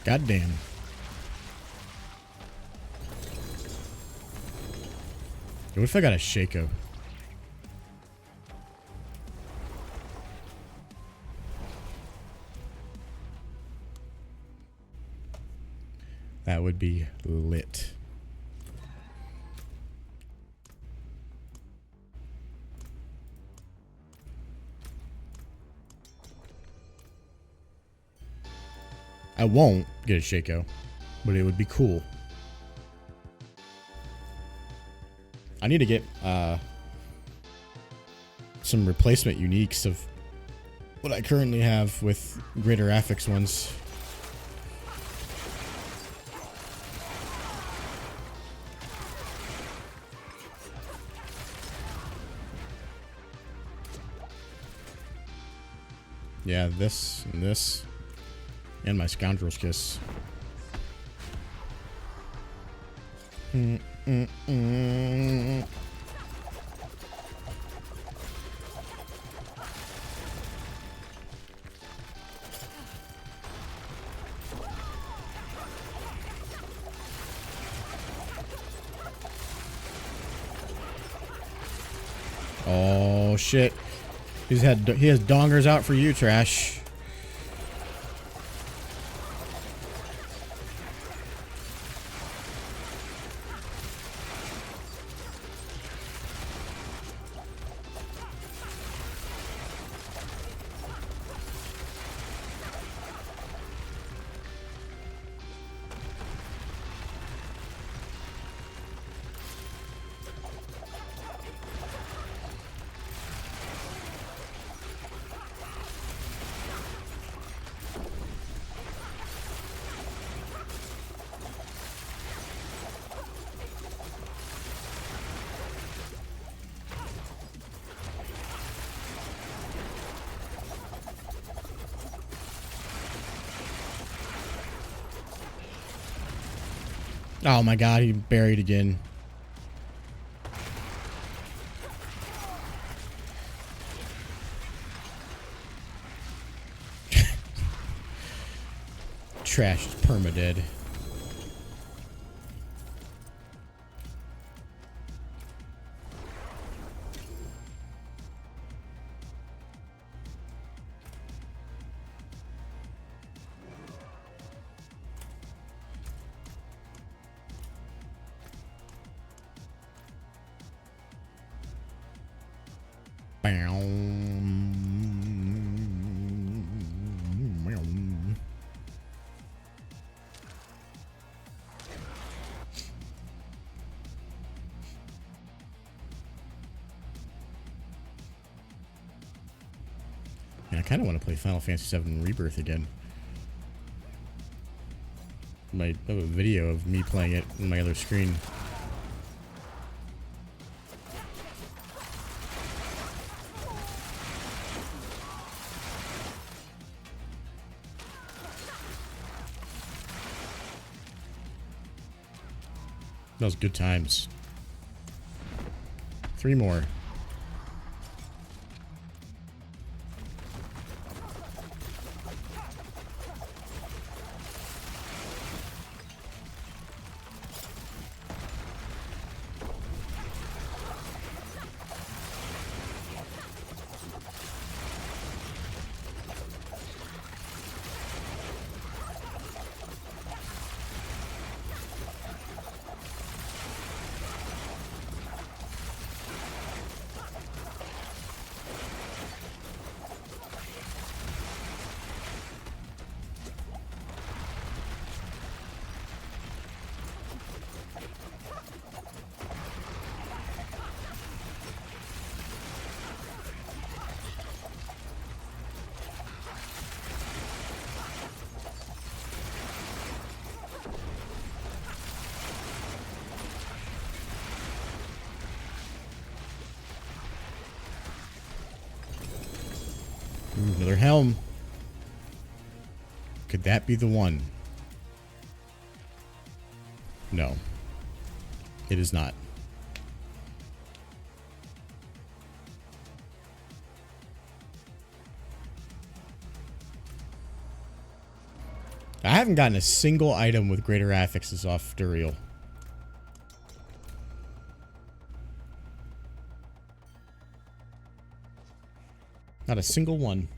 Goddamn. What if I got a Shaco? That would be lit. I won't get a Shaco, but it would be cool. I need to get some replacement uniques of what I currently have with greater affix ones. Yeah, this and this. And my Scoundrel's Kiss. Oh shit. He has dongers out for you, trash. Oh my god, he buried again. Trash is permadead. I kind of want to play Final Fantasy VII Rebirth again. I have a video of me playing it on my other screen. That was good times. 3 more. Ooh, another helm. Could that be the one? No. It is not. I haven't gotten a single item with greater affixes off Duriel. Not a single one.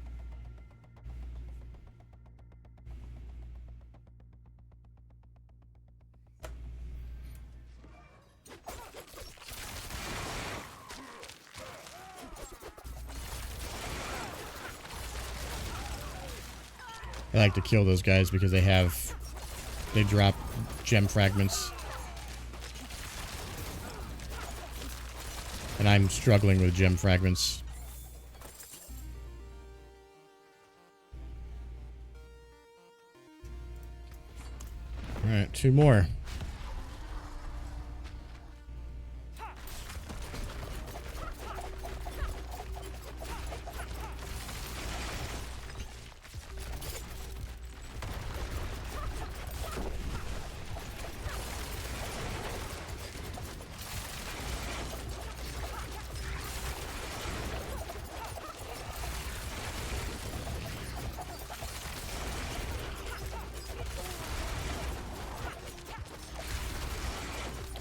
I like to kill those guys because they drop gem fragments. And I'm struggling with gem fragments. Alright, 2 more.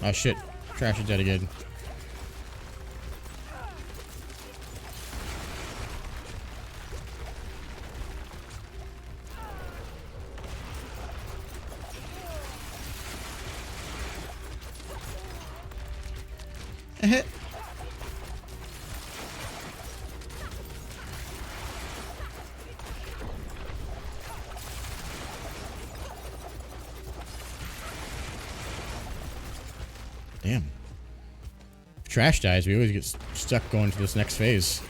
Oh shit. Trash is dead again. Damn. If trash dies, we always get stuck going to this next phase.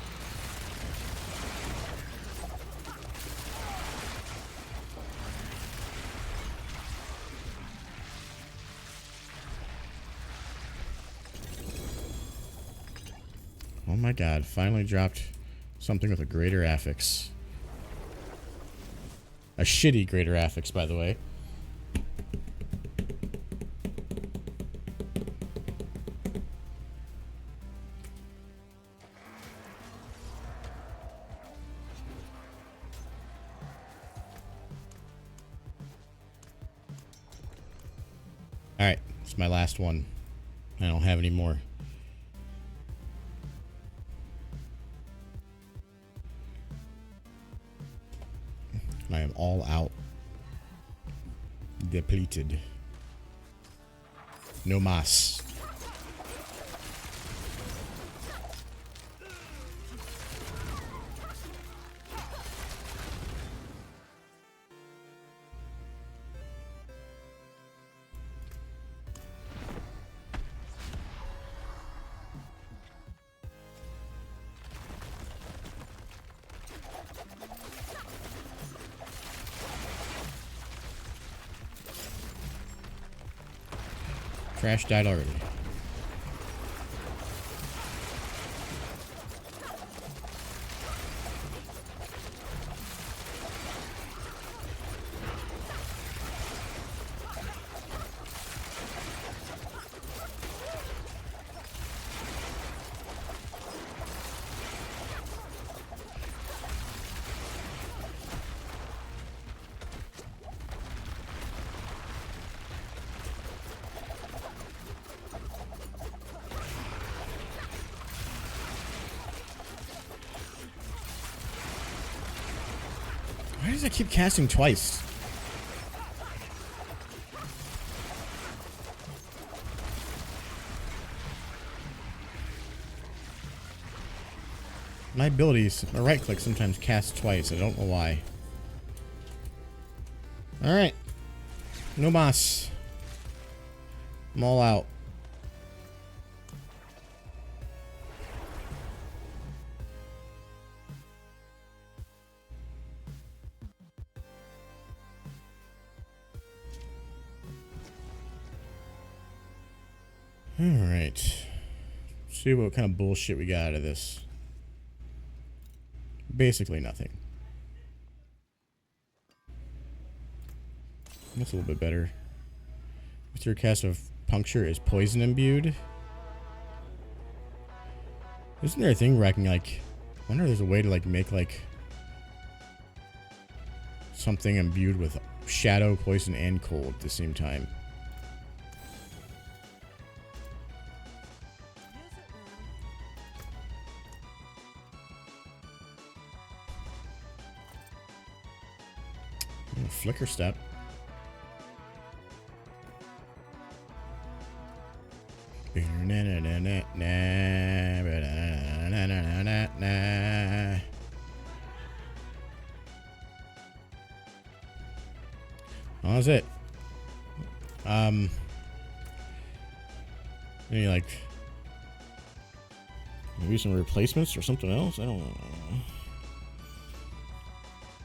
Oh my god, finally dropped something with a greater affix. A shitty greater affix, by the way. Alright, it's my last one. I don't have any more. I am all out. Depleted. No mas. Trash died already. Why does it keep casting twice? My abilities, my right click sometimes casts twice. I don't know why. Alright. No mas. I'm all out. Alright. See what kind of bullshit we got out of this. Basically nothing. That's a little bit better. Your cast of puncture is poison imbued. Isn't there a thing where I can like... I wonder if there's a way to like make like... something imbued with shadow, poison, and cold at the same time. Flicker step. Well, that's it. Maybe like maybe some replacements or something else. I don't know.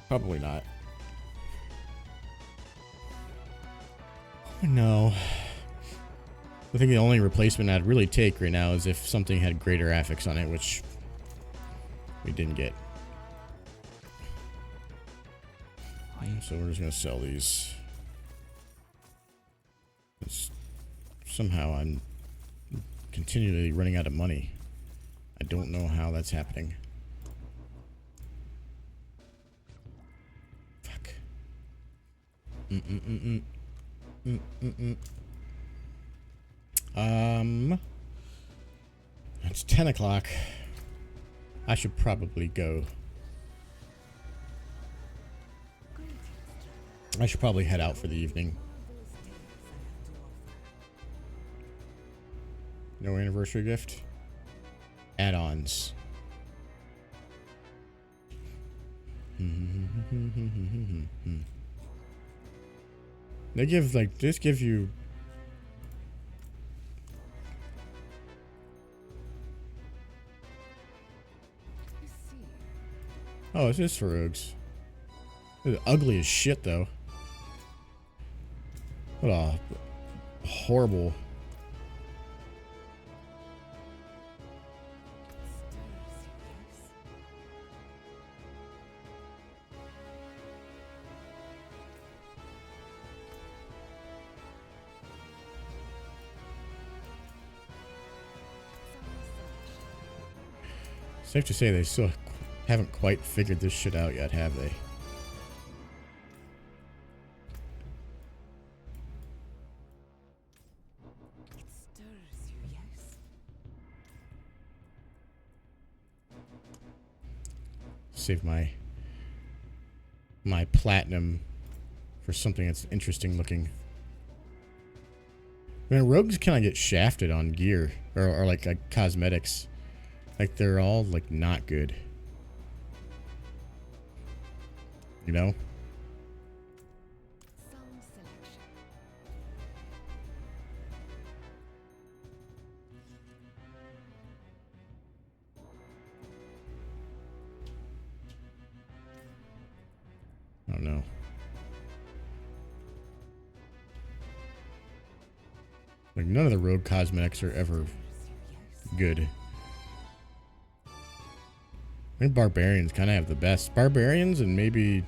Probably not. No. I think the only replacement I'd really take right now is if something had greater affix on it, which we didn't get. So we're just gonna sell these. Somehow I'm continually running out of money. I don't know how that's happening. Fuck. It's 10 o'clock. I should probably go. I should probably head out for the evening. No anniversary gift? Add-ons. They give, like, just give you... Oh, it's just for rogues. It's ugly as shit, though. What a horrible... Safe to say they still haven't quite figured this shit out yet, have they? It stirs you, yes? Save my platinum for something that's interesting looking. I mean, rogues kind of get shafted on gear or like cosmetics. Like, they're all, like, not good. You know? Sound selection. I don't know. Like, none of the rogue cosmetics are ever good. I think barbarians kind of have the best. Barbarians and maybe,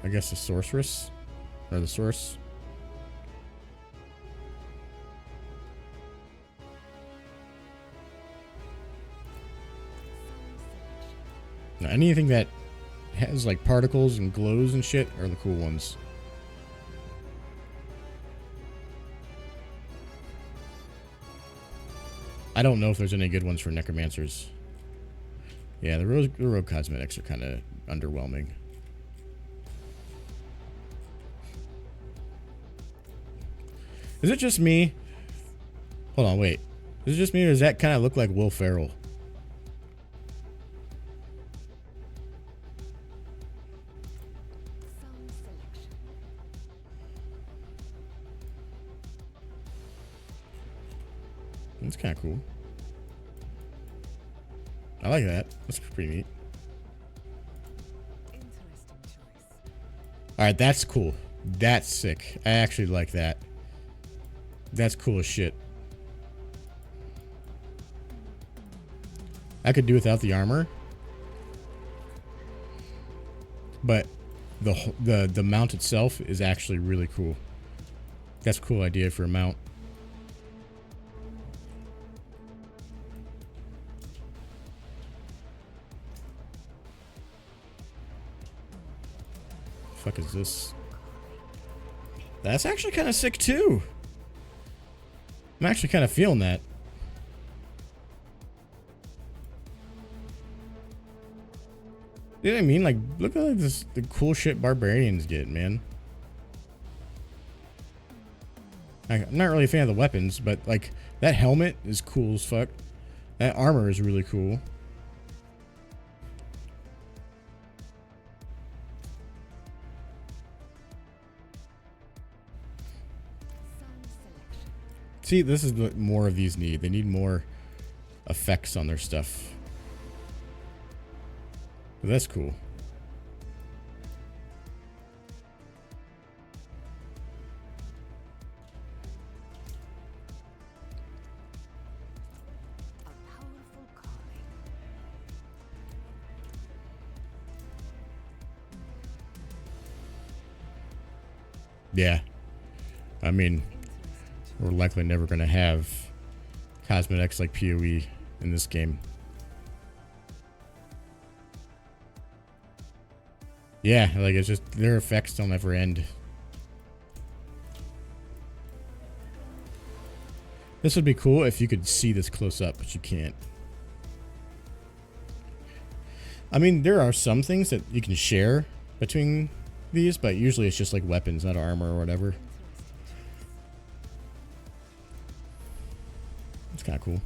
I guess, the sorceress or the source. Now, anything that has like particles and glows and shit are the cool ones. I don't know if there's any good ones for necromancers. Yeah, the rogue cosmetics are kind of underwhelming. Is it just me? Hold on, wait. Is it just me or does that kind of look like Will Ferrell? Sound selection. That's kind of cool. I like that. That's pretty neat. Interesting choice. Alright, that's cool. That's sick. I actually like that. That's cool as shit. I could do without the armor. But the mount itself is actually really cool. That's a cool idea for a mount. fuck is this? That's actually kind of sick too. I'm actually kind of feeling that. You know what I mean? Like, look at this, the cool shit barbarians get, man. I'm not really a fan of the weapons, but like that helmet is cool as fuck. That armor is really cool. Sound selection. See, this is what more of these need. They need more effects on their stuff. But that's cool. A powerful calling. Yeah. I mean, we're likely never going to have cosmetics like PoE in this game. Yeah, like it's just their effects don't ever end. This would be cool if you could see this close up, but you can't. I mean, there are some things that you can share between these, but usually it's just like weapons, not armor or whatever. It's kind of cool.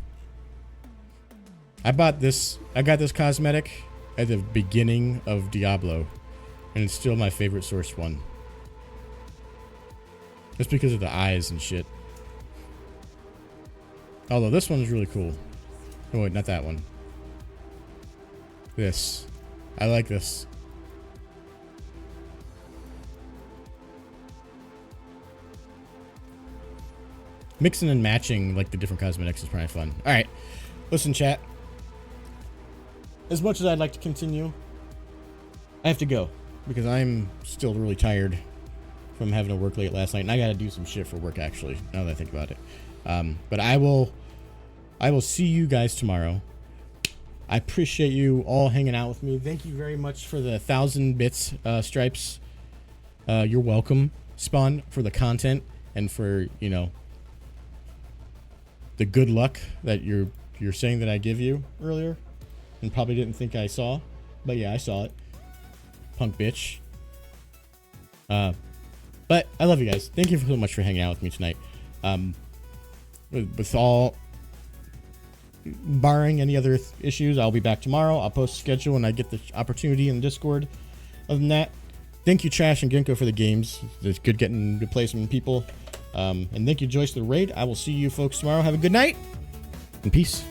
I got this cosmetic at the beginning of Diablo, and it's still my favorite sourced one. Just because of the eyes and shit. Although this one's really cool. Oh wait, not that one. This. I like this. Mixing and matching like the different cosmetics is probably fun. Alright. Listen, chat. As much as I'd like to continue, I have to go. Because I'm still really tired from having to work late last night. And I gotta do some shit for work actually, now that I think about it. But I will see you guys tomorrow. I appreciate you all hanging out with me. Thank you very much for the 1,000 bits, Stripes. You're welcome, Spawn, for the content and for, you know, the good luck that you're saying that I give you earlier, and probably didn't think I saw, but yeah, I saw it. Punk bitch. But I love you guys. Thank you so much for hanging out with me tonight. With all, barring any other issues, I'll be back tomorrow. I'll post a schedule when I get the opportunity in the Discord. Other than that, thank you, Trash and Ginkgo, for the games. It's good getting to play some people. And thank you, Joyce, for the raid. I will see you folks tomorrow. Have a good night and peace.